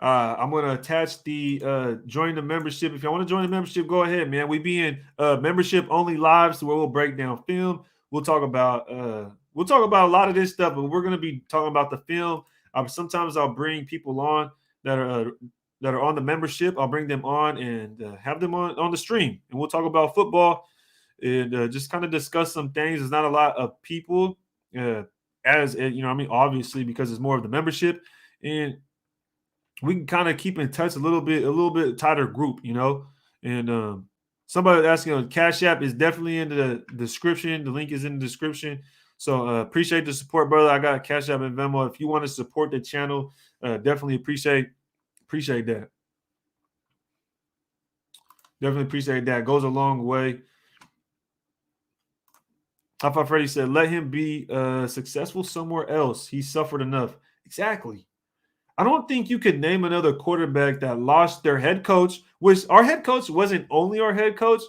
A: I'm gonna attach the join the membership. If you want to join the membership, go ahead, man. We be in membership only lives where we'll break down film. We'll talk about a lot of this stuff, but we're gonna be talking about the film. Sometimes I'll bring people on that are on the membership. I'll bring them on and have them on the stream, and we'll talk about football and just kind of discuss some things. There's not a lot of people, as you know, I mean, obviously because it's more of the membership, and we can kind of keep in touch a little bit tighter group, you know. And somebody asking on Cash App is definitely in the description. The link is in the description. So appreciate the support, brother. I got Cash App and Venmo. If you want to support the channel, definitely appreciate that. Definitely appreciate that. It goes a long way. I thought Freddie said, let him be successful somewhere else. He suffered enough. Exactly. I don't think you could name another quarterback that lost their head coach, which our head coach wasn't only our head coach.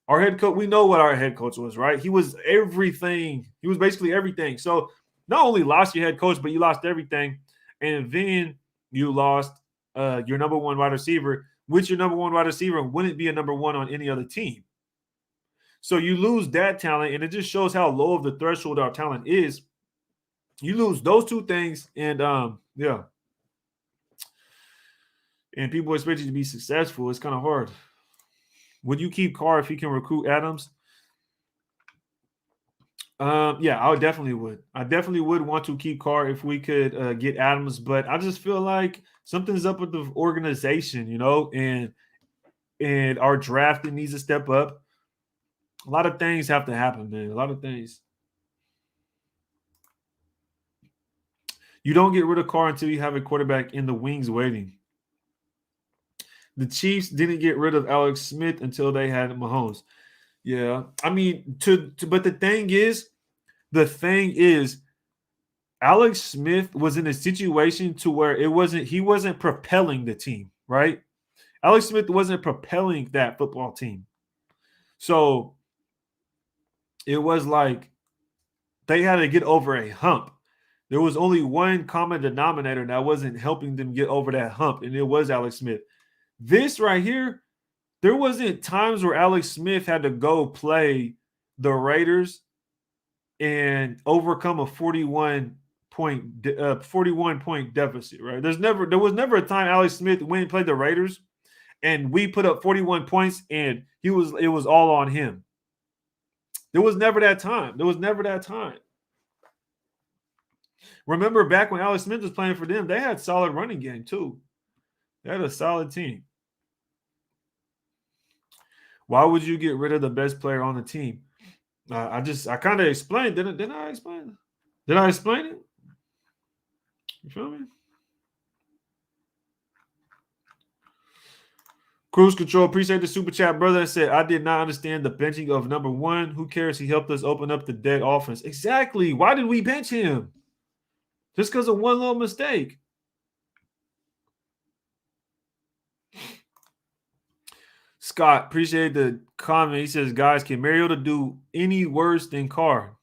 A: Our head coach, we know what our head coach was, right? He was everything. He was basically everything. So not only lost your head coach, but you lost everything. And then you lost your number one wide receiver, which your number one wide receiver wouldn't be a number one on any other team. So you lose that talent, and it just shows how low of the threshold our talent is. You lose those two things, and yeah. And people expect you to be successful. It's kind of hard. Would you keep Carr if he can recruit Adams? Yeah, I definitely would. I definitely would want to keep Carr if we could get Adams, but I just feel like something's up with the organization, you know, and our drafting needs to step up. A lot of things have to happen, man. A lot of things. You don't get rid of Carr until you have a quarterback in the wings waiting. The Chiefs didn't get rid of Alex Smith until they had Mahomes. Yeah, I mean, but the thing is, Alex Smith was in a situation to where he wasn't propelling the team, right? Alex Smith wasn't propelling that football team. So it was like they had to get over a hump. There was only one common denominator that wasn't helping them get over that hump, and it was Alex Smith. This right here, there wasn't times where Alex Smith had to go play the Raiders and overcome a 41 point deficit, right? There was never a time Alex Smith went and played the Raiders and we put up 41 points and it was all on him. There was never that time. Remember back when Alex Smith was playing for them, they had solid running game too. They had a solid team. Why would you get rid of the best player on the team? I kind of explained. Didn't I explain it? Did I explain it? You feel me? Cruise Control, appreciate the super chat, brother. That said, I did not understand the benching of number one. Who cares? He helped us open up the dead offense. Exactly. Why did we bench him? Just because of one little mistake. Scott, appreciate the comment. He says, guys, can Mariota do any worse than Carr?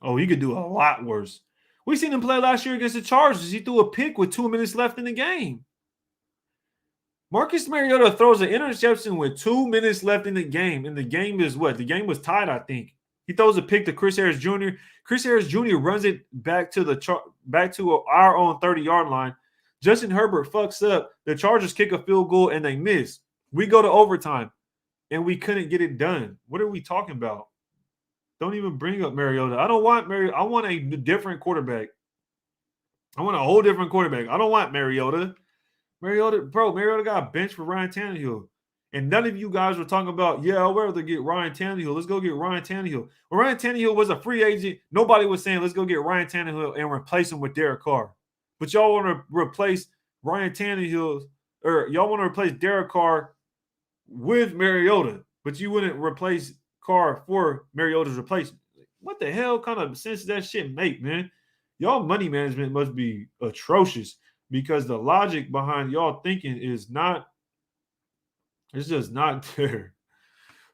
A: Oh, he could do a lot worse. We seen him play last year against the Chargers. He threw a pick with 2 minutes left in the game. Marcus Mariota throws an interception with 2 minutes left in the game. And the game is what? The game was tied, I think. He throws a pick to Chris Harris Jr. Chris Harris Jr. runs it back to our own 30-yard line. Justin Herbert fucks up. The Chargers kick a field goal and they miss. We go to overtime and we couldn't get it done. What are we talking about? Don't even bring up Mariota. I don't want Mariota. I want a different quarterback. I want a whole different quarterback. I don't want Mariota. Mariota got benched for Ryan Tannehill. And none of you guys were talking about, yeah, I'd rather get Ryan Tannehill. Let's go get Ryan Tannehill. When Ryan Tannehill was a free agent, nobody was saying, let's go get Ryan Tannehill and replace him with Derek Carr. But y'all want to replace Ryan Tannehill, or y'all want to replace Derek Carr with Mariota, but you wouldn't replace Carr for Mariota's replacement. What the hell kind of sense does that shit make, man? Y'all money management must be atrocious because the logic behind y'all thinking is not, it's just not there.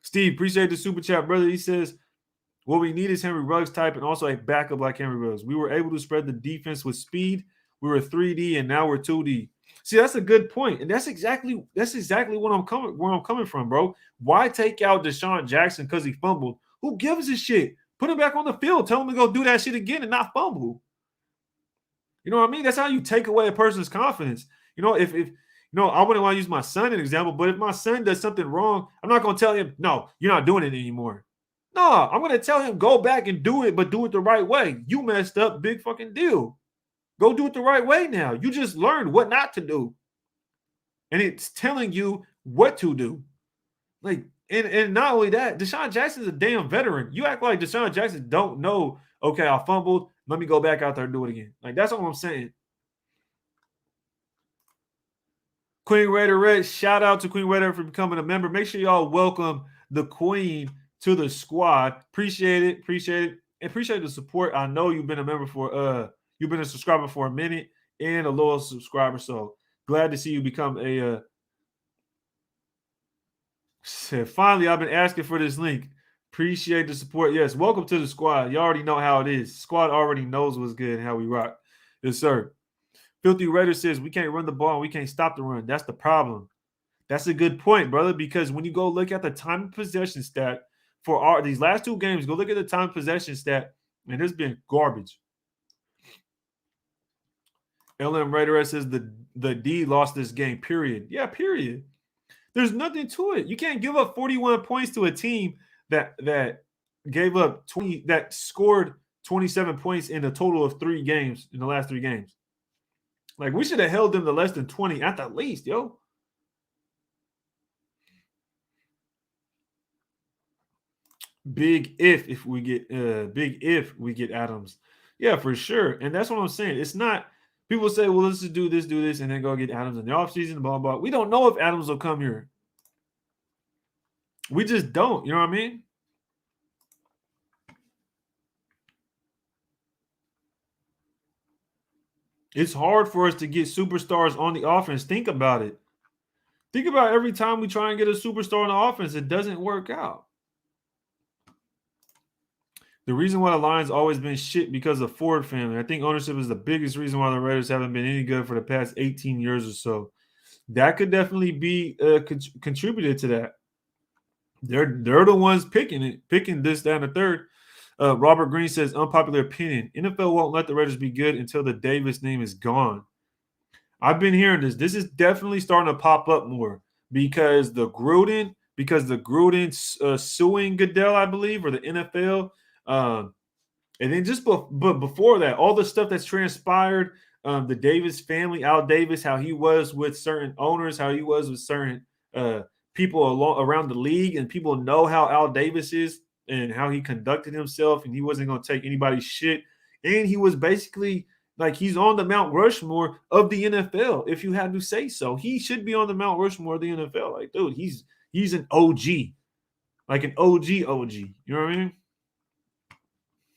A: Steve, appreciate the super chat, brother. He says, what we need is Henry Ruggs type and also a backup like Henry Ruggs. We were able to spread the defense with speed. We were 3D and now we're 2D. See, that's a good point, and that's exactly where I'm coming from, bro. Why take out Deshaun Jackson because he fumbled? Who gives a shit? Put him back on the field. Tell him to go do that shit again and not fumble. You know what I mean? That's how you take away a person's confidence. You know, if I wouldn't want to use my son as an example, but if my son does something wrong, I'm not going to tell him, no, you're not doing it anymore. No, I'm going to tell him, go back and do it, but do it the right way. You messed up, big fucking deal. Go do it the right way now. You just learned what not to do. And it's telling you what to do. Like, and not only that, Deshaun Jackson's a damn veteran. You act like Deshaun Jackson don't know, okay, I fumbled. Let me go back out there and do it again. Like, that's all I'm saying. Queen Raider Red, shout out to Queen Raider for becoming a member. Make sure y'all welcome the Queen to the squad. Appreciate it. And appreciate the support. I know you've been a member for you've been a subscriber for a minute and a loyal subscriber. So glad to see you become a finally, I've been asking for this link. Appreciate the support. Yes, welcome to the squad. You already know how it is. Squad already knows what's good and how we rock. Yes, sir. Filthy Raider says we can't run the ball and we can't stop the run. That's the problem. That's a good point, brother, because when you go look at the time of possession stat for these last two games, go look at the time of possession stat, and it's been garbage. LM Raider says the D lost this game, period. Yeah, period. There's nothing to it. You can't give up 41 points to a team that gave up 20, that scored 27 points in a total of 3 games in the last 3 games. Like, we should have held them to less than 20 at the least, yo. Big if we get Adams. Yeah, for sure. And that's what I'm saying. It's not people say, well, let's just do this, and then go get Adams in the offseason, blah, blah. We don't know if Adams will come here. We just don't. You know what I mean? It's hard for us to get superstars on the offense. Think about it. Think about every time we try and get a superstar on the offense, it doesn't work out. The reason why the Lions always been shit because of Ford family. I think ownership is the biggest reason why the Raiders haven't been any good for the past 18 years or so. That could definitely be contributed to that. They're the ones picking this, that, and the third. Robert Green says, unpopular opinion. NFL won't let the Raiders be good until the Davis name is gone. I've been hearing this. This is definitely starting to pop up more because the Gruden suing Goodell, I believe, or the NFL. And then but before that, all the stuff that's transpired, the Davis family, Al Davis, how he was with certain owners, how he was with certain people around the league, and people know how Al Davis is and how he conducted himself, and he wasn't going to take anybody's shit. And he was basically like, he's on the Mount Rushmore of the NFL, if you had to say so. He should be on the Mount Rushmore of the NFL. Like, dude, he's an OG, like an OG. You know what I mean?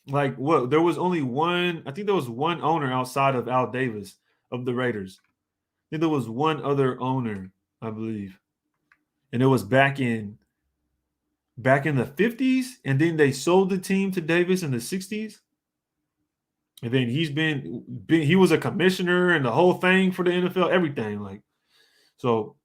A: Like, what? There was only one. I think there was one owner outside of Al Davis of the Raiders. I think there was one other owner, I believe, and it was back in the 50s, and then they sold the team to Davis in the 60s. And then he was a commissioner and the whole thing for the NFL, everything. Like, so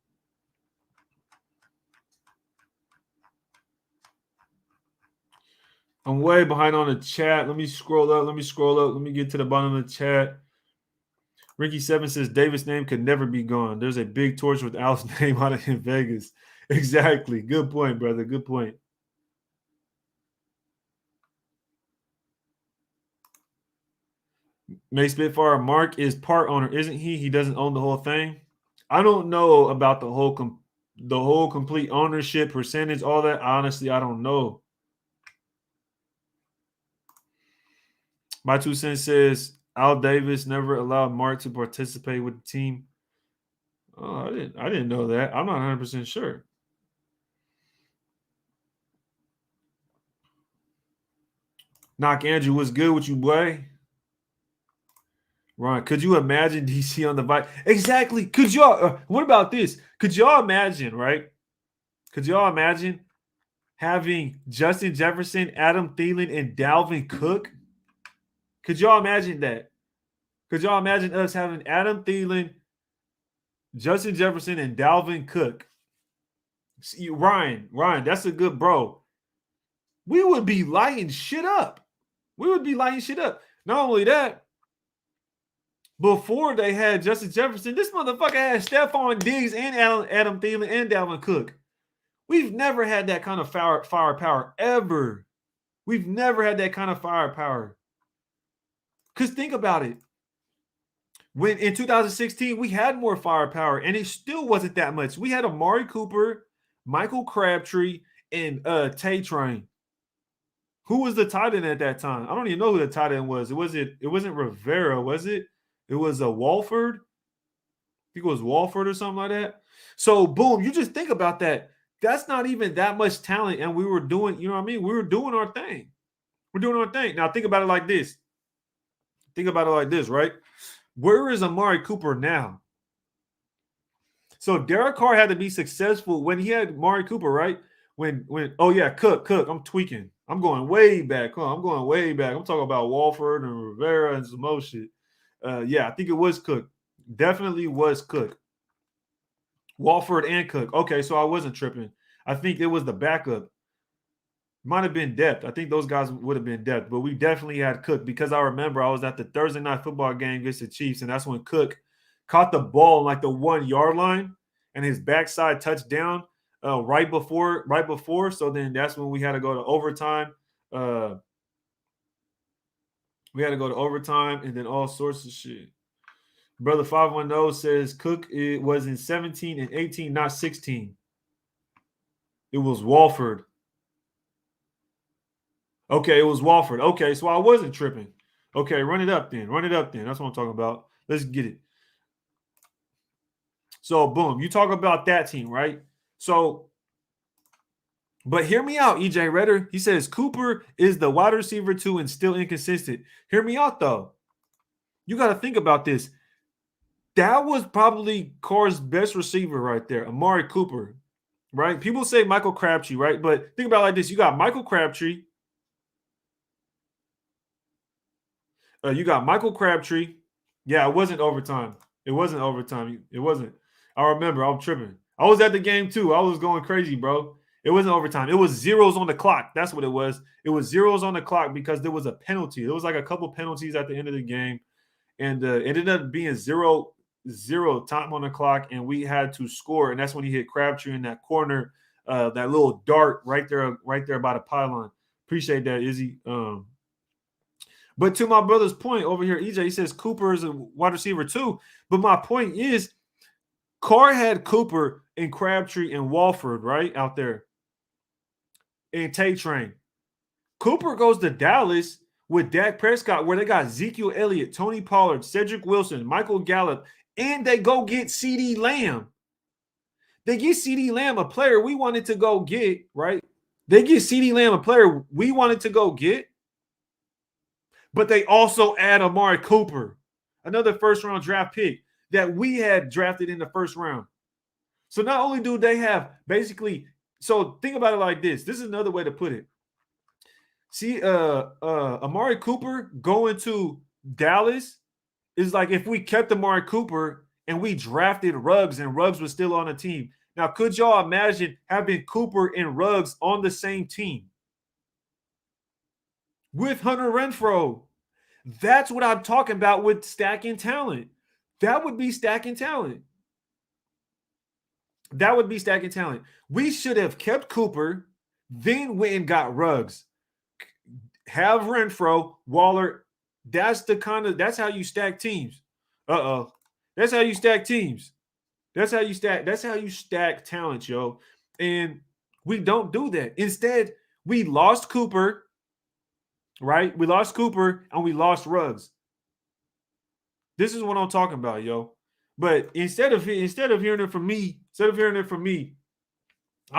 A: I'm way behind on the chat. Let me scroll up. Let me get to the bottom of the chat. Ricky Seven says Davis' name could never be gone. There's a big torch with Al's name on it in Vegas. Exactly. Good point, brother. Good point. May Spitfire, Mark is part owner, isn't he? He doesn't own the whole thing. I don't know about the whole complete ownership percentage, all that. Honestly, I don't know. My 2 cents says Al Davis never allowed Mark to participate with the team. Oh, I didn't know that. I'm not 100% sure. Knock Andrew, what's good with you, boy? Ron, could you imagine DC on the bike? Exactly. Could y'all? What about this? Could y'all imagine? Right? Could y'all imagine having Justin Jefferson, Adam Thielen, and Dalvin Cook? Could y'all imagine that? Could y'all imagine us having Adam Thielen, Justin Jefferson and Dalvin Cook. See, Ryan, that's a good bro. We would be lighting shit up. Not only that, before they had Justin Jefferson, this motherfucker had Stephon Diggs and Adam Thielen and Dalvin Cook. We've never had that kind of firepower ever. We've never had that kind of firepower. Because think about it. When in 2016, we had more firepower, and it still wasn't that much. We had Amari Cooper, Michael Crabtree, and Tay Train. Who was the tight end at that time? I don't even know who the tight end was. It wasn't Rivera, was it? It was a Walford. I think it was Walford or something like that. So boom, you just think about that. That's not even that much talent, and we were doing, you know what I mean? We were doing our thing. We're doing our thing. Now think about it like this. Right? Where is Amari Cooper now? So Derek Carr had to be successful when he had Amari Cooper, right? When oh yeah, Cook. I'm tweaking. I'm going way back. I'm talking about Walford and Rivera and some more shit. Yeah, I think it was Cook. Definitely was Cook. Walford and Cook. Okay, so I wasn't tripping. I think it was the backup. Might have been depth. I think those guys would have been depth, but we definitely had Cook because I remember I was at the Thursday night football game against the Chiefs, and that's when Cook caught the ball on like the 1 yard line and his backside touchdown right before. So then that's when we had to go to overtime. And then all sorts of shit. Brother 510 says Cook was in 17 and 18, not 16. It was Walford. Okay, it was Walford. Okay, so I wasn't tripping. Okay, run it up then. That's what I'm talking about. Let's get it. So, boom, you talk about that team, right? So, but hear me out, EJ Redder. He says Cooper is the wide receiver 2 and still inconsistent. Hear me out, though. You got to think about this. That was probably Carr's best receiver right there, Amari Cooper, right? People say Michael Crabtree, right? But think about it like this. You got Michael Crabtree. Yeah, it wasn't overtime. It wasn't. I remember. I'm tripping. I was at the game too. I was going crazy, bro. It wasn't overtime. It was zeros on the clock. That's what it was. It was zeros on the clock because there was a penalty. There was like a couple penalties at the end of the game, and it ended up being zero time on the clock, and we had to score. And that's when he hit Crabtree in that corner, that little dart right there by the pylon. Appreciate that, Izzy. But to my brother's point over here, EJ, he says Cooper is a wide receiver too. But my point is, Carr had Cooper and Crabtree and Walford, right, out there. And Tay Train. Cooper goes to Dallas with Dak Prescott, where they got Ezekiel Elliott, Tony Pollard, Cedric Wilson, Michael Gallup, and they go get CeeDee Lamb. They get CeeDee Lamb, a player we wanted to go get, right? They get CeeDee Lamb, a player we wanted to go get. But they also add Amari Cooper, another first-round draft pick that we had drafted in the first round. So not only do they have basically – so think about it like this. This is another way to put it. See, Amari Cooper going to Dallas is like if we kept Amari Cooper and we drafted Ruggs and Ruggs was still on the team. Now, could y'all imagine having Cooper and Ruggs on the same team? With Hunter Renfrow. That's what I'm talking about with stacking talent. That would be stacking talent. We should have kept Cooper, then went and got Ruggs. Have Renfrow, Waller. That's how you stack teams. That's how you stack teams. That's how you stack talent, yo. And we don't do that. Instead, we lost Cooper. Right? We lost Cooper and we lost Ruggs. This is what I'm talking about, yo. But instead of hearing it from me, I've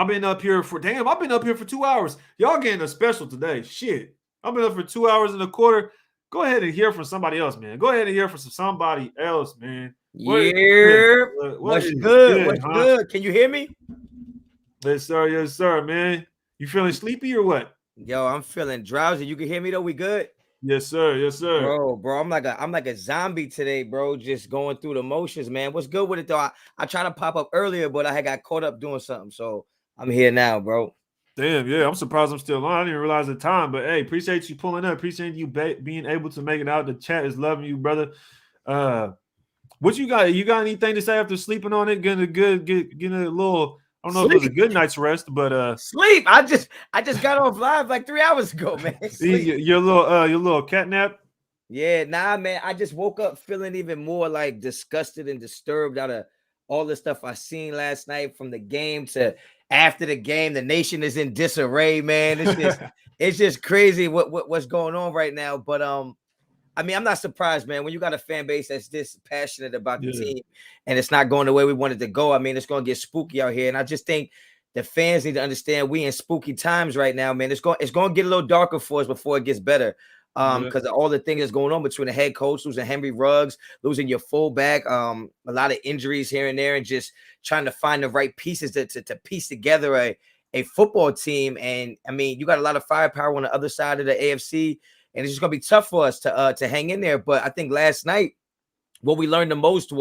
A: been up here for 2 hours. Y'all getting a special today. Shit. I've been up for 2 hours and a quarter. Go ahead and hear from somebody else, man.
B: Yeah. What's good? Can you hear me?
A: Yes, sir, man. You feeling sleepy or what?
B: Yo, I'm feeling drowsy. You can hear me though? We good?
A: Yes, sir. Yes, sir.
B: Bro, I'm like a zombie today, bro. Just going through the motions, man. What's good with it though? I tried to pop up earlier, but I had got caught up doing something, so I'm here now, bro.
A: Damn, yeah. I'm surprised I'm still on. I didn't even realize the time, but hey, appreciate you pulling up. Appreciate you being able to make it out. The chat is loving you, brother. What you got? You got anything to say after sleeping on it? Getting a little. I don't know if it was a good night's rest, but
B: sleep. I just got off live like 3 hours ago, man.
A: Your little cat nap.
B: Yeah, nah, man. I just woke up feeling even more like disgusted and disturbed out of all the stuff I seen last night, from the game to after the game. The nation is in disarray, man. It's just crazy what's going on right now. But I mean, I'm not surprised, man. When you got a fan base that's this passionate about the team and it's not going the way we wanted to go, I mean, it's going to get spooky out here. And I just think the fans need to understand we in spooky times right now, man. It's going to get a little darker for us before it gets better. Because of all the things that's going on between the head coach losing Henry Ruggs, losing your fullback, a lot of injuries here and there, and just trying to find the right pieces to piece together a football team. And I mean, you got a lot of firepower on the other side of the AFC, and it's just gonna be tough for us to hang in there. But I think last night, what we learned the most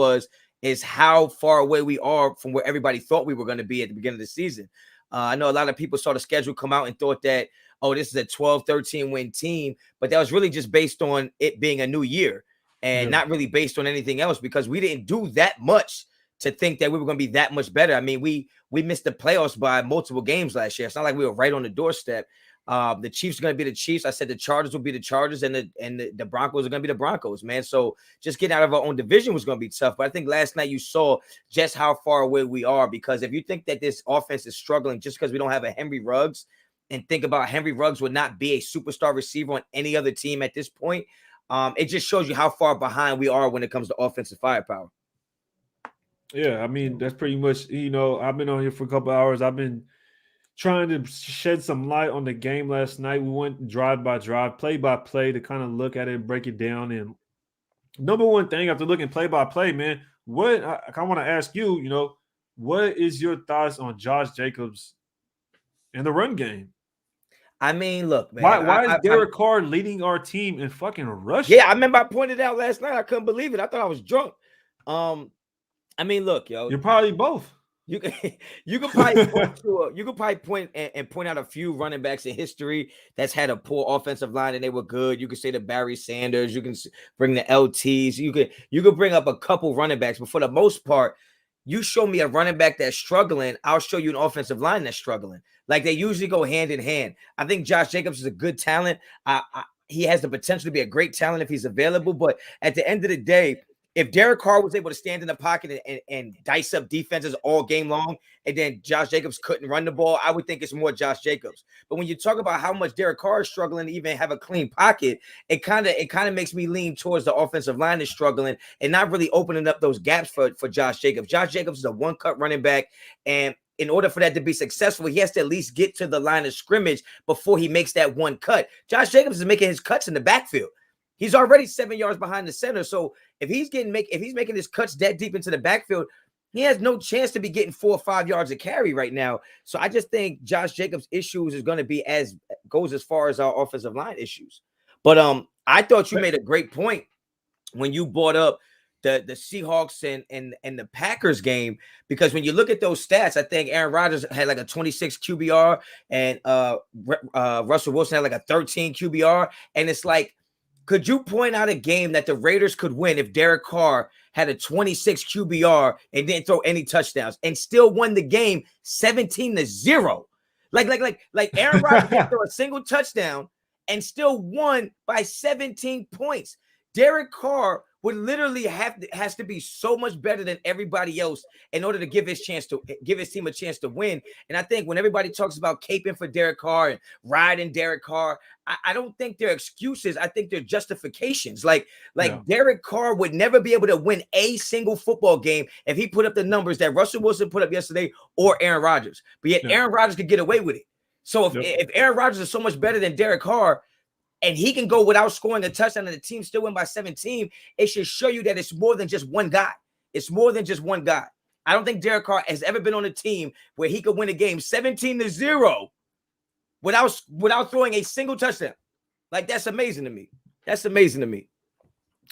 B: is how far away we are from where everybody thought we were going to be at the beginning of the season. I know a lot of people saw the schedule come out and thought that, oh, this is a 12-13 win team, but that was really just based on it being a new year and not really based on anything else, because we didn't do that much to think that we were going to be that much better. I mean, we missed the playoffs by multiple games last year. It's not like we were right on the doorstep. The Chiefs are going to be the Chiefs. I said the Chargers will be the Chargers, and the Broncos are going to be the Broncos, man. So just getting out of our own division was going to be tough. But I think last night you saw just how far away we are, because if you think that this offense is struggling just because we don't have a Henry Ruggs, and think about Henry Ruggs would not be a superstar receiver on any other team at this point, it just shows you how far behind we are when it comes to offensive firepower.
A: Yeah, I mean, that's pretty much, I've been on here for a couple hours. I've been trying to shed some light on the game last night. We went drive by drive, play by play, to kind of look at it and break it down. And number one thing after looking play by play, man, what I want to ask you, what is your thoughts on Josh Jacobs and the run game?
B: I mean, look, man.
A: Why is Derek Carr leading our team in fucking rushing?
B: Yeah, I remember I pointed out last night. I couldn't believe it. I thought I was drunk. I mean, look, yo.
A: You're probably both.
B: You can probably point point out a few running backs in history that's had a poor offensive line and they were good. You could say the Barry Sanders. You can bring the LTs. You could bring up a couple running backs, but for the most part, you show me a running back that's struggling, I'll show you an offensive line that's struggling. Like, they usually go hand in hand. I think Josh Jacobs is a good talent. He has the potential to be a great talent if he's available. But at the end of the day, if Derek Carr was able to stand in the pocket and dice up defenses all game long, and then Josh Jacobs couldn't run the ball, I would think it's more Josh Jacobs. But when you talk about how much Derek Carr is struggling to even have a clean pocket, it kind of makes me lean towards the offensive line is struggling and not really opening up those gaps for Josh Jacobs. Josh Jacobs is a one-cut running back, and in order for that to be successful, he has to at least get to the line of scrimmage before he makes that one cut. Josh Jacobs is making his cuts in the backfield. He's already 7 yards behind the center. So if he's making his cuts that deep into the backfield, he has no chance to be getting 4 or 5 yards of carry right now. So I just think Josh Jacobs' issues is going to be as far as our offensive line issues. But I thought you made a great point when you brought up the Seahawks and the Packers game, because when you look at those stats, I think Aaron Rodgers had like a 26 QBR and Russell Wilson had like a 13 QBR. And it's like, could you point out a game that the Raiders could win if Derek Carr had a 26 QBR and didn't throw any touchdowns and still won the game 17-0? Like Aaron Rodgers didn't throw a single touchdown and still won by 17 points. Derek Carr would literally has to be so much better than everybody else in order to give his team a chance to win. And I think when everybody talks about caping for Derek Carr and riding Derek Carr, I don't think they're excuses. I think they're justifications. Like Derek Carr would never be able to win a single football game if he put up the numbers that Russell Wilson put up yesterday or Aaron Rodgers. But yet Aaron Rodgers could get away with it. So if Aaron Rodgers is so much better than Derek Carr, and he can go without scoring a touchdown and the team still win by 17, it should show you that it's more than just one guy. It's more than just one guy. I don't think Derek Carr has ever been on a team where he could win a game 17-0 without throwing a single touchdown. Like, that's amazing to me. That's amazing to me.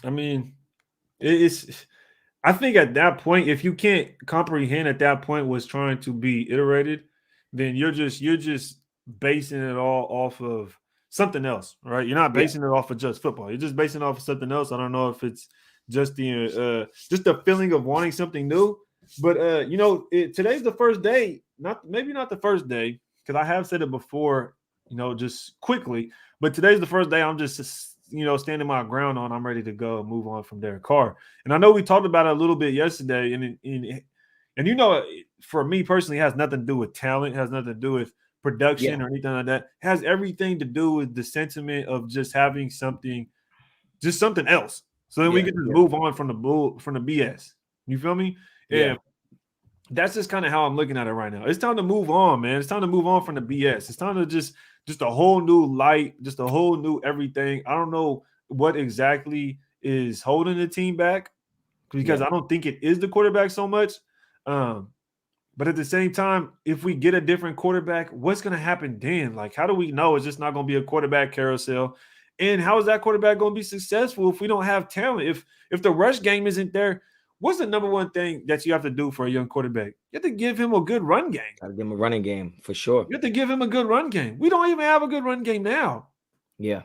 A: I mean, it's. I think at that point, if you can't comprehend at that point what's trying to be iterated, then you're just basing it all off of something else, right? You're not
B: Yeah,
A: basing it off of just football. You're just basing it off of something else. I don't know if it's just the feeling of wanting something new. But today's the first day, not the first day, because I have said it before, just quickly. But today's the first day I'm just standing my ground on. I'm ready to go move on from Derek Carr. And I know we talked about it a little bit yesterday, and for me personally, it has nothing to do with talent, it has nothing to do with
B: yeah,
A: production or anything like that. It has everything to do with the sentiment of just having something else. So then we
B: yeah,
A: can just
B: yeah,
A: move on from the BS. You feel me?
B: yeah,
A: And that's just kind of how I'm looking at it right now. It's time to move on, man. It's time to move on from the BS. It's time to just a whole new light, just a whole new everything. I don't know what exactly is holding the team back because
B: yeah.
A: I don't think it is the quarterback so much. Um, but at the same time, if we get a different quarterback, what's going to happen then? Like, how do we know it's just not going to be a quarterback carousel? And how is that quarterback going to be successful if we don't have talent? If the rush game isn't there, what's the number one thing that you have to do for a young quarterback? You have to give him a good run game.
B: Gotta give him a running game for sure.
A: You have to give him a good run game. We don't even have a good run game now.
B: Yeah.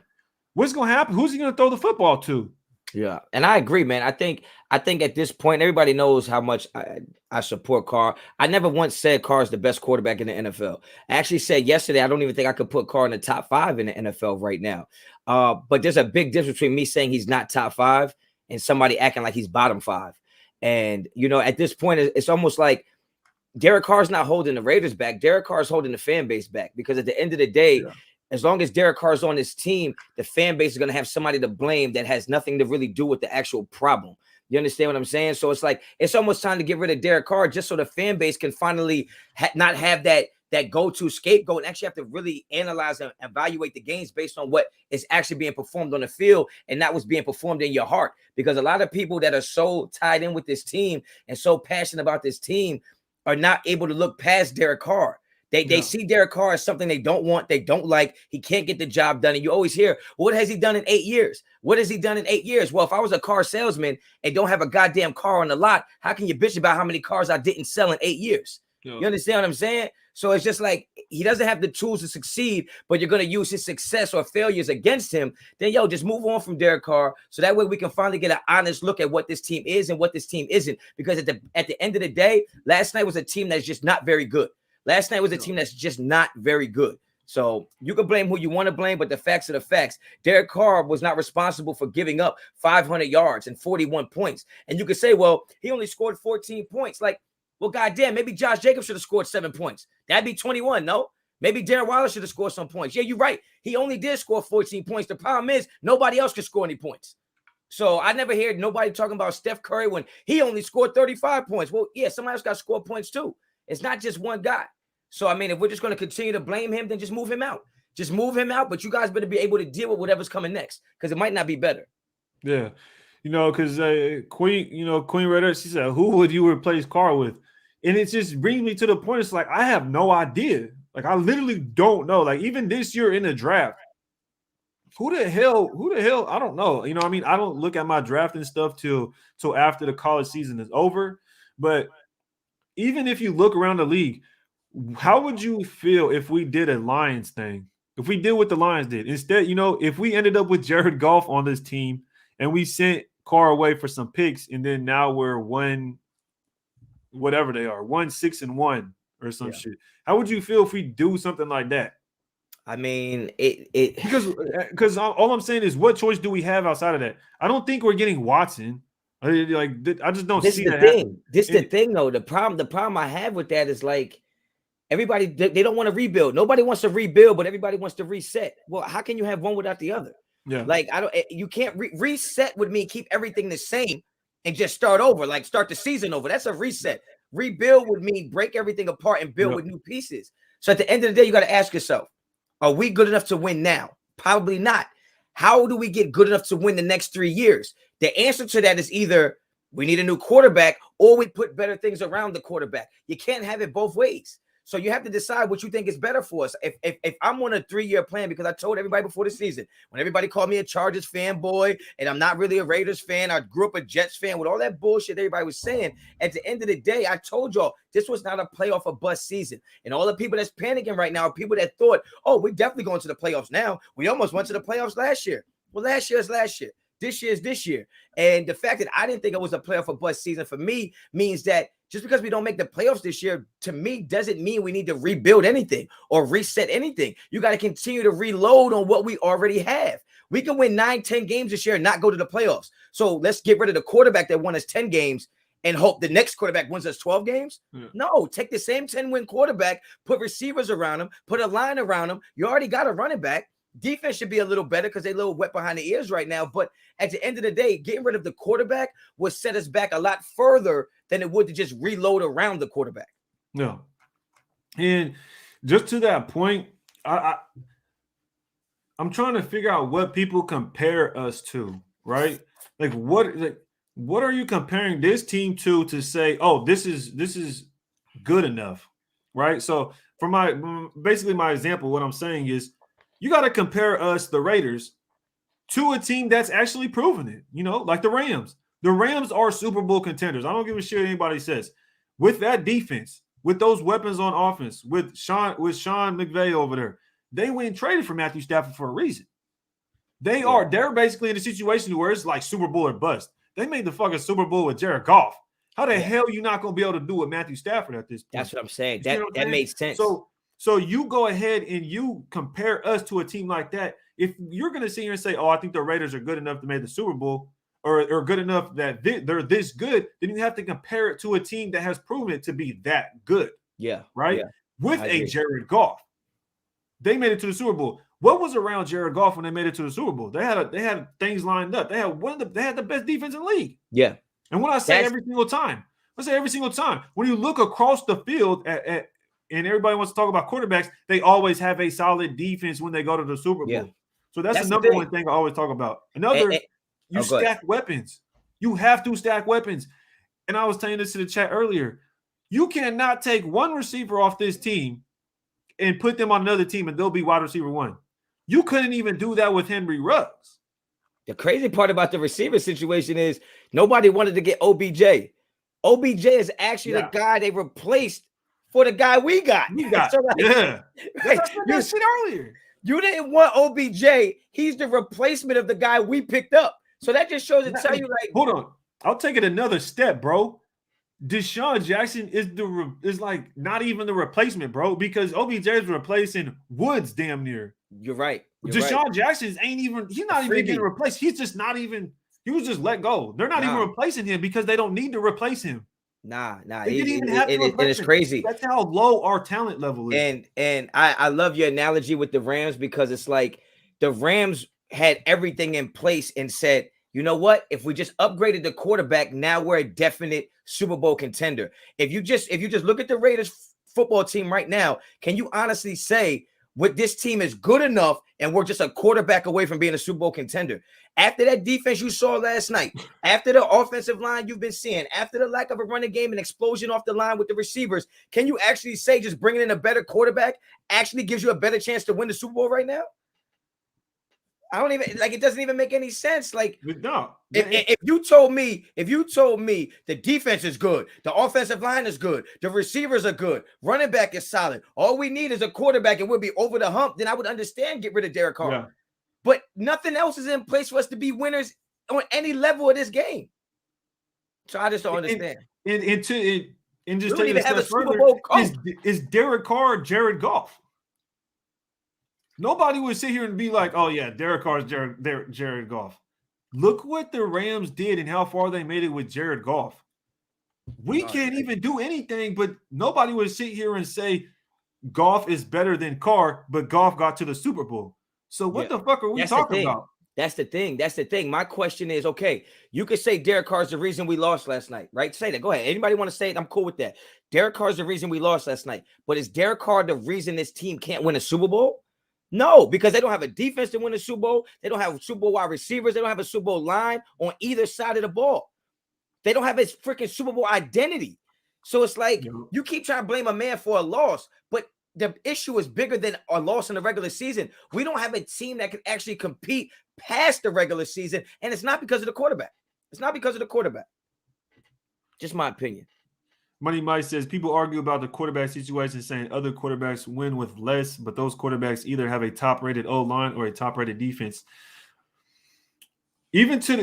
A: What's going to happen? Who's he going to throw the football to?
B: Yeah, and I agree, man. I think at this point, everybody knows how much I support Carr. I never once said Carr is the best quarterback in the NFL. I actually said yesterday I don't even think I could put Carr in the top 5 in the NFL right now. But there's a big difference between me saying he's not top 5 and somebody acting like he's bottom 5. And at this point, it's almost like Derek Carr's not holding the Raiders back. Derek Carr's holding the fan base back because at the end of the day, as long as Derek Carr's on his team, the fan base is going to have somebody to blame that has nothing to really do with the actual problem. You understand what I'm saying? So it's like it's almost time to get rid of Derek Carr just so the fan base can finally not have that go-to scapegoat and actually have to really analyze and evaluate the games based on what is actually being performed on the field and not what's being performed in your heart. Because a lot of people that are so tied in with this team and so passionate about this team are not able to look past Derek Carr. They see Derek Carr as something they don't want, they don't like. He can't get the job done. And you always hear, what has he done in 8 years? What has he done in 8 years? Well, if I was a car salesman and don't have a goddamn car on the lot, how can you bitch about how many cars I didn't sell in 8 years? Yeah. You understand what I'm saying? So it's just like he doesn't have the tools to succeed, but you're going to use his success or failures against him. Then, just move on from Derek Carr. So that way we can finally get an honest look at what this team is and what this team isn't. Because at the end of the day, last night was a team that's just not very good. Last night was a team that's just not very good. So you can blame who you want to blame, but the facts are the facts. Derek Carr was not responsible for giving up 500 yards and 41 points. And you could say, well, he only scored 14 points. Like, well, goddamn, maybe Josh Jacobs should have scored 7 points. That'd be 21, no? Maybe Darren Waller should have scored some points. Yeah, you're right. He only did score 14 points. The problem is nobody else could score any points. So I never heard nobody talking about Steph Curry when he only scored 35 points. Well, yeah, somebody else got to score points too. It's not just one guy. So, I mean, if we're just going to continue to blame him, then just move him out. Just move him out, but you guys better be able to deal with whatever's coming next because it might not be better.
A: Yeah. Because Queen Redder, she said, who would you replace Carr with? And it just brings me to the point. It's like, I have no idea. Like, I literally don't know. Like, even this year in the draft, who the hell? I don't know. I mean, I don't look at my drafting stuff till after the college season is over. But even if you look around the league, how would you feel if we did a Lions thing? If we did what the Lions did? Instead, if we ended up with Jared Goff on this team and we sent Carr away for some picks, and then now we're 1-6-1 or some shit. How would you feel if we do something like that?
B: I mean,
A: because all I'm saying is, what choice do we have outside of that? I don't think we're getting Watson. Like, I just don't see that.
B: This is the thing, though. The problem I have with that is like everybody they don't want to rebuild. Nobody wants to rebuild, but everybody wants to reset. Well, how can you have one without the other?
A: Yeah,
B: like you can't reset with me. Keep everything the same and just start over. Like start the season over. That's a reset. Rebuild with me, break everything apart and build with new pieces. So at the end of the day, you got to ask yourself, are we good enough to win now? Probably not. How do we get good enough to win the next 3 years? The answer to that is either we need a new quarterback or we put better things around the quarterback. You can't have it both ways. So you have to decide what you think is better for us. If I'm on a 3-year plan, because I told everybody before the season, when everybody called me a Chargers fanboy and I'm not really a Raiders fan, I grew up a Jets fan with all that bullshit everybody was saying. At the end of the day, I told y'all this was not a playoff or bust season. And all the people that's panicking right now are people that thought, oh, we're definitely going to the playoffs now. We almost went to the playoffs last year. Well, last year is last year. This year is this year. And the fact that I didn't think it was a playoff or bust season for me means that just because we don't make the playoffs this year, to me, doesn't mean we need to rebuild anything or reset anything. You got to continue to reload on what we already have. We can win 9-10 games this year and not go to the playoffs. So let's get rid of the quarterback that won us 10 games and hope the next quarterback wins us 12 games. Yeah. No, take the same 10-win quarterback, put receivers around him, put a line around him. You already got a running back. Defense should be a little better because they're a little wet behind the ears right now. But at the end of the day, getting rid of the quarterback would set us back a lot further than it would to just reload around the quarterback.
A: No. And just to that point, I'm trying to figure out what people compare us to, right? Like what are you comparing this team to say, oh, this is good enough, right? So for my example, what I'm saying is, you got to compare us, the Raiders, to a team that's actually proven it, like the Rams. The Rams are Super Bowl contenders. I don't give a shit what anybody says. With that defense, with those weapons on offense, with Sean McVay over there, they went and traded for Matthew Stafford for a reason. They're basically in a situation where it's like Super Bowl or bust. They made the fucking Super Bowl with Jared Goff. How the hell you not going to be able to do with Matthew Stafford at this point?
B: That's what I'm saying. That makes sense.
A: So you go ahead and you compare us to a team like that. If you're going to sit here and say, oh, I think the Raiders are good enough to make the Super Bowl or good enough that they're this good, then you have to compare it to a team that has proven it to be that good.
B: Yeah.
A: Right?
B: Yeah,
A: with a Jared Goff. They made it to the Super Bowl. What was around Jared Goff when they made it to the Super Bowl? They had things lined up. They had the best defense in the league.
B: Yeah.
A: And when I say every single time, when you look across the field at and everybody wants to talk about quarterbacks, they always have a solid defense when they go to the Super Bowl. Yeah. So that's the number one thing I always talk about. Another, you stack weapons. You have to stack weapons. And I was telling this to the chat earlier. You cannot take one receiver off this team and put them on another team and they'll be wide receiver one. You couldn't even do that with Henry Ruggs.
B: The crazy part about the receiver situation is nobody wanted to get OBJ. OBJ is actually the guy they replaced for the guy we got.
A: So you said earlier.
B: You didn't want OBJ. He's the replacement of the guy we picked up. So that just shows tell you like,
A: hold on. I'll take it another step, bro. Deshaun Jackson is like not even the replacement, bro, because OBJ is replacing Woods damn near.
B: You're right.
A: Deshaun Jackson he's not even getting replaced. He's just not even, he was just let go. They're not even replacing him because they don't need to replace him.
B: Nah.
A: They didn't even have to replace
B: it's crazy.
A: That's how low our talent level is.
B: And I love your analogy with the Rams because it's like the Rams had everything in place and said, you know what? If we just upgraded the quarterback, now we're a definite Super Bowl contender. If you just look at the Raiders football team right now, can you honestly say what this team is good enough and we're just a quarterback away from being a Super Bowl contender? After that defense you saw last night, after the offensive line you've been seeing, after the lack of a running game and explosion off the line with the receivers, can you actually say just bringing in a better quarterback actually gives you a better chance to win the Super Bowl right now? I don't even it doesn't even make any sense. Like,
A: no,
B: if you told me the defense is good, the offensive line is good, the receivers are good, running back is solid, all we need is a quarterback and we'll be over the hump, then I would understand get rid of Derek Carr. Yeah. But nothing else is in place for us to be winners on any level of this game. So I just don't understand.
A: And just take it a step further, is Derek Carr Jared Goff? Nobody would sit here and be like, oh, yeah, Derek Carr is Jared Goff. Look what the Rams did and how far they made it with Jared Goff. We can't even do anything, but nobody would sit here and say Goff is better than Carr, but Goff got to the Super Bowl. So what the fuck are we talking about?
B: That's the thing. My question is, okay, you could say Derek Carr's the reason we lost last night, right? Say that. Go ahead. Anybody want to say it? I'm cool with that. Derek Carr's the reason we lost last night. But is Derek Carr the reason this team can't win a Super Bowl? No, because they don't have a defense to win a Super Bowl. They don't have Super Bowl wide receivers. They don't have a Super Bowl line on either side of the ball. They don't have a freaking Super Bowl identity. So it's like you keep trying to blame a man for a loss, but the issue is bigger than a loss in the regular season. We don't have a team that can actually compete past the regular season, and it's not because of the quarterback. It's not because of the quarterback. Just my opinion.
A: Money Mike says people argue about the quarterback situation, saying other quarterbacks win with less, but those quarterbacks either have a top-rated O-line or a top-rated defense. Even to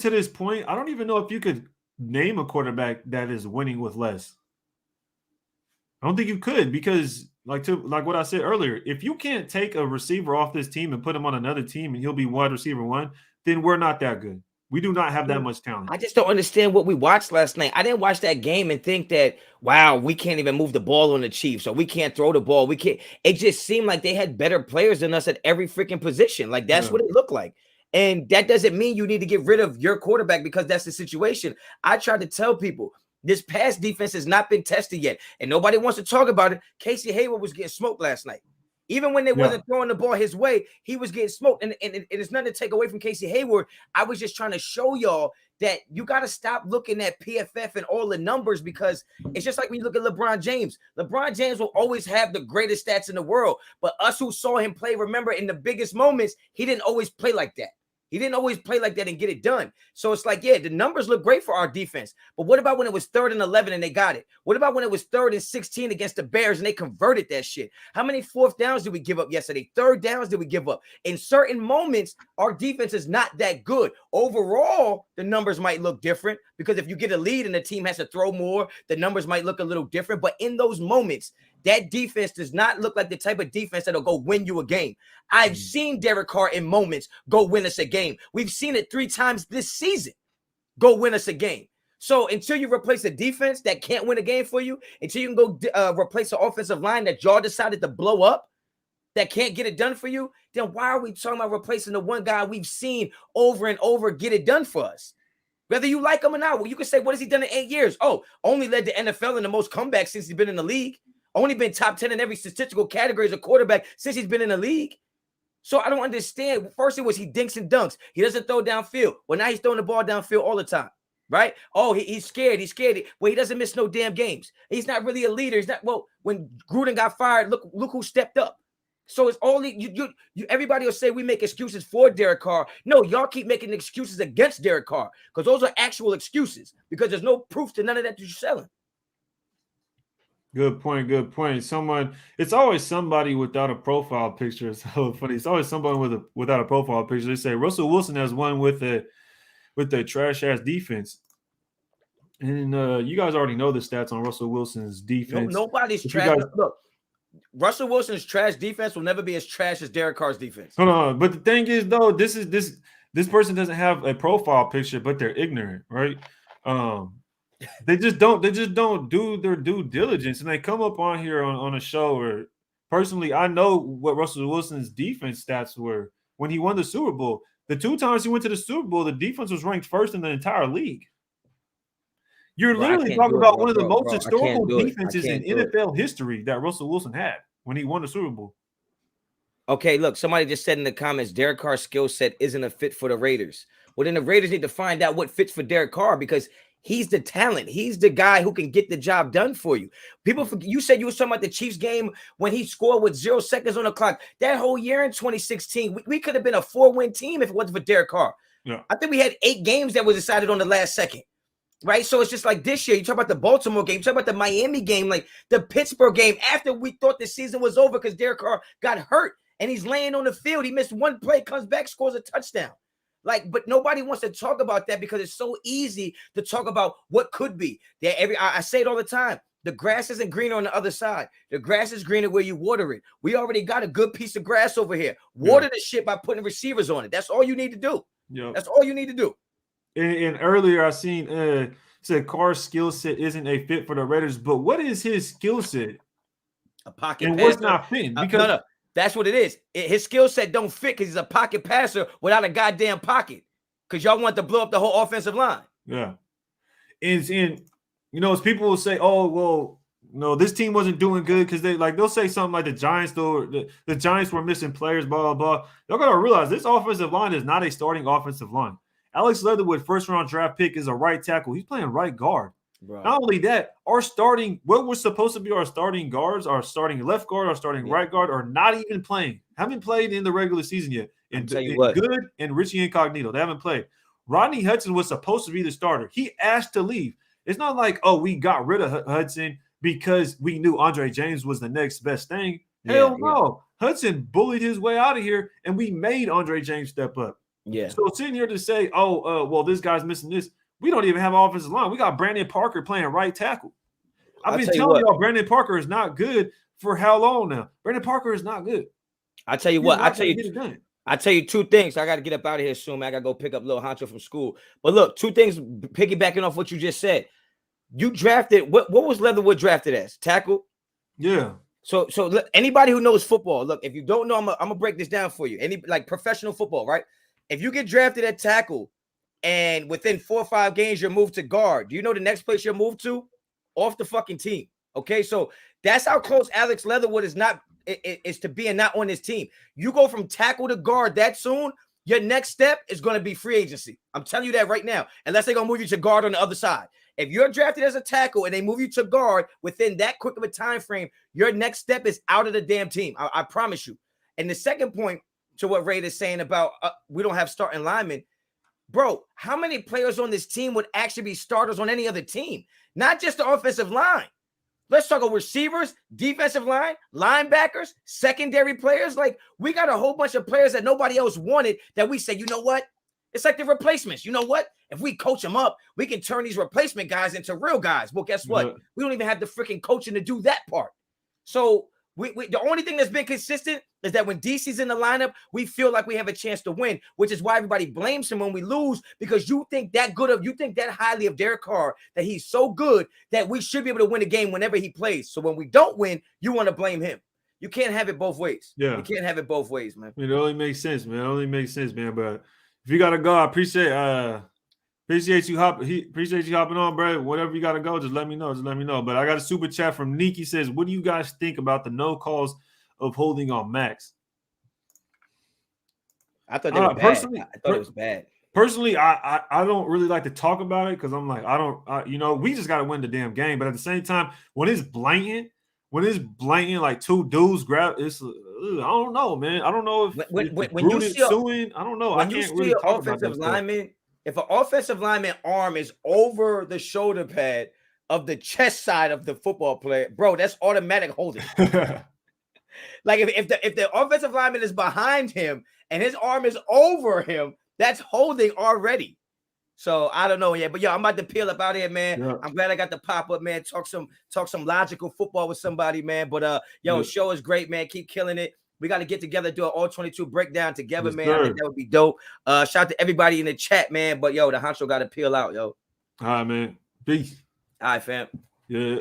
A: this point, I don't even know if you could name a quarterback that is winning with less. I don't think you could, because like what I said earlier, if you can't take a receiver off this team and put him on another team and he'll be wide receiver one, then we're not that good. We do not have that much talent.
B: I just don't understand what we watched last night. I didn't watch that game and think that, wow, we can't even move the ball on the Chiefs, or we can't throw the ball. We can't. It just seemed like they had better players than us at every freaking position. Like, that's what it looked like. And that doesn't mean you need to get rid of your quarterback because that's the situation. I try to tell people, this pass defense has not been tested yet, and nobody wants to talk about it. Casey Hayward was getting smoked last night. Even when they wasn't throwing the ball his way, he was getting smoked. And it's nothing to take away from Casey Hayward. I was just trying to show y'all that you got to stop looking at PFF and all the numbers, because it's just like when you look at LeBron James. LeBron James will always have the greatest stats in the world. But us who saw him play, remember, in the biggest moments, he didn't always play like that. He didn't always play like that and get it done. So it's like, yeah, the numbers look great for our defense. But what about when it was 3rd and 11 and they got it? What about when it was 3rd and 16 against the Bears and they converted that shit? How many 4th downs did we give up yesterday? 3rd downs did we give up? In certain moments, our defense is not that good. Overall, the numbers might look different, because if you get a lead and the team has to throw more, the numbers might look a little different. But in those moments, that defense does not look like the type of defense that'll go win you a game. I've seen Derek Carr in moments go win us a game. We've seen it 3 times this season go win us a game. So until you replace a defense that can't win a game for you, until you can go replace an offensive line that y'all decided to blow up, that can't get it done for you, then why are we talking about replacing the one guy we've seen over and over get it done for us? Whether you like him or not, well, you can say, what has he done in 8 years? Oh, only led the NFL in the most comebacks since he's been in the league. Only been top 10 in every statistical category as a quarterback since he's been in the league. So I don't understand. First, it was he dinks and dunks. He doesn't throw downfield. Well, now he's throwing the ball downfield all the time, right? Oh, he's scared. He's scared. Well, he doesn't miss no damn games. He's not really a leader. He's not. Well, when Gruden got fired, look who stepped up. So it's all you. Everybody will say we make excuses for Derek Carr. No, y'all keep making excuses against Derek Carr, because those are actual excuses, because there's no proof to none of that you're selling.
A: Good point. Good point. It's always somebody without a profile picture. It's so funny. It's always somebody without a profile picture. They say Russell Wilson has one with a trash ass defense, and you guys already know the stats on Russell Wilson's defense.
B: Nobody's trash. Look, Russell Wilson's trash defense will never be as trash as Derek Carr's defense.
A: Hold on, but the thing is, though, this person doesn't have a profile picture, but they're ignorant, right? They just don't do their due diligence, and they come up on here on a show where, personally, I know what Russell Wilson's defense stats were when he won the Super Bowl. The 2 times he went to the Super Bowl, the defense was ranked 1st in the entire league. You're literally talking about one of the most historical defenses in NFL history that Russell Wilson had when he won the Super Bowl.
B: Okay, look, somebody just said in the comments, Derek Carr's skill set isn't a fit for the Raiders. Well, then the Raiders need to find out what fits for Derek Carr, because he's the talent. He's the guy who can get the job done for you. People forget, you said you were talking about the Chiefs game when he scored with 0 seconds on the clock. That whole year in 2016, we could have been a 4-win team if it wasn't for Derek Carr.
A: Yeah.
B: I think we had 8 games that was decided on the last second. Right? So it's just like this year. You talk about the Baltimore game, you talk about the Miami game, like the Pittsburgh game, after we thought the season was over because Derek Carr got hurt and he's laying on the field. He missed 1 play, comes back, scores a touchdown. Like, but nobody wants to talk about that because it's so easy to talk about what could be. I say it all the time. The grass isn't greener on the other side. The grass is greener where you water it. We already got a good piece of grass over here. Water the shit by putting receivers on it. That's all you need to do.
A: Yeah.
B: That's all you need to do.
A: And earlier I seen said Carr's skill set isn't a fit for the Raiders, but what is his skill set?
B: A pocket
A: and
B: passer.
A: What's not fitting? Because
B: no. That's what it is. His skill set don't fit because he's a pocket passer without a goddamn pocket. Because y'all want to blow up the whole offensive line.
A: Yeah. And as people will say, oh, well, no, this team wasn't doing good because they'll say something like the Giants, though, the Giants were missing players, blah, blah, blah. Y'all got to realize this offensive line is not a starting offensive line. Alex Leatherwood, 1st-round draft pick, is a right tackle. He's playing right guard.
B: Bro.
A: Not only that, what was supposed to be our starting guards, our starting left guard, our starting right guard, are not even playing. Haven't played in the regular season yet. And
B: tell you what.
A: Good and Richie Incognito, they haven't played. Rodney Hudson was supposed to be the starter. He asked to leave. It's not like, oh, we got rid of Hudson because we knew Andre James was the next best thing. Hell no. Hudson bullied his way out of here, and we made Andre James step up.
B: Yeah.
A: So sitting here to say, well, this guy's missing this. We don't even have an offensive line. We got Brandon Parker playing right tackle. I've been telling y'all Brandon Parker is not good for how long now? Brandon Parker is not good.
B: I tell you what, I tell you two things. I got to get up out of here soon, man. I got to go pick up little Honcho from school. But look, two things piggybacking off what you just said. You drafted, what was Leatherwood drafted as? Tackle?
A: Yeah.
B: So look, anybody who knows football, look, if you don't know, I'm gonna break this down for you. Any like professional football, right? If you get drafted at tackle and within 4 or 5 games you're moved to guard, do you know the next place you're moved to? Off the fucking team. Okay, so that's how close Alex Leatherwood is to being not on this team. You go from tackle to guard that soon, your next step is going to be free agency. I'm telling you that right now, unless they're going to move you to guard on the other side. If you're drafted as a tackle and they move you to guard within that quick of a time frame, your next step is out of the damn team. I promise you. And the second point to what Ray is saying about we don't have starting linemen, bro, how many players on this team would actually be starters on any other team? Not just the offensive line. Let's talk about receivers, defensive line, linebackers, secondary players. Like, we got a whole bunch of players that nobody else wanted that we say, you know what? It's like the replacements. You know what? If we coach them up, we can turn these replacement guys into real guys. Well, guess what?
A: Yeah.
B: We don't even have the freaking coaching to do that part. So we the only thing that's been consistent is that when DC's in the lineup, we feel like we have a chance to win, which is why everybody blames him when we lose, because you think that highly of Derek Carr, that he's so good that we should be able to win a game whenever he plays. So when we don't win, you want to blame him. You can't have it both ways.
A: Yeah.
B: You can't have it both ways, man.
A: It only makes sense, man. It only makes sense, man. But if you gotta go, I appreciate you hopping on, bro. Whatever you gotta go, just let me know. But I got a super chat from Nikki. Says, what do you guys think about the no calls of holding on Max?
B: I thought they were bad. I thought it was bad.
A: Personally, I don't really like to talk about it because I'm like, we just gotta win the damn game. But at the same time, when it's blatant, like two dudes grab, I don't know, man. I don't know if
B: when you see
A: suing, I don't know.
B: When you see an offensive lineman, if an offensive lineman arm is over the shoulder pad of the chest side of the football player, bro, that's automatic holding. Like if the offensive lineman is behind him and his arm is over him, that's holding already. So I don't know, but I'm about to peel up out here, man. Yeah. I'm glad I got the pop up, man. Talk some logical football with somebody, man. But show is great, man. Keep killing it. We got to get together, do an all 22 breakdown together, man. I think that would be dope. Shout out to everybody in the chat, man. But the honcho got to peel out, yo.
A: All right, man. Peace.
B: All right, fam.
A: Yeah.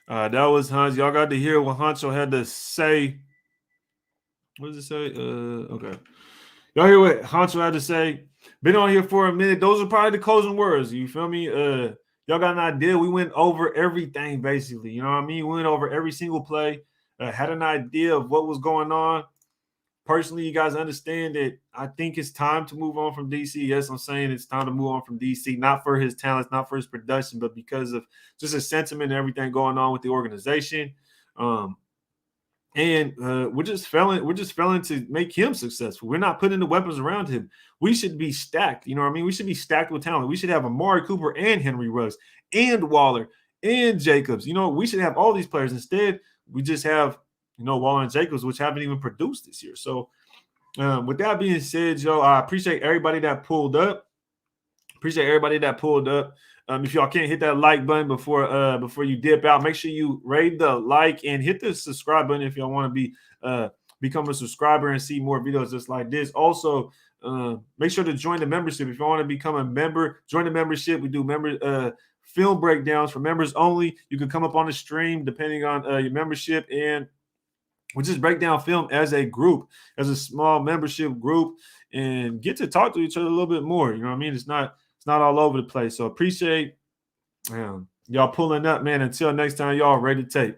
A: That was Hans. Y'all got to hear what Honcho had to say. What does it say? Okay. Y'all hear what Honcho had to say? Been on here for a minute. Those are probably the closing words. You feel me? Y'all got an idea. We went over everything, basically. You know what I mean? We went over every single play. Had an idea of what was going on. Personally, you guys understand that I think it's time to move on from DC. Yes, I'm saying it's time to move on from DC, not for his talents, not for his production, but because of just his sentiment and everything going on with the organization. And we're just failing to make him successful. We're not putting the weapons around him. We should be stacked. You know what I mean? We should be stacked with talent. We should have Amari Cooper and Henry Ruggs and Waller and Jacobs. You know, we should have all these players. Instead, we just have, Waller and Jacobs, which haven't even produced this year. So with that being said, Joe, I appreciate everybody that pulled up. If y'all can't hit that like button before you dip out, make sure you rate the like and hit the subscribe button if y'all want to be become a subscriber and see more videos just like this. Also, make sure to join the membership. If you want to become a member, join the membership. We do film breakdowns for members only. You can come up on the stream depending on your membership, and we just break down film as a group, as a small membership group, and get to talk to each other a little bit more. You know what I mean? It's not all over the place. So appreciate y'all pulling up, man. Until next time, y'all ready to tape.